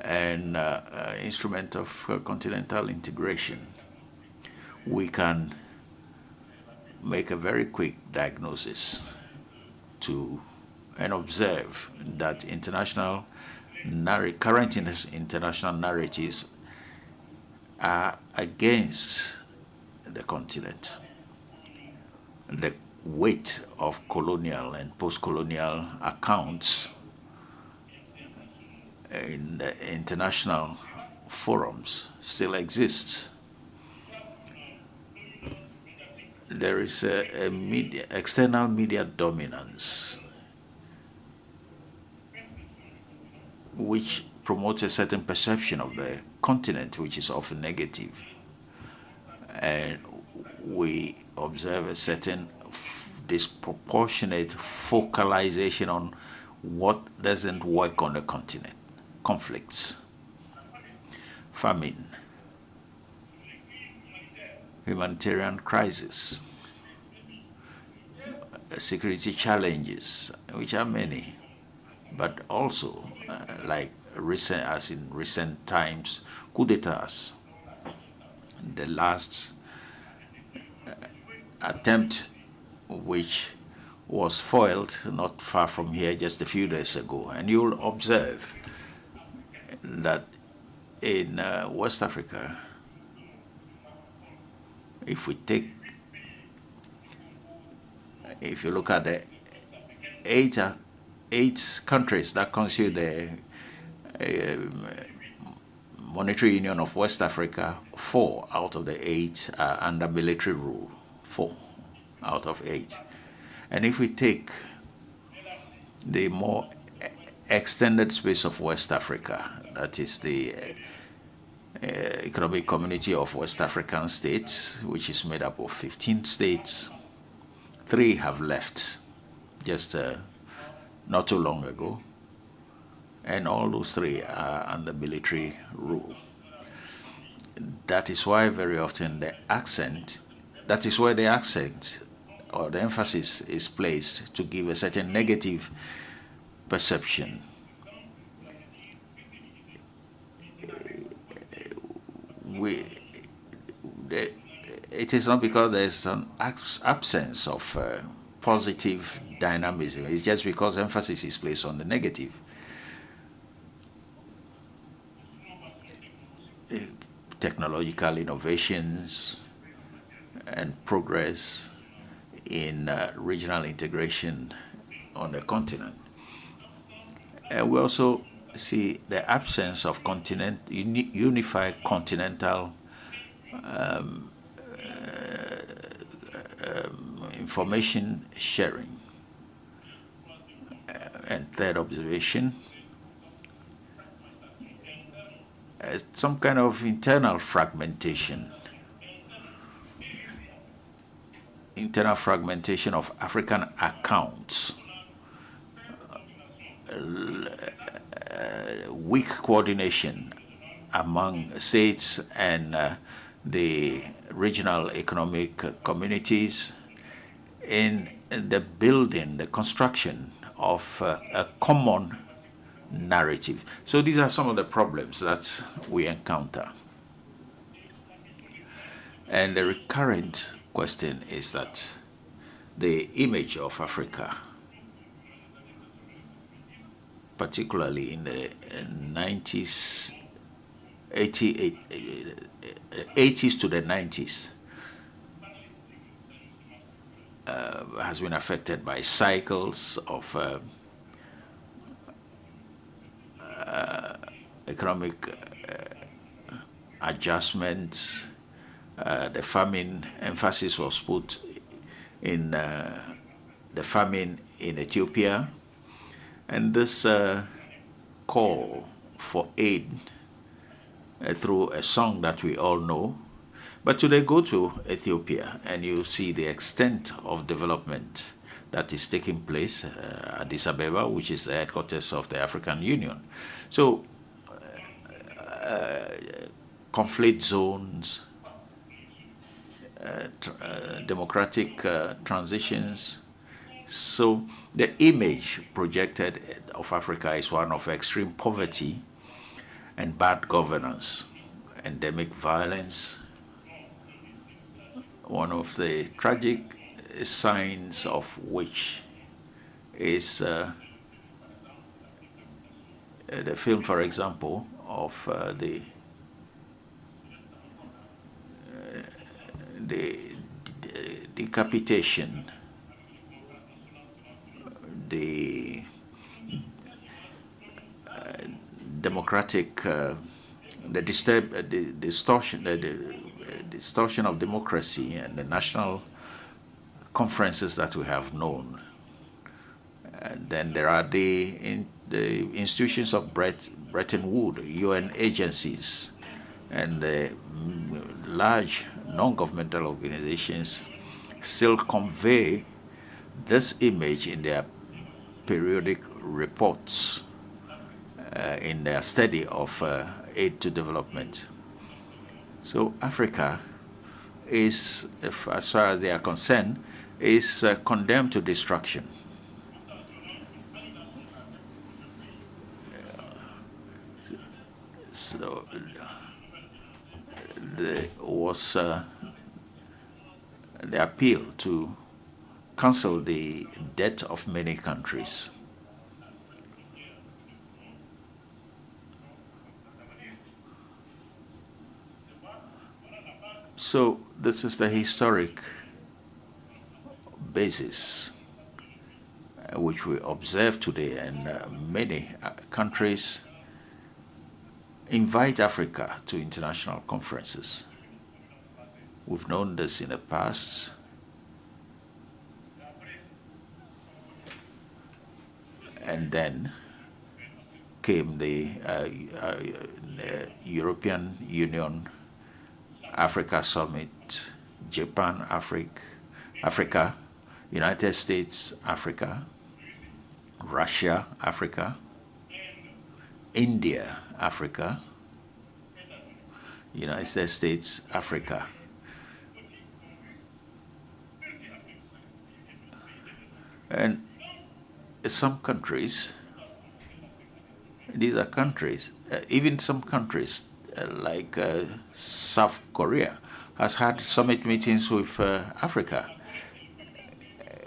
and instrument of continental integration. We can make a very quick diagnosis and observe that current international narratives are against the continent. The weight of colonial and post-colonial accounts in the international forums still exists. There is external media dominance, which promotes a certain perception of the continent, which is often negative. And we observe a certain disproportionate focalization on what doesn't work on the continent. Conflicts, famine, humanitarian crisis, security challenges, which are many, but also like as in recent times, coup d'etats. The last attempt, which was foiled not far from here just a few days ago. And you'll observe that in West Africa, if you look at the eight countries that constitute the Monetary Union of West Africa, 4 out of the 8 are under military rule. 4 out of 8. And if we take the more extended space of West Africa, that is the Economic Community of West African States, which is made up of 15 states, 3 have left just not too long ago. And all those 3 are under military rule. That is why very often that is where the accent or the emphasis is placed to give a certain negative perception. It is not because there's an absence of positive dynamism. It's just because emphasis is placed on the negative. Technological innovations and progress in regional integration on the continent. We also see the absence of unified continental information sharing. And third observation, some kind of internal fragmentation of African accounts, weak coordination among states and the regional economic communities in the construction of a common narrative. So these are some of the problems that we encounter. And the recurrent question is that the image of Africa, particularly in the 80s to the 90s, has been affected by cycles of economic adjustments. The famine, emphasis was put in the famine in Ethiopia, and this call for aid through a song that we all know. But today, go to Ethiopia and you see the extent of development that is taking place at Addis Ababa, which is the headquarters of the African Union. So, conflict zones, democratic transitions. So, the image projected of Africa is one of extreme poverty and bad governance, endemic violence. One of the tragic signs of which is the film, for example, of the decapitation, the democratic, the distortion of democracy and the national conferences that we have known. And then there are the institutions of Bretton Woods, UN agencies, and large non-governmental organizations still convey this image in their periodic reports, in their study of aid to development. So Africa is, as far as they are concerned, is condemned to destruction. So there was the appeal to cancel the debt of many countries. So this is the historic basis which we observe today, and many countries invite Africa to international conferences. We've known this in the past. And then came the European Union Africa Summit, Japan, Africa, United States, Africa, Russia, Africa, India, Africa, United States, Africa. And some countries, these are countries, even some countries like South Korea has had summit meetings with Africa.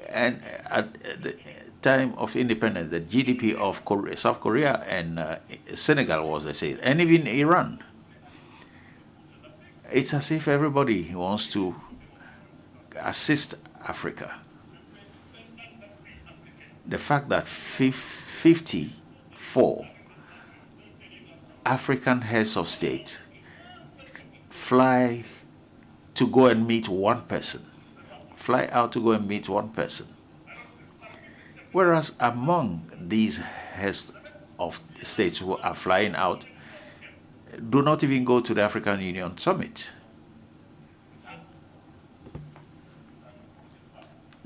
And at the time of independence, the GDP of South Korea and Senegal was the same, and even Iran. It's as if everybody wants to assist Africa. The fact that 54 African heads of state fly to go and meet one person, fly out to go and meet one person. Whereas among these heads of states who are flying out, do not even go to the African Union Summit.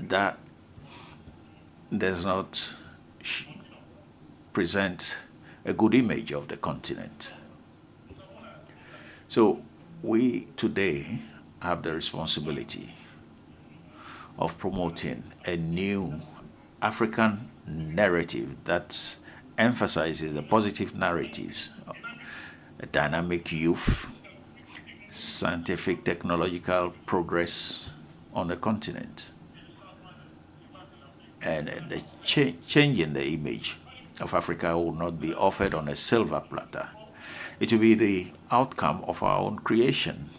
That does not present a good image of the continent. So we today have the responsibility of promoting a new African narrative that emphasizes the positive narratives, a dynamic youth, scientific technological progress on the continent, and the changing the image of Africa will not be offered on a silver platter. It will be the outcome of our own creation.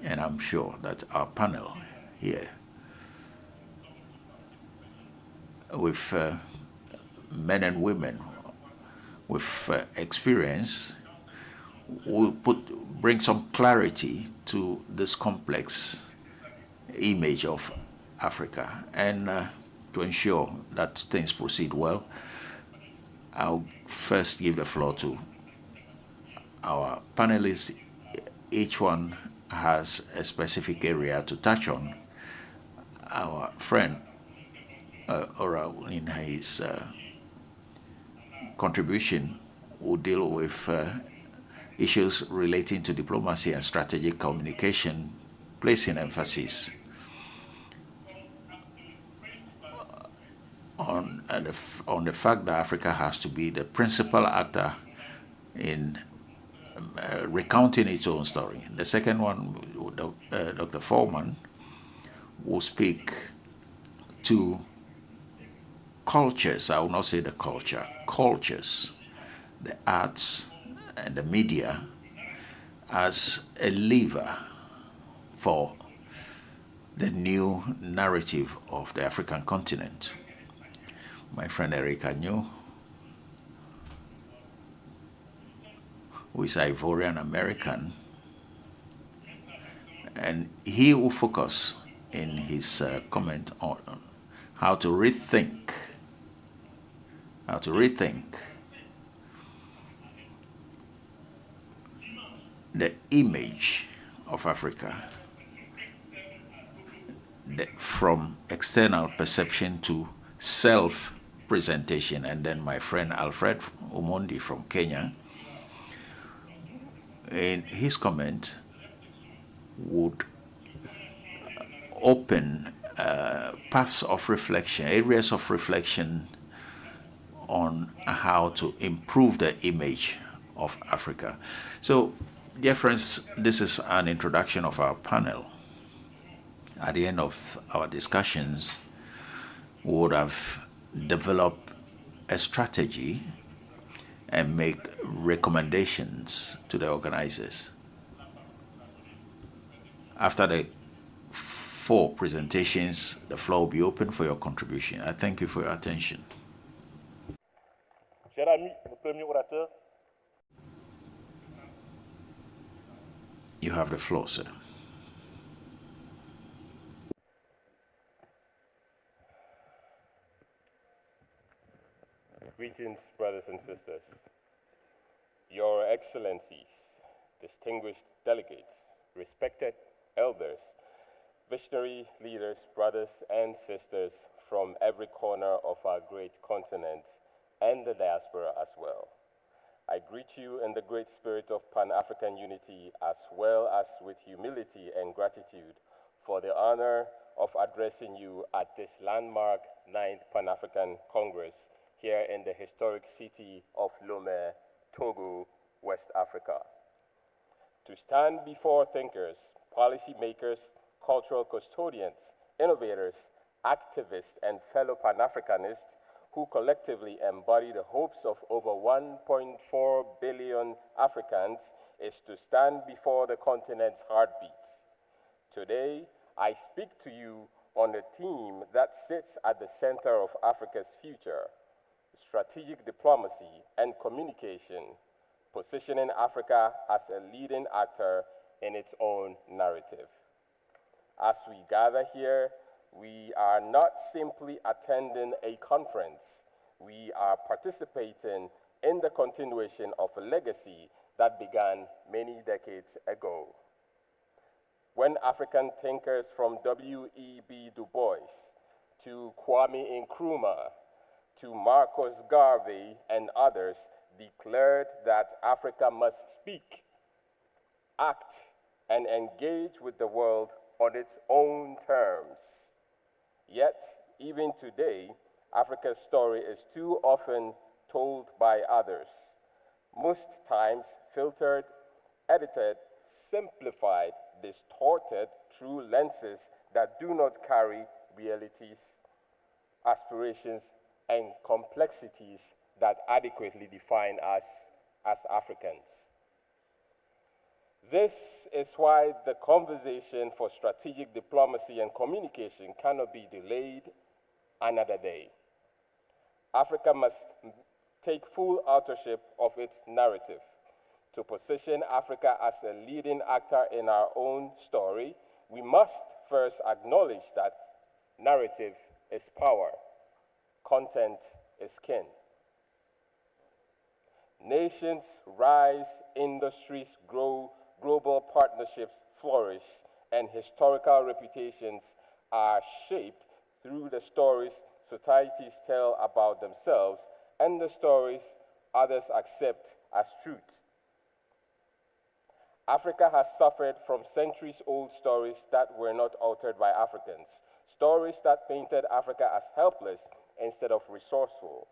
And I'm sure that our panel here, with men and women with experience, will bring some clarity to this complex image of Africa. And to ensure that things proceed well, I'll first give the floor to our panelists. Each one has a specific area to touch on. Our friend Ora, in his contribution, will deal with issues relating to diplomacy and strategic communication, placing emphasis on the fact that Africa has to be the principal actor in recounting its own story. The second one, Dr. Foreman, will speak to cultures. I will not say the culture, cultures, the arts and the media as a lever for the new narrative of the African continent. My friend Eric Agnew, who is Ivorian American, and he will focus in his comment on how to rethink the image of Africa from external perception to self-presentation. And then my friend Alfred Omondi from Kenya, in his comment, would open paths of reflection, areas of reflection on how to improve the image of Africa. So, dear friends, this is an introduction of our panel. At the end of our discussions, we would have developed a strategy and make recommendations to the organizers. After the 4 presentations, the floor will be open for your contribution. I thank you for your attention. Cher ami, le premier orateur. You have the floor, sir. Greetings, brothers and sisters. Your Excellencies, distinguished delegates, respected elders, visionary leaders, brothers and sisters from every corner of our great continent and the diaspora as well. I greet you in the great spirit of Pan-African unity, as well as with humility and gratitude for the honor of addressing you at this landmark 9th Pan-African Congress here in the historic city of Lomé, Togo, West Africa. To stand before thinkers, policymakers, cultural custodians, innovators, activists, and fellow Pan-Africanists who collectively embody the hopes of over 1.4 billion Africans is to stand before the continent's heartbeats. Today, I speak to you on a theme that sits at the center of Africa's future: strategic diplomacy and communication, positioning Africa as a leading actor in its own narrative. As we gather here, we are not simply attending a conference. We are participating in the continuation of a legacy that began many decades ago. When African thinkers from W.E.B. Du Bois to Kwame Nkrumah to Marcus Garvey and others declared that Africa must speak, act, and engage with the world on its own terms. Yet, even today, Africa's story is too often told by others, most times filtered, edited, simplified, distorted through lenses that do not carry realities, aspirations, and complexities that adequately define us as Africans. This is why the conversation for strategic diplomacy and communication cannot be delayed another day. Africa must take full authorship of its narrative. To position Africa as a leading actor in our own story, we must first acknowledge that narrative is power, content is king. Nations rise, industries grow, global partnerships flourish, and historical reputations are shaped through the stories societies tell about themselves and the stories others accept as truth. Africa has suffered from centuries-old stories that were not altered by Africans, stories that painted Africa as helpless instead of resourceful,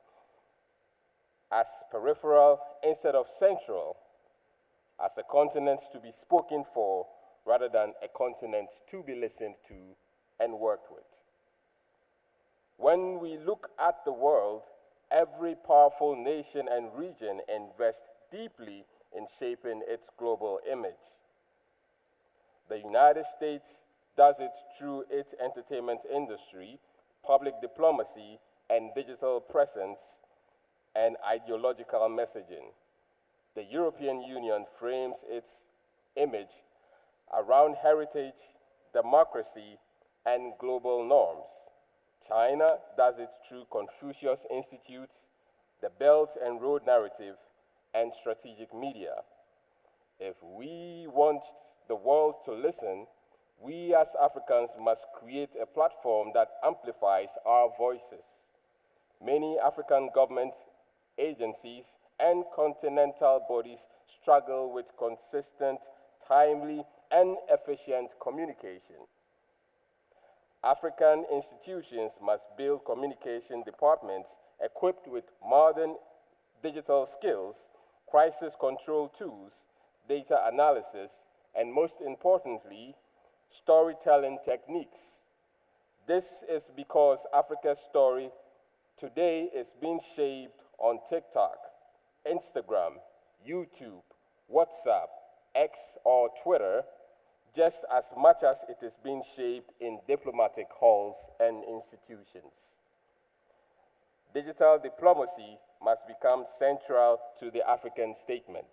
as peripheral instead of central, as a continent to be spoken for rather than a continent to be listened to and worked with. When we look at the world, every powerful nation and region invests deeply in shaping its global image. The United States does it through its entertainment industry, public diplomacy, and digital presence, and ideological messaging. The European Union frames its image around heritage, democracy, and global norms. China does it through Confucius Institutes, the Belt and Road narrative, and strategic media. If we want the world to listen, we as Africans must create a platform that amplifies our voices. Many African government agencies and continental bodies struggle with consistent, timely, and efficient communication. African institutions must build communication departments equipped with modern digital skills, crisis control tools, data analysis, and most importantly, storytelling techniques. This is because Africa's story today is being shaped on TikTok, Instagram, YouTube, WhatsApp, X, or Twitter, just as much as it is being shaped in diplomatic halls and institutions. Digital diplomacy must become central to the African statement.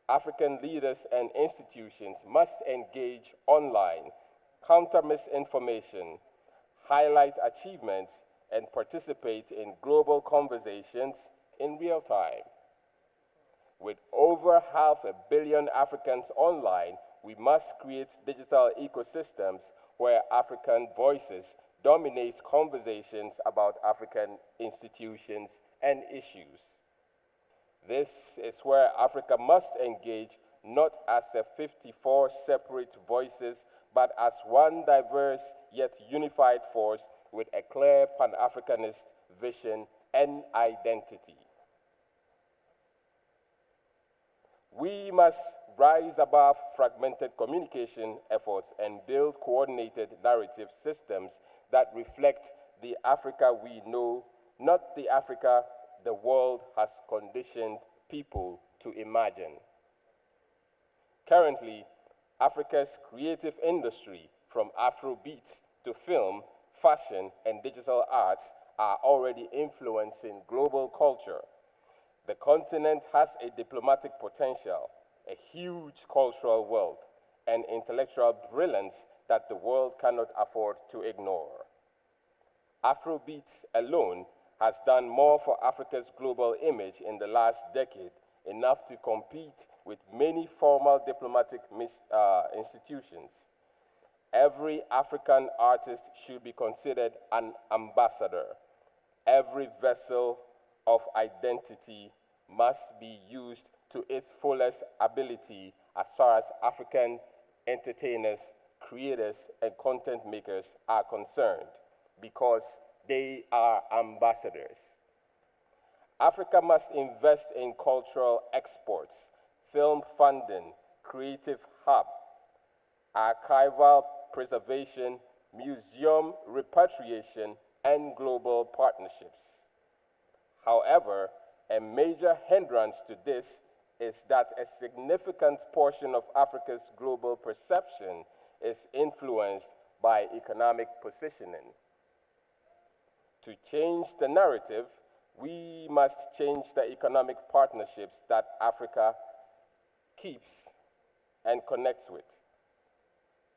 African leaders and institutions must engage online, counter misinformation, highlight achievements, and participate in global conversations in real time. With over 500 million Africans online, we must create digital ecosystems where African voices dominate conversations about African institutions and issues. This is where Africa must engage not as 54 separate voices, but as one diverse yet unified force with a clear Pan-Africanist vision and identity. We must rise above fragmented communication efforts and build coordinated narrative systems that reflect the Africa we know, not the Africa the world has conditioned people to imagine. Currently, Africa's creative industry, from Afrobeats to film, fashion, and digital arts, are already influencing global culture. The continent has a diplomatic potential, a huge cultural wealth, and intellectual brilliance that the world cannot afford to ignore. Afrobeats alone has done more for Africa's global image in the last decade, enough to compete with many formal diplomatic institutions. Every African artist should be considered an ambassador. Every vessel of identity must be used to its fullest ability as far as African entertainers, creators, and content makers are concerned, because they are ambassadors. Africa must invest in cultural exports, film funding, creative hub, archival preservation, museum repatriation, and global partnerships. However, a major hindrance to this is that a significant portion of Africa's global perception is influenced by economic positioning. To change the narrative, we must change the economic partnerships that Africa keeps and connects with.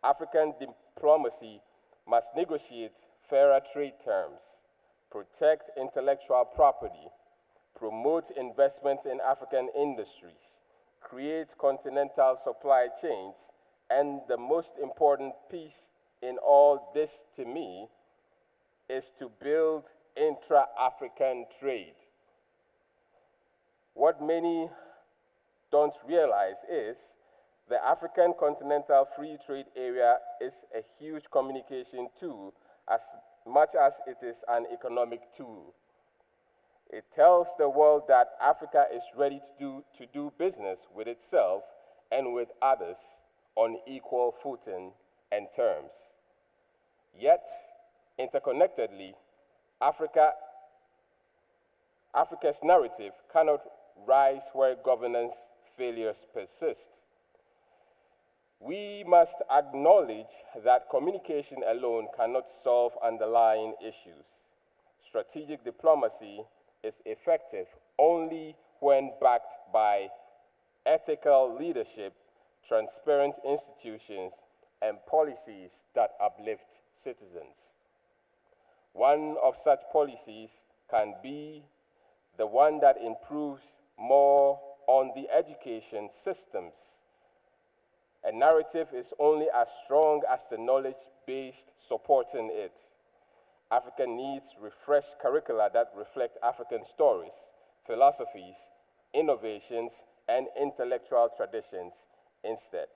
African diplomacy must negotiate fairer trade terms, protect intellectual property, promote investment in African industries, create continental supply chains, and the most important piece in all this to me is to build intra-African trade. What many don't realize is the African Continental Free Trade Area is a huge communication tool as much as it is an economic tool. It tells the world that Africa is ready to do business with itself and with others on equal footing and terms. Yet, interconnectedly, Africa's narrative cannot rise where governance failures persist. We must acknowledge that communication alone cannot solve underlying issues. Strategic diplomacy is effective only when backed by ethical leadership, transparent institutions, and policies that uplift citizens. One of such policies can be the one that improves more on the education systems A narrative is only as strong as the knowledge base supporting it. Africa needs refreshed curricula that reflect African stories, philosophies, innovations, and intellectual traditions instead.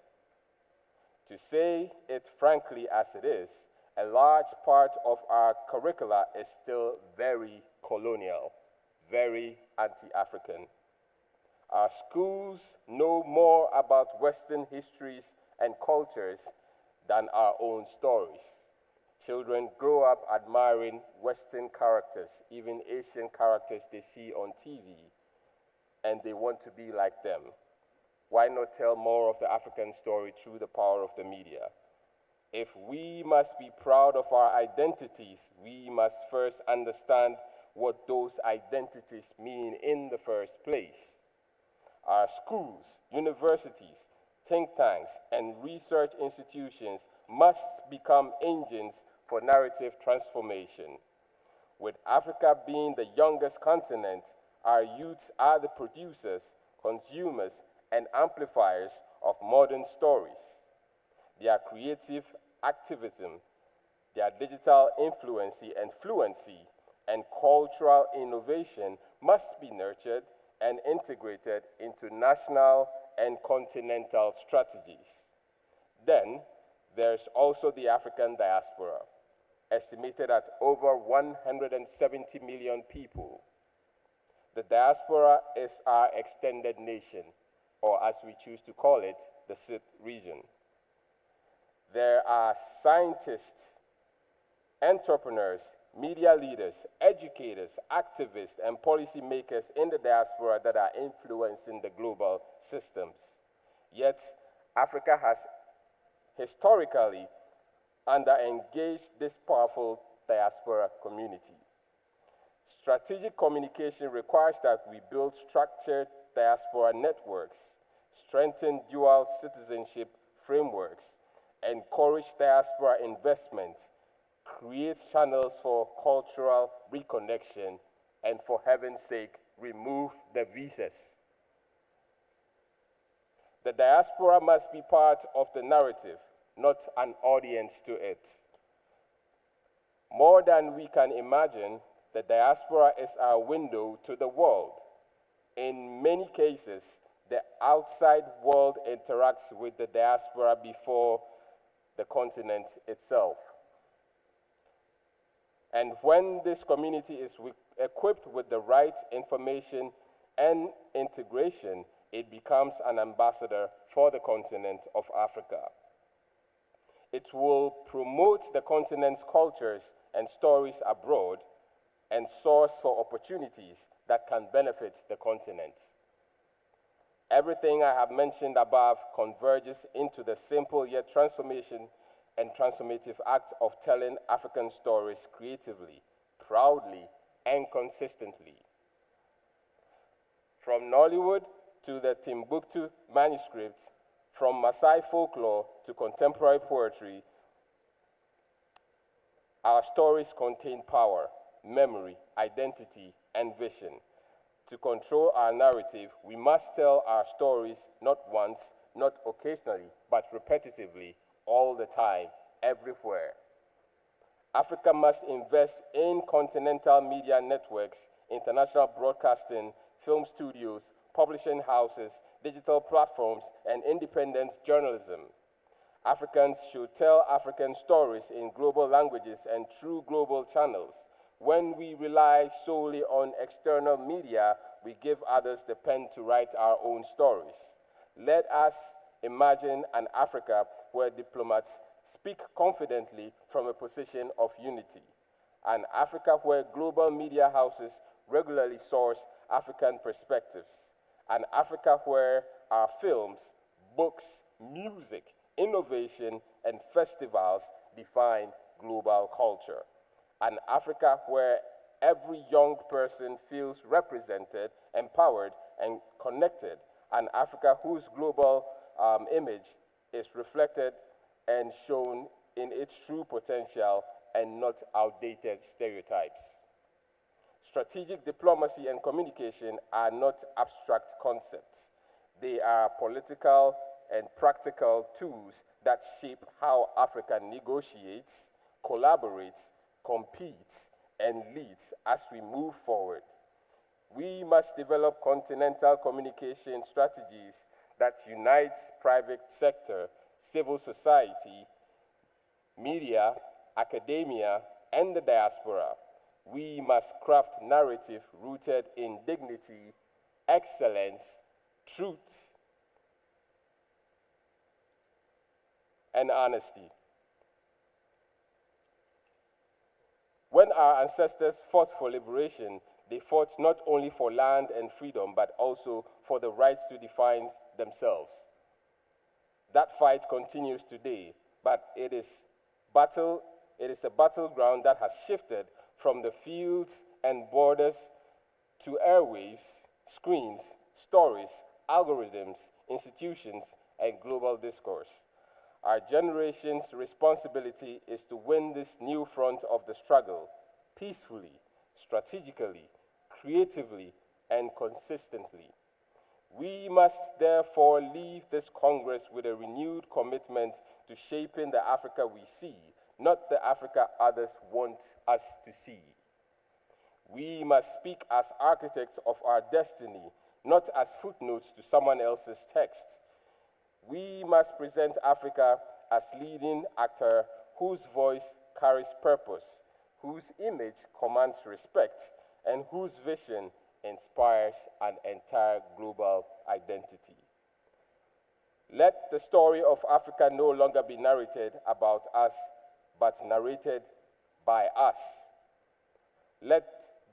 To say it frankly as it is, a large part of our curricula is still very colonial, very anti-African. Our schools know more about Western histories and cultures than our own stories. Children grow up admiring Western characters, even Asian characters they see on TV, and they want to be like them. Why not tell more of the African story through the power of the media? If we must be proud of our identities, we must first understand what those identities mean in the first place. Our schools, universities, think tanks, and research institutions must become engines for narrative transformation. With Africa being the youngest continent, our youths are the producers, consumers, and amplifiers of modern stories. Their creative activism, their digital influence and fluency, and cultural innovation must be nurtured and integrated into national and continental strategies. Then, there's also the African diaspora, estimated at over 170 million people. The diaspora is our extended nation, or as we choose to call it, the SIP region. There are scientists, entrepreneurs, media leaders, educators, activists, and policymakers in the diaspora that are influencing the global systems. Yet, Africa has historically under-engaged this powerful diaspora community. Strategic communication requires that we build structured diaspora networks, strengthen dual citizenship frameworks, encourage diaspora investment, create channels for cultural reconnection, and for heaven's sake, remove the visas. The diaspora must be part of the narrative, not an audience to it. More than we can imagine, the diaspora is our window to the world. In many cases, the outside world interacts with the diaspora before the continent itself. And when this community is equipped with the right information and integration, it becomes an ambassador for the continent of Africa. It will promote the continent's cultures and stories abroad and source for opportunities that can benefit the continent. Everything I have mentioned above converges into the simple yet transformative act of telling African stories creatively, proudly, and consistently. From Nollywood to the Timbuktu manuscripts, from Maasai folklore to contemporary poetry, our stories contain power, memory, identity, and vision. To control our narrative, we must tell our stories not once, not occasionally, but repetitively, all the time, everywhere. Africa must invest in continental media networks, international broadcasting, film studios, publishing houses, digital platforms, and independent journalism. Africans should tell African stories in global languages and through global channels. When we rely solely on external media, we give others the pen to write our own stories. Let us imagine an Africa where diplomats speak confidently from a position of unity. An Africa where global media houses regularly source African perspectives. An Africa where our films, books, music, innovation, and festivals define global culture. An Africa where every young person feels represented, empowered, and connected. An Africa whose global image is reflected and shown in its true potential and not outdated stereotypes. Strategic diplomacy and communication are not abstract concepts. They are political and practical tools that shape how Africa negotiates, collaborates, competes, and leads as we move forward. We must develop continental communication strategies that unite private sector, civil society, media, academia, and the diaspora. We must craft narrative rooted in dignity, excellence, truth, and honesty. When our ancestors fought for liberation, they fought not only for land and freedom, but also for the right to define themselves. That fight continues today, but it is a battleground that has shifted from the fields and borders to airwaves, screens, stories, algorithms, institutions, and global discourse. Our generation's responsibility is to win this new front of the struggle peacefully, strategically, creatively, and consistently. We must therefore leave this Congress with a renewed commitment to shaping the Africa we see, not the Africa others want us to see. We must speak as architects of our destiny, not as footnotes to someone else's text. We must present Africa as leading actor whose voice carries purpose, whose image commands respect, and whose vision inspires an entire global identity. Let the story of Africa no longer be narrated about us, but narrated by us. Let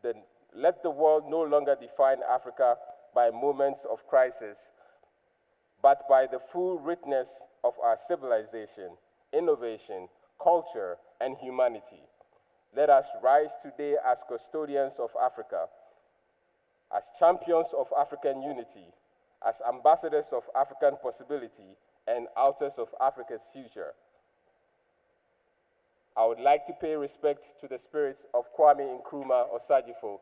the world no longer define Africa by moments of crisis, but by the full richness of our civilization, innovation, culture, and humanity. Let us rise today as custodians of Africa, as champions of African unity, as ambassadors of African possibility, and authors of Africa's future. I would like to pay respect to the spirits of Kwame Nkrumah Osajifo,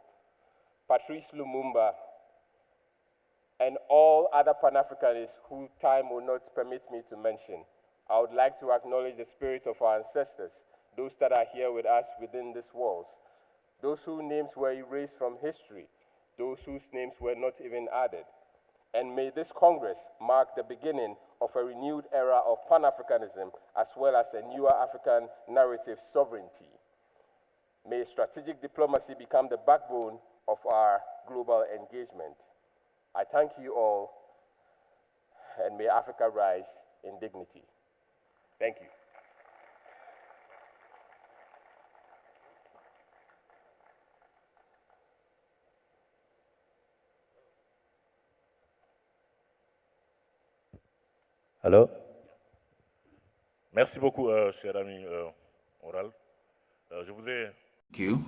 Patrice Lumumba, and all other Pan-Africanists who time will not permit me to mention. I would like to acknowledge the spirit of our ancestors, those that are here with us within these walls, those whose names were erased from history, those whose names were not even added. And may this Congress mark the beginning of a renewed era of Pan-Africanism, as well as a newer African narrative sovereignty. May strategic diplomacy become the backbone of our global engagement. I thank you all, and may Africa rise in dignity. Thank you. Alors, merci beaucoup, cher ami Oral. Je voudrais... Thank you,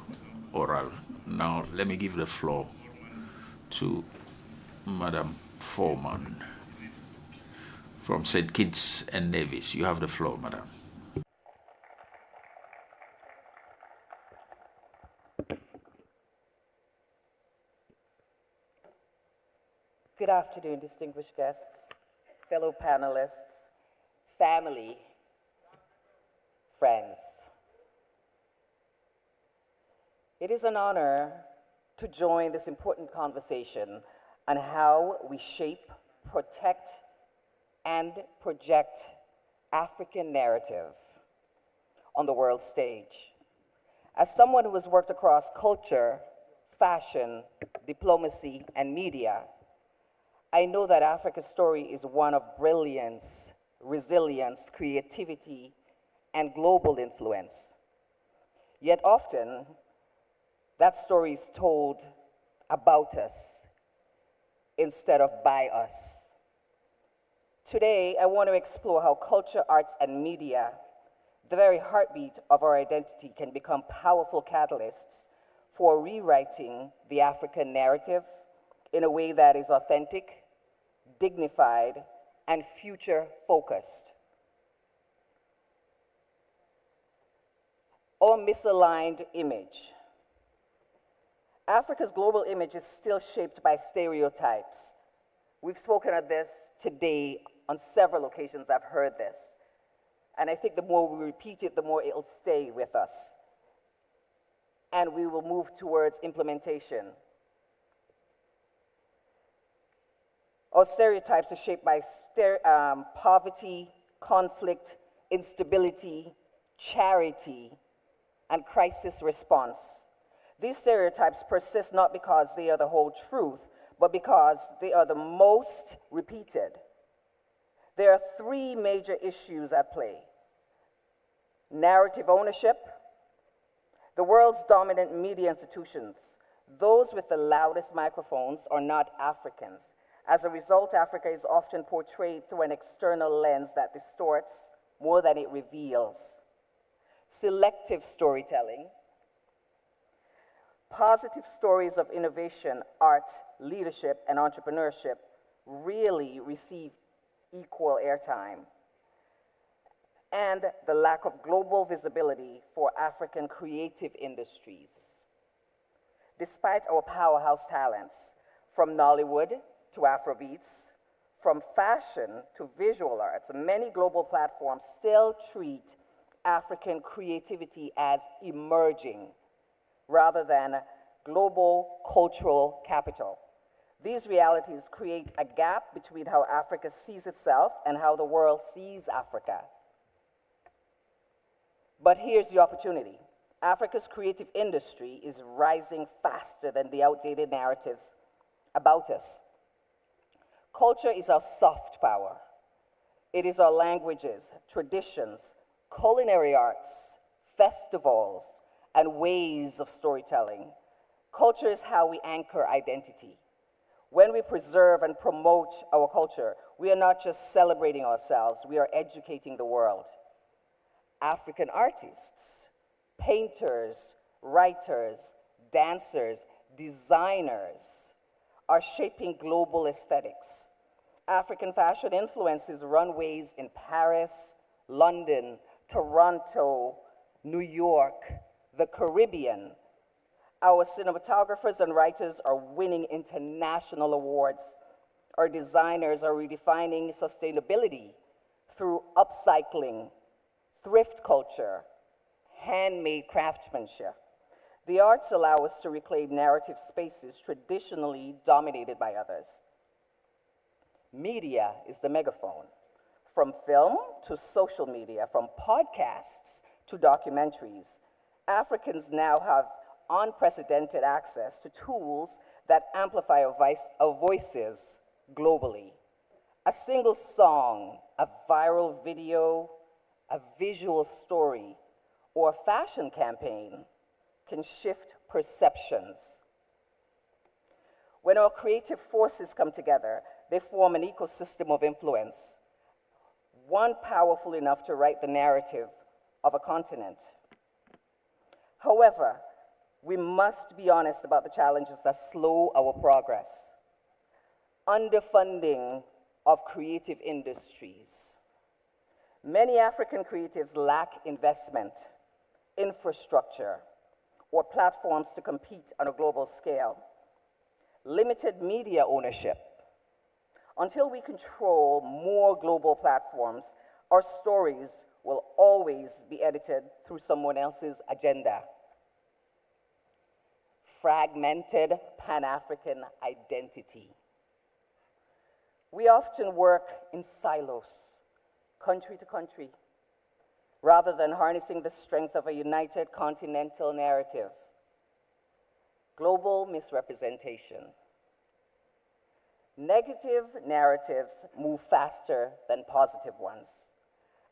Oral. Now, let me give the floor to Madam Foreman from St. Kitts and Nevis. You have the floor, Madam. Good afternoon, distinguished guests, fellow panelists, family, friends. It is an honor to join this important conversation on how we shape, protect, and project African narrative on the world stage. As someone who has worked across culture, fashion, diplomacy, and media, I know that Africa's story is one of brilliance, resilience, creativity, and global influence. Yet often, that story is told about us instead of by us. Today, I want to explore how culture, arts, and media, the very heartbeat of our identity, can become powerful catalysts for rewriting the African narrative in a way that is authentic, dignified, and future-focused. Or misaligned image. Africa's global image is still shaped by stereotypes, We've spoken of this today on several occasions. I've heard this. And I think the more we repeat it, the more it'll stay with us. And we will move towards implementation. Our stereotypes are shaped by poverty, conflict, instability, charity, and crisis response. These stereotypes persist not because they are the whole truth, but because they are the most repeated. There are three major issues at play. Narrative ownership. The world's dominant media institutions, those with the loudest microphones, are not Africans. As a result, Africa is often portrayed through an external lens that distorts more than it reveals. Selective storytelling. Positive stories of innovation, art, leadership, and entrepreneurship really receive equal airtime. And the lack of global visibility for African creative industries. Despite our powerhouse talents, from Nollywood to Afrobeats, from fashion to visual arts, many global platforms still treat African creativity as emerging rather than global cultural capital. These realities create a gap between how Africa sees itself and how the world sees Africa. But here's the opportunity. Africa's creative industry is rising faster than the outdated narratives about us. Culture is our soft power. It is our languages, traditions, culinary arts, festivals, and ways of storytelling. Culture is how we anchor identity. When we preserve and promote our culture, we are not just celebrating ourselves, we are educating the world. African artists, painters, writers, dancers, designers are shaping global aesthetics. African fashion influences runways in Paris, London, Toronto, New York, the Caribbean. Our cinematographers and writers are winning international awards. Our designers are redefining sustainability through upcycling, thrift culture, handmade craftsmanship. The arts allow us to reclaim narrative spaces traditionally dominated by others. Media is the megaphone. From film to social media, from podcasts to documentaries, Africans now have unprecedented access to tools that amplify our voices globally. A single song, a viral video, a visual story, or a fashion campaign can shift perceptions. When our creative forces come together, they form an ecosystem of influence, one powerful enough to write the narrative of a continent. However, we must be honest about the challenges that slow our progress. Underfunding of creative industries. Many African creatives lack investment, infrastructure, or platforms to compete on a global scale. Limited media ownership. Until we control more global platforms, our stories will always be edited through someone else's agenda. Fragmented Pan-African identity. We often work in silos, country to country, rather than harnessing the strength of a united continental narrative. Global misrepresentation. Negative narratives move faster than positive ones.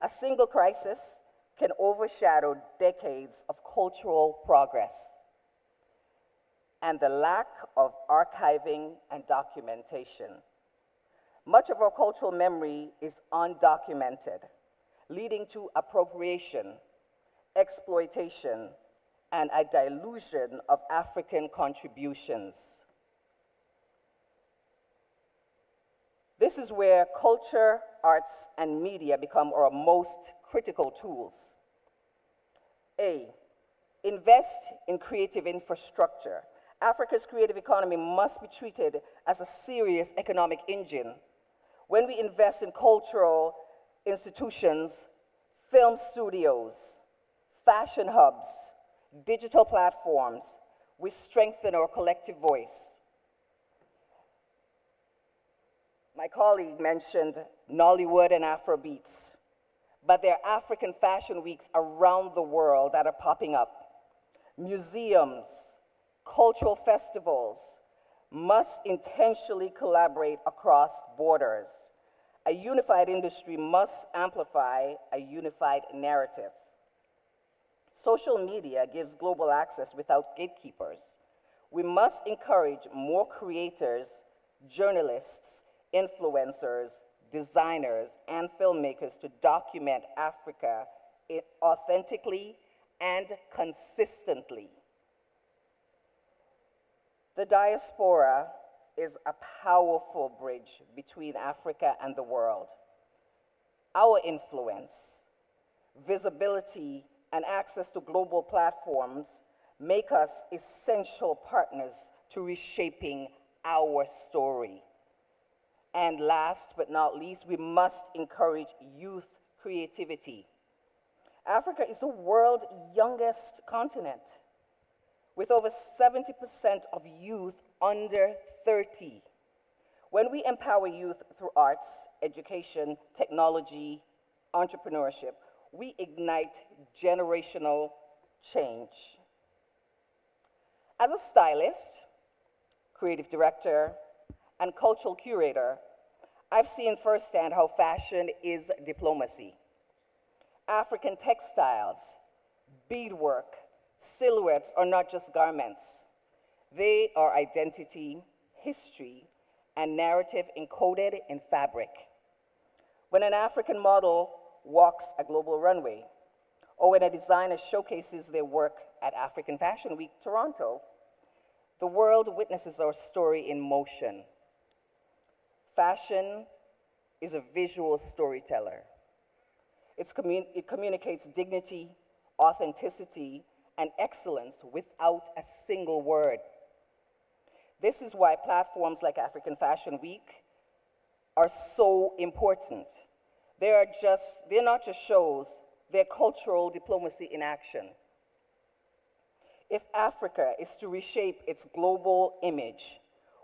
A single crisis can overshadow decades of cultural progress. And the lack of archiving and documentation. Much of our cultural memory is undocumented, leading to appropriation, exploitation, and a dilution of African contributions. This is where culture, arts, and media become our most critical tools. A, invest in creative infrastructure. Africa's creative economy must be treated as a serious economic engine. When we invest in cultural institutions, film studios, fashion hubs, digital platforms, we strengthen our collective voice. My colleague mentioned Nollywood and Afrobeats, but there are African fashion weeks around the world that are popping up. Museums, cultural festivals must intentionally collaborate across borders. A unified industry must amplify a unified narrative. Social media gives global access without gatekeepers. We must encourage more creators, journalists, influencers, designers, and filmmakers to document Africa authentically and consistently. The diaspora is a powerful bridge between Africa and the world. Our influence, visibility, and access to global platforms make us essential partners to reshaping our story. And last but not least, we must encourage youth creativity. Africa is the world's youngest continent, with over 70% of youth under 30. When we empower youth through arts, education, technology, entrepreneurship, we ignite generational change. As a stylist, creative director, and cultural curator, I've seen firsthand how fashion is diplomacy. African textiles, beadwork, silhouettes are not just garments. They are identity, history, and narrative encoded in fabric. When an African model walks a global runway, or when a designer showcases their work at African Fashion Week Toronto, the world witnesses our story in motion. Fashion is a visual storyteller. It communicates dignity, authenticity, and excellence without a single word. This is why platforms like African Fashion Week are so important. They're not just shows, they're cultural diplomacy in action. If Africa is to reshape its global image,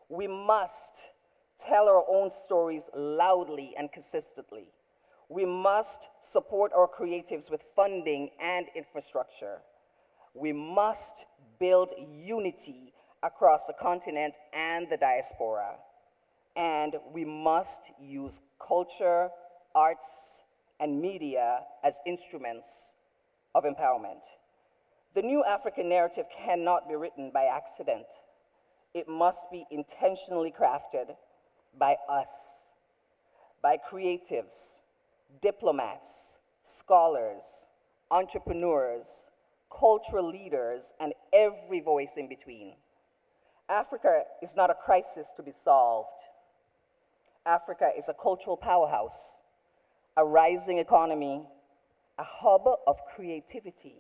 we must tell our own stories loudly and consistently. We must support our creatives with funding and infrastructure. We must build unity across the continent and the diaspora. And we must use culture, arts, and media as instruments of empowerment. The new African narrative cannot be written by accident. It must be intentionally crafted by us, by creatives, diplomats, scholars, entrepreneurs, cultural leaders, and every voice in between. Africa is not a crisis to be solved. Africa is a cultural powerhouse, a rising economy, a hub of creativity,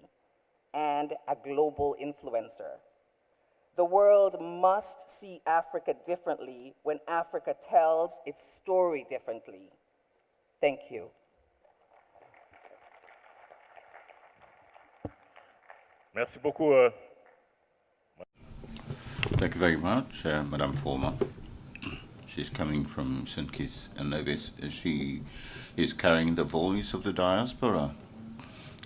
and a global influencer. The world must see Africa differently when Africa tells its story differently. Thank you. Merci beaucoup. Thank you very much, Madame Former. She's coming from St. Kitts and Nevis. She is carrying the voice of the diaspora.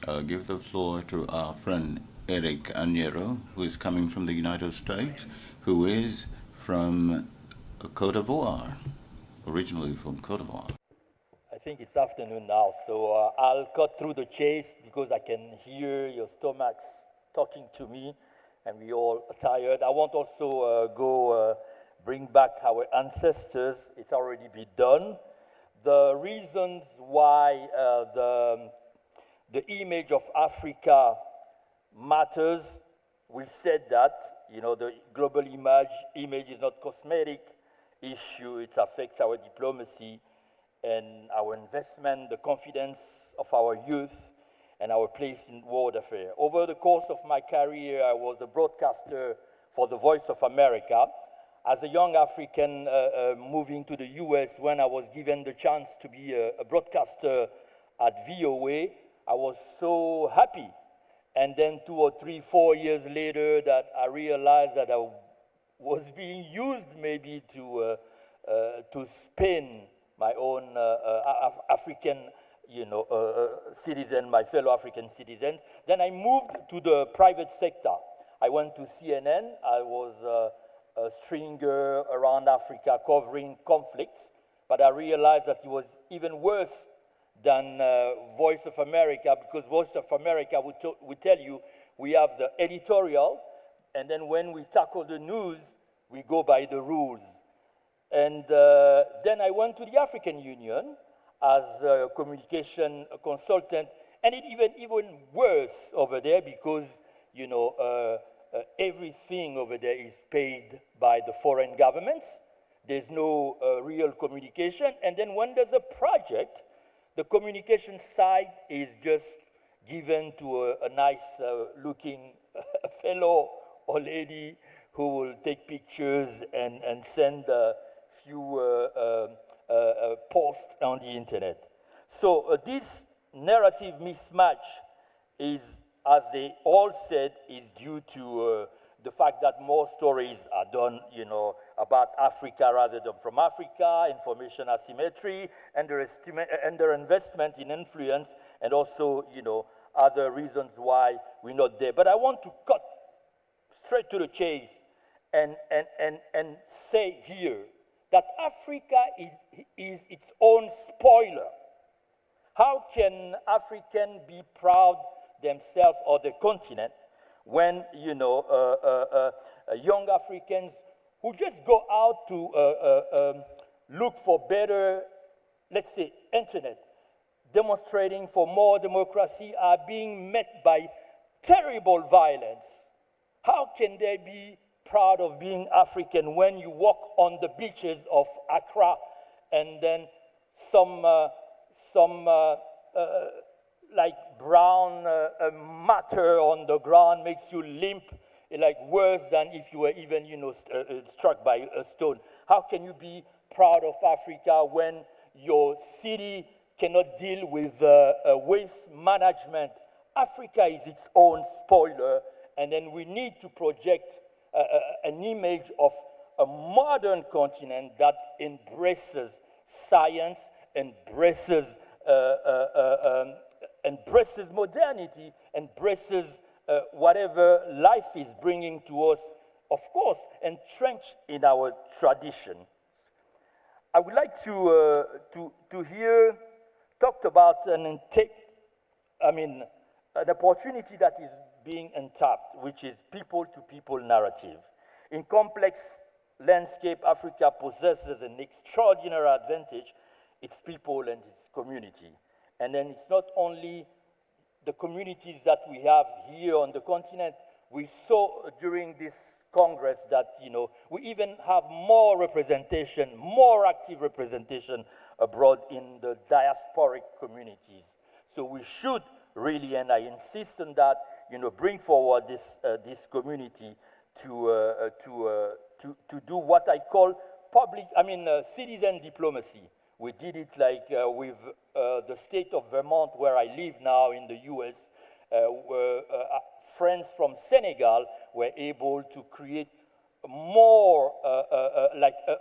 I'll give the floor to our friend Eric Añero, who is coming from the United States, who is from Côte d'Ivoire, originally from Côte d'Ivoire. I think it's afternoon now, so I'll cut through the chase because I can hear your stomachs talking to me, and we all are tired. I want also bring back our ancestors. It's already been done. The reasons why the image of Africa matters, we said that, the global image is not cosmetic issue, it affects our diplomacy and our investment, the confidence of our youth, and our place in world affairs. Over the course of my career, I was a broadcaster for the Voice of America. As a young African moving to the US, when I was given the chance to be a broadcaster at VOA, I was so happy. And then 2 or 3, 4 years later, that I realized that I was being used maybe to spin my own African, citizen, my fellow African citizens. Then I moved to the private sector. I went to CNN. I was a stringer around Africa covering conflicts, but I realized that it was even worse than Voice of America, because Voice of America would tell you we have the editorial, and then when we tackle the news, we go by the rules. And then I went to the African Union as a communication consultant, and it even worse over there because, everything over there is paid by the foreign governments. There's no real communication. And then when there's a project, the communication side is just given to a nice looking fellow or lady who will take pictures and send a few posts on the internet. So this narrative mismatch is, as they all said, is due to the fact that more stories are done, about Africa rather than from Africa, information asymmetry, underinvestment in influence, and also, other reasons why we're not there. But I want to cut straight to the chase and say here that Africa is its own spoiler. How can Africans be proud themselves or the continent when, young Africans who just go out to look for better, let's say, internet, demonstrating for more democracy, are being met by terrible violence? How can they be proud of being African when you walk on the beaches of Accra and then some like brown matter on the ground makes you limp, like worse than if you were even, struck by a stone? How can you be proud of Africa when your city cannot deal with waste management? Africa is its own spoiler, and then we need to project an image of a modern continent that embraces science, embraces modernity, embraces whatever life is bringing to us, of course, entrenched in our tradition. I would like to hear talked about an opportunity that is being untapped, which is people-to-people narrative. In complex landscape, Africa possesses an extraordinary advantage: its people and its community. And then it's not only the communities that we have here on the continent. We saw during this Congress that, we even have more representation, more active representation abroad in the diasporic communities. So we should really, and I insist on that, bring forward this community to do what I call citizen diplomacy. We did it with the state of Vermont, where I live now in the US, where friends from Senegal were able to create more,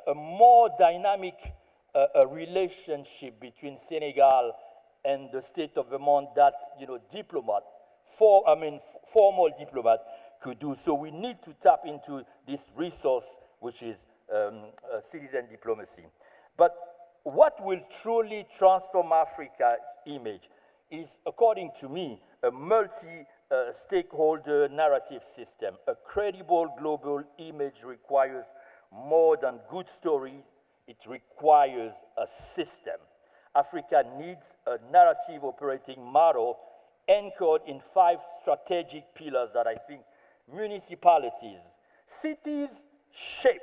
a more dynamic relationship between Senegal and the state of Vermont that, formal diplomat could do. So we need to tap into this resource, which is citizen diplomacy. But what will truly transform Africa's image is, according to me, a multi-stakeholder narrative system. A credible global image requires more than good stories. It requires a system. Africa needs a narrative operating model anchored in 5 strategic pillars that I think municipalities, cities shape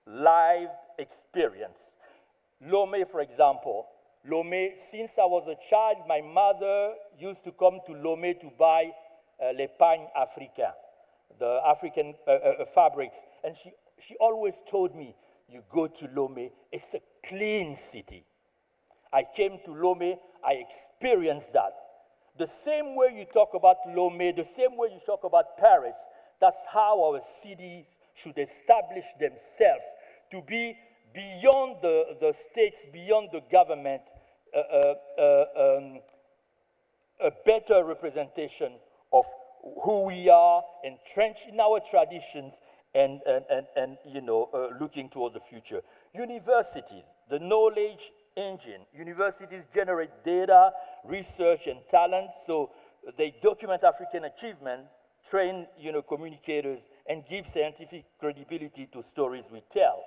lived experience. Lomé, for example. Lomé, since I was a child, my mother used to come to Lomé to buy les pagnes africains. the African fabrics. And she always told me, you go to Lomé, it's a clean city. I came to Lomé, I experienced that. The same way you talk about Lomé, the same way you talk about Paris, that's how our cities should establish themselves to be beyond the states, beyond the government, a better representation of who we are, entrenched in our traditions, and looking toward the future. Universities, the knowledge engine. Universities generate data, research, and talent, so they document African achievement, train communicators, and give scientific credibility to stories we tell.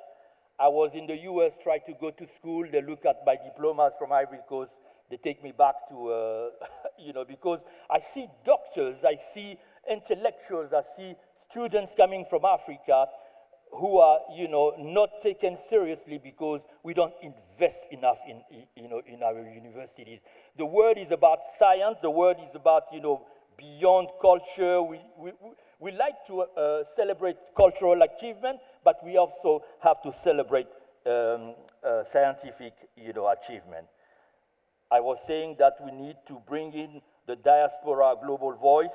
I was in the US, tried to go to school, they look at my diplomas from Ivory Coast, they take me back to, because I see doctors, I see intellectuals, I see students coming from Africa who are, not taken seriously because we don't invest enough in our universities. The word is about science, the word is about, beyond culture. We like to celebrate cultural achievement, but we also have to celebrate scientific, achievement. I was saying that we need to bring in the diaspora global voice.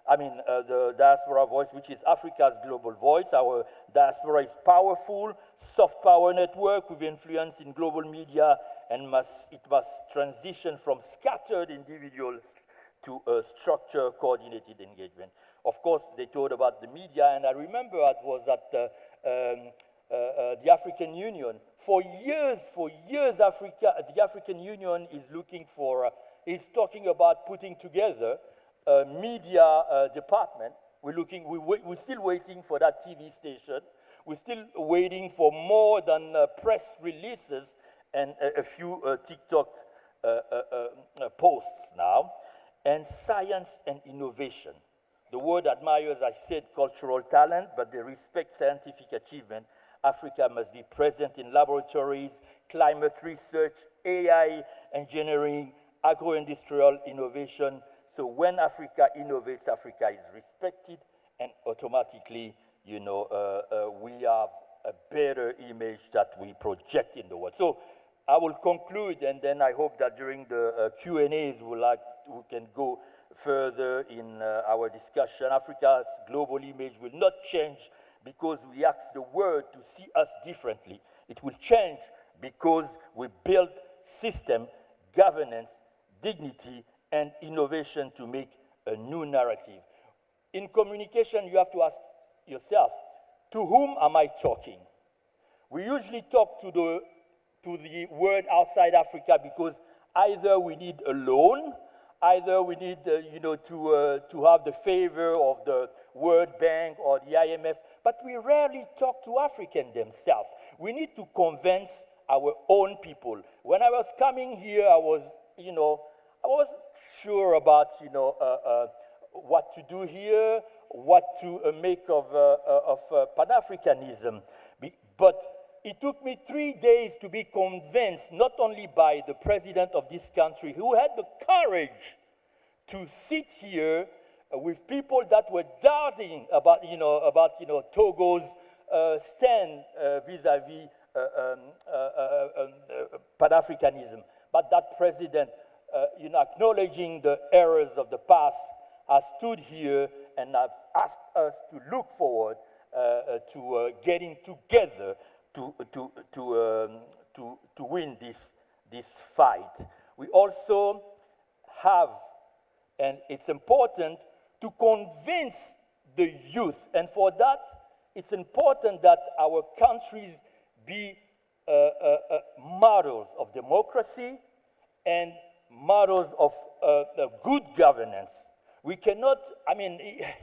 The diaspora voice, which is Africa's global voice. Our diaspora is powerful, soft power network with influence in global media, and it must transition from scattered individuals to a structured, coordinated engagement. Of course, they told about the media, and I remember I was at the African Union. For years, the African Union is is talking about putting together a media department. We're still waiting for that TV station. We're still waiting for more than press releases and a few TikTok posts now. And science and innovation. The world admires, I said, cultural talent, but they respect scientific achievement. Africa must be present in laboratories, climate research, AI engineering, agro-industrial innovation. So when Africa innovates, Africa is respected, and automatically, we have a better image that we project in the world. So I will conclude, and then I hope that during the Q&As we can go further in our discussion. Africa's global image will not change because we ask the world to see us differently. It will change because we build system, governance, dignity, and innovation to make a new narrative. In communication, you have to ask yourself, to whom am I talking? We usually talk to the world outside Africa because either we need a loan, either we need to have the favor of the World Bank or the IMF, but we rarely talk to Africans themselves. We need to convince our own people. When I was coming here, I wasn't sure about what to do here, what to make of Pan-Africanism, but it took me 3 days to be convinced, not only by the president of this country, who had the courage to sit here with people that were doubting about Togo's stand vis-à-vis Pan-Africanism. But that president, acknowledging the errors of the past, has stood here and has asked us to look forward to getting together to win this fight. We also have, and it's important, to convince the youth. And for that, it's important that our countries be models of democracy and models of good governance. We cannot,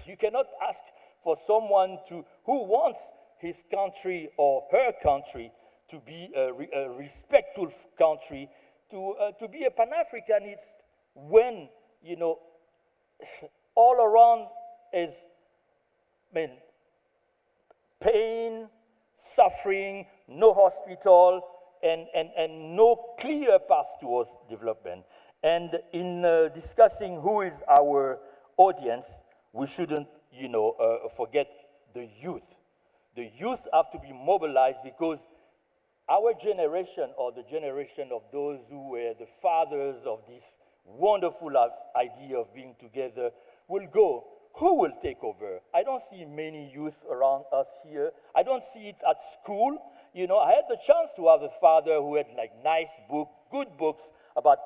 you cannot ask for someone who wants his country or her country to be a respectful country, to be a Pan-Africanist when, all around is pain, suffering, no hospital, and no clear path towards development. And in discussing who is our audience, we shouldn't, forget the youth. The youth have to be mobilized because our generation, or the generation of those who were the fathers of this wonderful idea of being together, will go. Who will take over? I don't see many youth around us here. I don't see it at school. I had the chance to have a father who had like nice book, good books about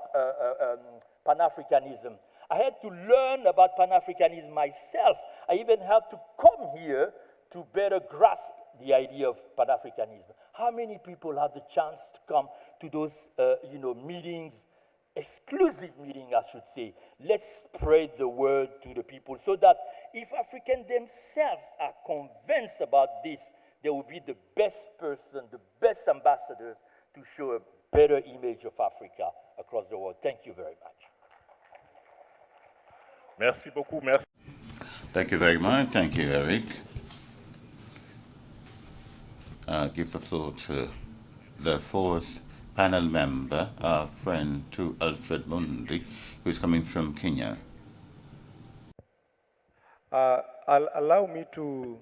Pan-Africanism. I had to learn about Pan-Africanism myself. I even had to come here to better grasp the idea of Pan-Africanism. How many people have the chance to come to those, meetings, exclusive meetings, I should say? Let's spread the word to the people so that if Africans themselves are convinced about this, they will be the best person, the best ambassadors to show a better image of Africa across the world. Thank you very much. Merci beaucoup. Merci. Thank you very much. Thank you, Eric. Give the floor to the fourth panel member, our friend to Alfred Mundi, who's coming from Kenya. Allow me to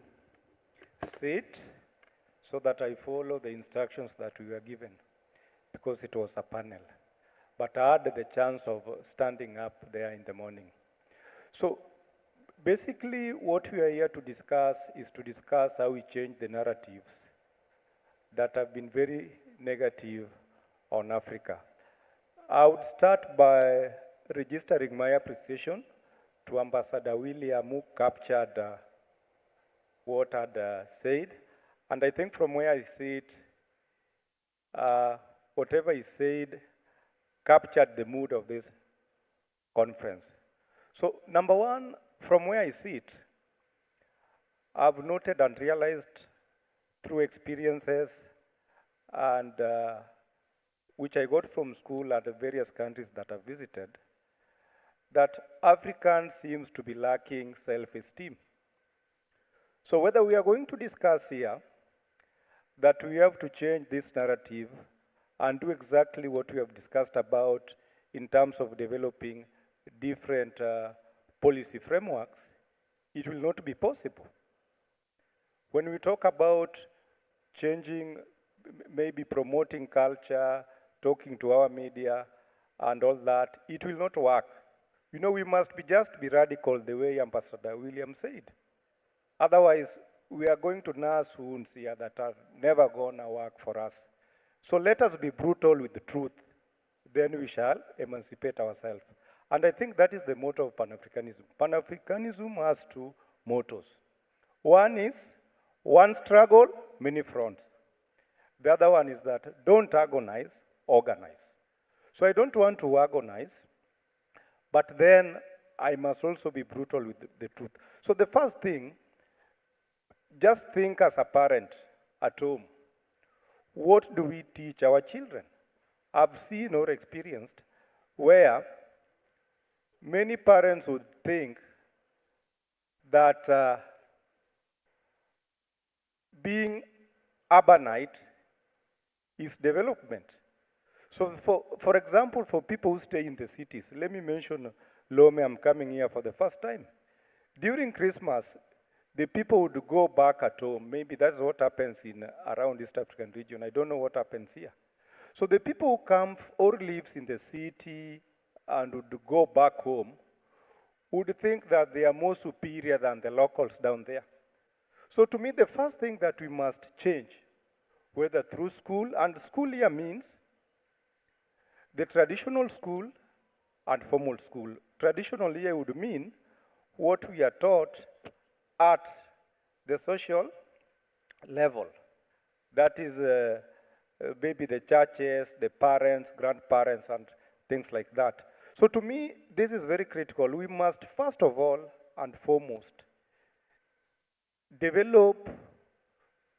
sit so that I follow the instructions that we were given, because it was a panel. But I had the chance of standing up there in the morning. So basically what we are here to discuss is to discuss how we change the narratives that have been very negative on Africa. I would start by registering my appreciation to Ambassador William, who captured what I'd said. And I think from where I sit, whatever he said captured the mood of this conference. So number one, from where I sit, I've noted and realized through experiences and which I got from school at the various countries that I've visited, that Africans seems to be lacking self-esteem. So whether we are going to discuss here that we have to change this narrative and do exactly what we have discussed about in terms of developing different policy frameworks, it will not be possible. When we talk about changing, maybe promoting culture, talking to our media and all that, it will not work. We must just be radical the way Ambassador William said. Otherwise, we are going to nurse wounds here that are never gonna work for us. So let us be brutal with the truth, then we shall emancipate ourselves. And I think that is the motto of Pan-Africanism. Pan-Africanism has two mottos. One is, one struggle, many fronts. The other one is that don't agonize, organize. So I don't want to agonize, but then I must also be brutal with the truth. So the first thing, just think as a parent at home. What do we teach our children? I've seen or experienced where many parents would think that being urbanite is development. So for example, for people who stay in the cities, let me mention Lomé. I'm coming here for the first time. During Christmas, the people would go back at home. Maybe that's what happens in around East African region. I don't know what happens here. So the people who come or lives in the city and would go back home would think that they are more superior than the locals down there. So to me, the first thing that we must change, whether through school, and school here means the traditional school and formal school. Traditional here would mean what we are taught at the social level. That is maybe the churches, the parents, grandparents, and things like that. So to me, this is very critical. We must, first of all and foremost, develop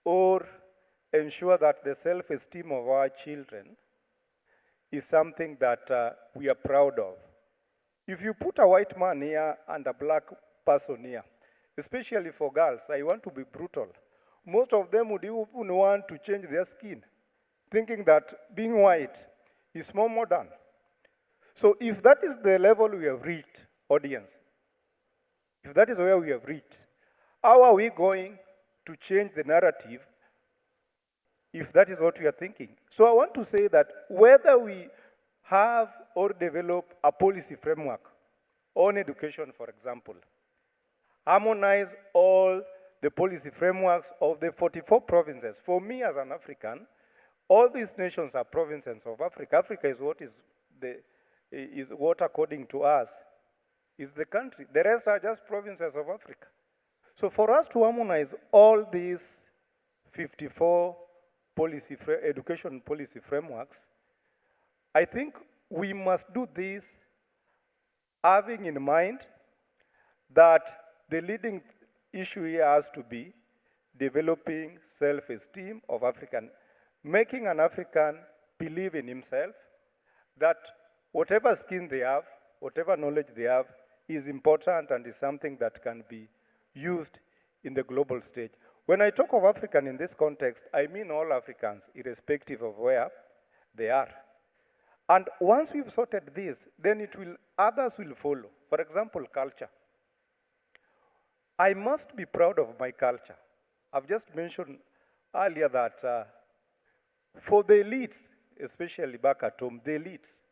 or ensure that the self-esteem of our children is something that we are proud of. If you put a white man here and a black person here, especially for girls, I want to be brutal. Most of them would even want to change their skin, thinking that being white is more modern. So if that is the level we have reached, audience, if that is where we have reached, How are we going to change the narrative if that is what we are thinking? So I want to say that whether we have or develop a policy framework on education, for example, harmonize all the policy frameworks of the 44 provinces. For me as an African, all these nations are provinces of Africa. Africa is what according to us is the country. The rest are just provinces of Africa. So for us to harmonize all these 54 education policy frameworks, I think we must do this having in mind that the leading issue here has to be developing self-esteem of African, making an African believe in himself, that whatever skin they have, whatever knowledge they have, is important and is something that can be used in the global stage. When I talk of African in this context, I mean all Africans, irrespective of where they are. And once we've sorted this, then others will follow. For example, culture. I must be proud of my culture. I've just mentioned earlier that for the elites, especially back at home, the elites,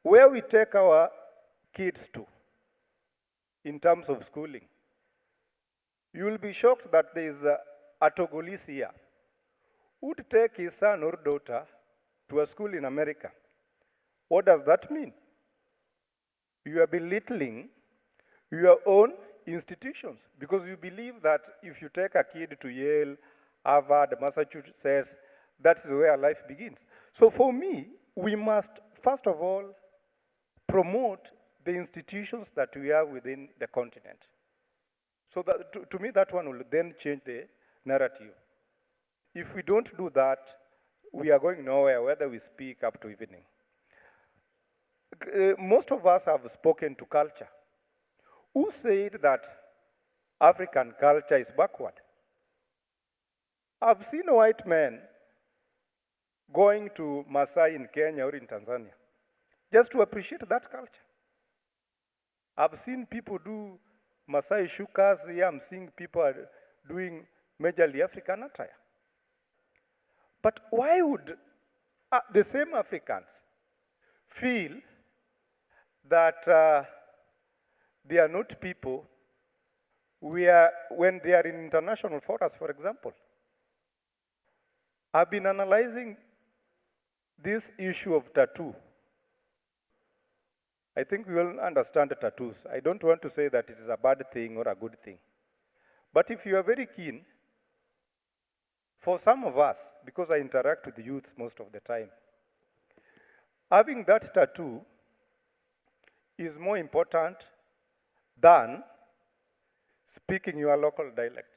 where we take our kids to in terms of schooling, you will be shocked that there is a Togolese here who would take his son or daughter to a school in America. What does that mean? You are belittling your own institutions because you believe that if you take a kid to Yale, Harvard, Massachusetts, that's where life begins. So for me, we must, first of all, promote the institutions that we have within the continent. So that, to me, that one will then change the narrative. If we don't do that, we are going nowhere, whether we speak up to evening. Most of us have spoken to culture. Who said that African culture is backward? I've seen white men going to Maasai in Kenya or in Tanzania just to appreciate that culture. I've seen people do Maasai shukas here. I'm seeing people are doing majorly African attire. But why would the same Africans feel that they are not people when they are in international forums, for example? I've been analyzing this issue of tattoo. I think we all understand tattoos. I don't want to say that it is a bad thing or a good thing. But if you are very keen, for some of us, because I interact with the youth most of the time, having that tattoo is more important than speaking your local dialect.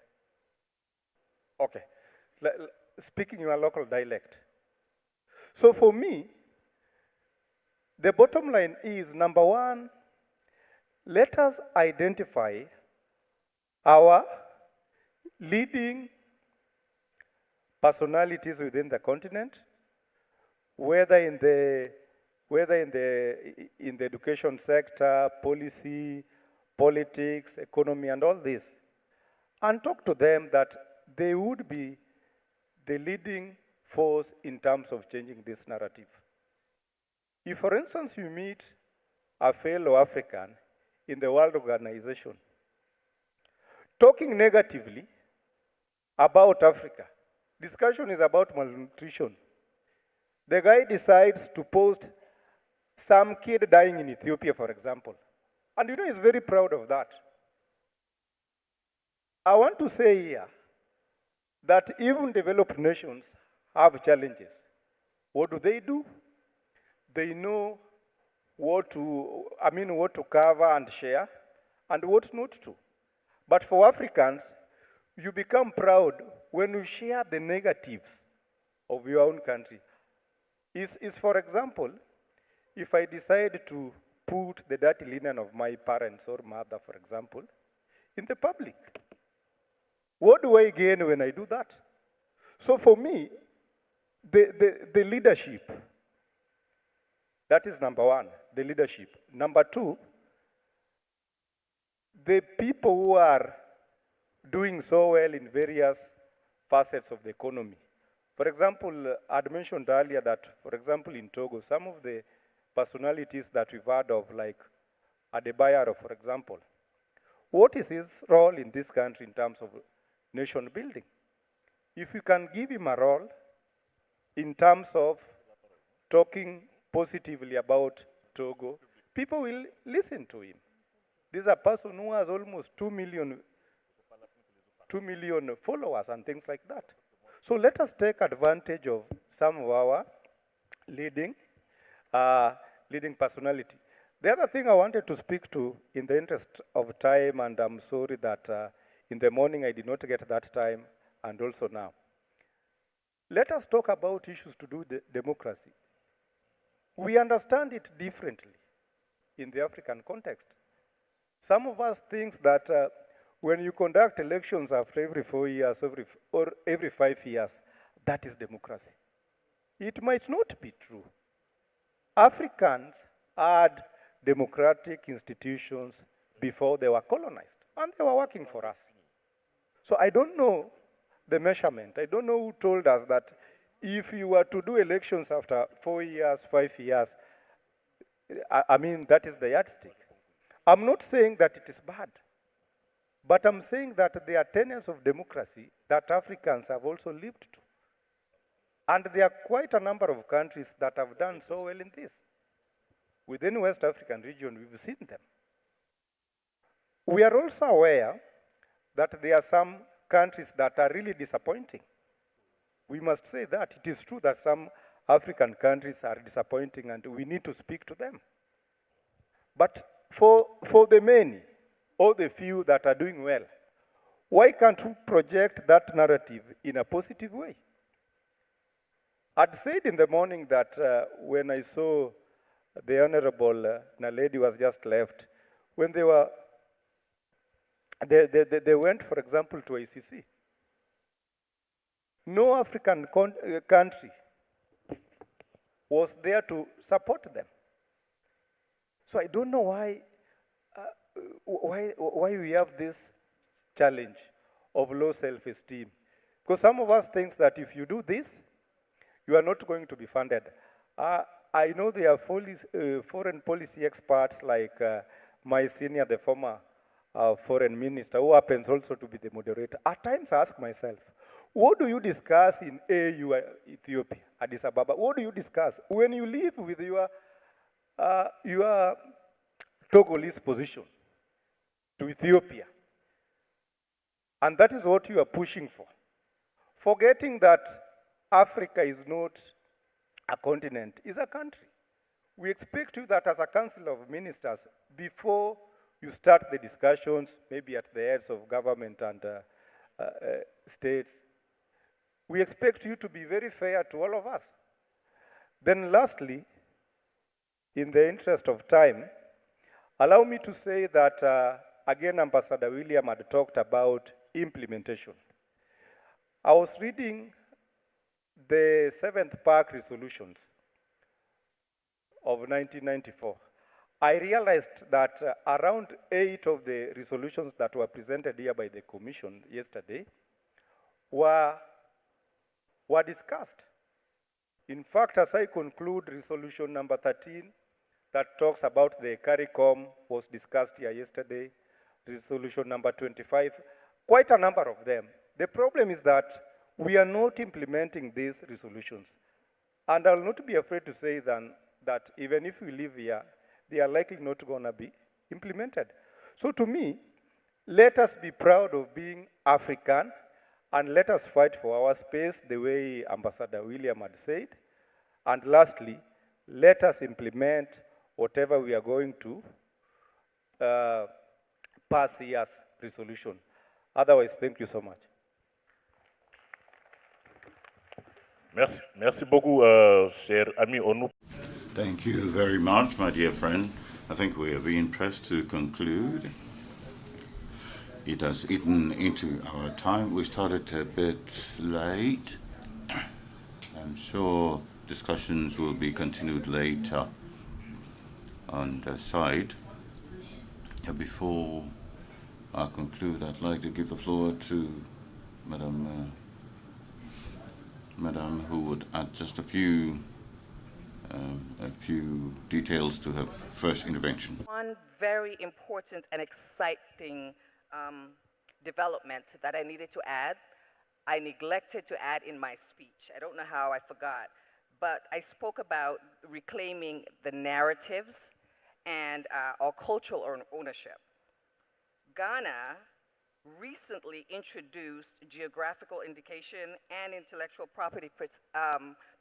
Okay, speaking your local dialect. So for me, the bottom line is, number one, let us identify our leading personalities within the continent, whether in the education sector, policy, politics, economy, and all this, and talk to them that they would be the leading force in terms of changing this narrative. If, for instance, you meet a fellow African in the World Organization talking negatively about Africa, discussion is about malnutrition. The guy decides to post some kid dying in Ethiopia, for example. And you know, he's very proud of that. I want to say here that even developed nations have challenges. What do? They know what to cover and share and what not to. But for Africans, you become proud when you share the negatives of your own country. For example, if I decide to put the dirty linen of my parents or mother, for example, in the public, what do I gain when I do that? So for me, the leadership, that is number one, the leadership. Number two, the people who are doing so well in various facets of the economy. For example, I'd mentioned earlier that, for example, in Togo, some of the personalities that we've heard of, like Adebayo, for example, what is his role in this country in terms of nation building? If you can give him a role in terms of talking positively about Togo, people will listen to him. This is a person who has almost 2 million followers and things like that. So let us take advantage of some of our leading personality. The other thing I wanted to speak to in the interest of time, and I'm sorry that in the morning I did not get that time, and also now. Let us talk about issues to do with democracy. We understand it differently in the African context. Some of us think that when you conduct elections after every 4 years or every 5 years, that is democracy. It might not be true. Africans had democratic institutions before they were colonized, and they were working for us. So I don't know the measurement. I don't know who told us that if you were to do elections after 4 years, 5 years, I mean, that is the yardstick. I'm not saying that it is bad, but I'm saying that there are tenets of democracy that Africans have also lived to. And there are quite a number of countries that have done so well in this. Within West African region, we've seen them. We are also aware that there are some countries that are really disappointing. We must say that. It is true that some African countries are disappointing, and we need to speak to them. But for the many, or the few that are doing well, why can't we project that narrative in a positive way? I'd said in the morning that when I saw the Honorable Naledi was just left, when they went, for example, to ICC. No African country was there to support them. So I don't know why we have this challenge of low self-esteem. Because some of us think that if you do this, you are not going to be funded. I know there are foreign policy experts like my senior, the former foreign minister, who happens also to be the moderator. At times I ask myself, what do you discuss in AU Ethiopia, Addis Ababa? What do you discuss when you live with your Togolese position to Ethiopia? And that is what you are pushing for. Forgetting that Africa is not a continent, it's a country. We expect you that as a council of ministers, before you start the discussions, maybe at the heads of government and states, we expect you to be very fair to all of us. Then lastly, in the interest of time, allow me to say that, again, Ambassador William had talked about implementation. I was reading the 7th Park resolutions of 1994. I realized that around 8 of the resolutions that were presented here by the Commission yesterday were discussed. In fact, as I conclude, resolution number 13 that talks about the CARICOM was discussed here yesterday. Resolution number 25, quite a number of them. The problem is that we are not implementing these resolutions. And I'll not be afraid to say then that even if we live here, they are likely not going to be implemented. So to me, let us be proud of being African, and let us fight for our space the way Ambassador William had said. And lastly, let us implement whatever we are going to pass here as resolution. Otherwise, thank you so much. Merci beaucoup, cher ami Onu. Thank you very much, my dear friend. I think we are being pressed to conclude. It has eaten into our time. We started a bit late. I'm sure discussions will be continued later on the side. Before I conclude, I'd like to give the floor to Madam, who would add just a few details to her first intervention. One very important and exciting development that I needed to add, I neglected to add in my speech. I don't know how I forgot, but I spoke about reclaiming the narratives and our cultural ownership. Ghana recently introduced geographical indication and intellectual property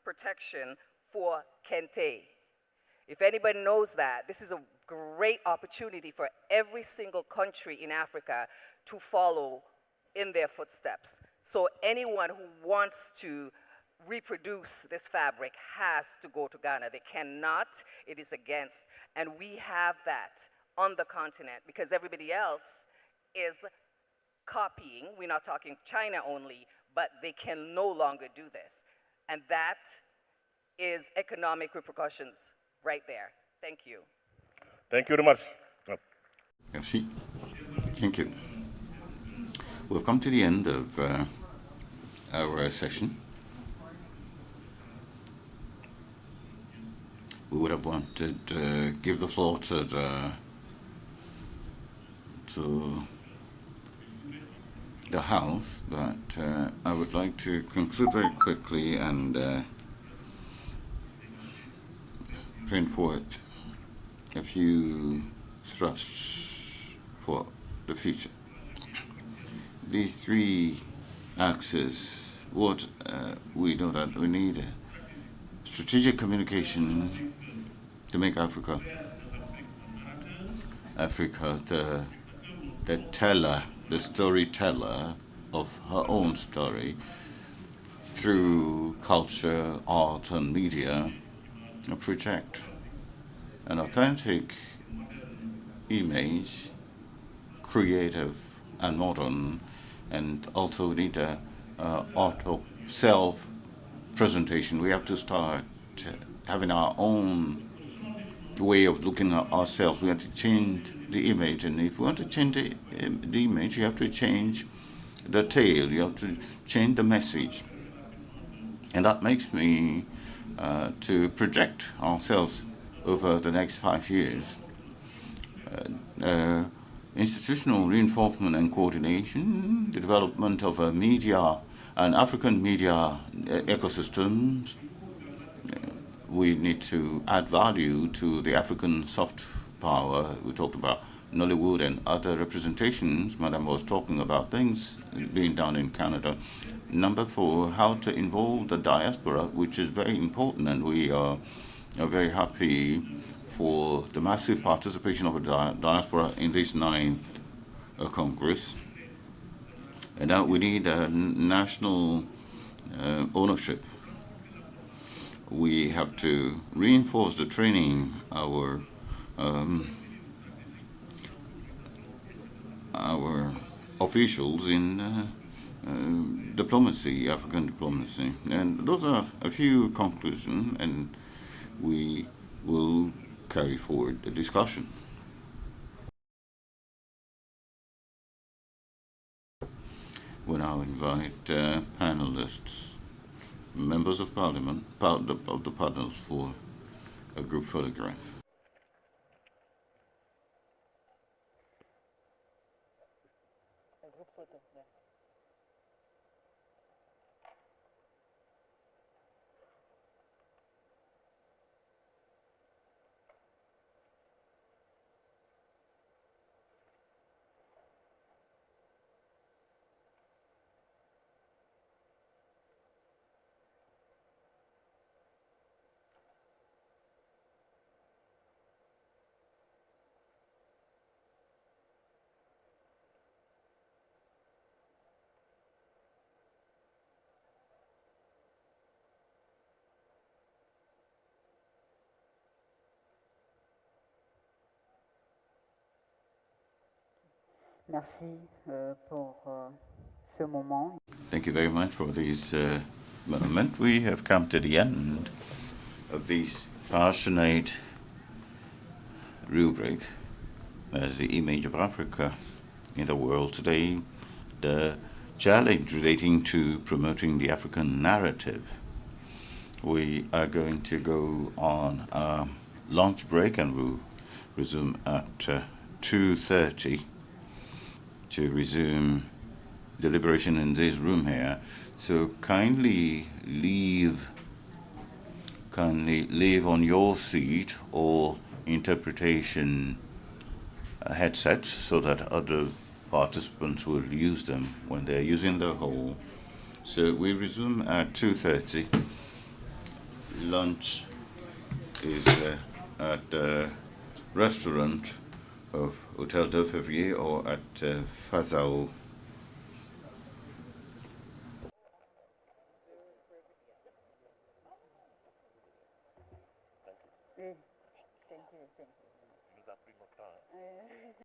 protection for Kente. If anybody knows that, this is a great opportunity for every single country in Africa to follow in their footsteps. So anyone who wants to reproduce this fabric has to go to Ghana. They cannot, it is against. And we have that on the continent because everybody else is copying. We're not talking China only, but they can no longer do this. And that is economic repercussions right there. Thank you. Thank you very much. Merci. Thank you. We've come to the end of our session. We would have wanted to give the floor to the House, but I would like to conclude very quickly and bring forth a few thrusts for the future. These three axes, what we know that we need strategic communication to make Africa the teller, the storyteller of her own story through culture, art, and media, project an authentic image, creative and modern, and also we need a self-presentation. We have to start having our own way of looking at ourselves. We have to change the image, and if we want to change the image, you have to change the tale, you have to change the message. And that makes me to project ourselves over the next 5 years. Institutional reinforcement and coordination, the development of media and African media ecosystems. We need to add value to the African soft power. We talked about Nollywood and other representations. Madam was talking about things being done in Canada. Number 4, how to involve the diaspora, which is very important, and we are very happy for the massive participation of the diaspora in this 9th Congress. And now we need a national ownership. We have to reinforce the training our officials in diplomacy, African diplomacy. And those are a few conclusions, and we will carry forward the discussion. We now invite panelists, members of parliament, of the panels for a group photograph. Merci pour ce moment. Thank you very much for this moment. We have come to the end of this passionate rubric as the image of Africa in the world today, the challenge relating to promoting the African narrative. We are going to go on a lunch break and we'll resume at 2:30 to resume deliberation in this room here. So kindly leave on your seat or interpretation headsets so that other participants will use them when they're using the hall. So we resume at 2:30. Lunch is at the restaurant of Hotel de Février or at Fazao. Thank you.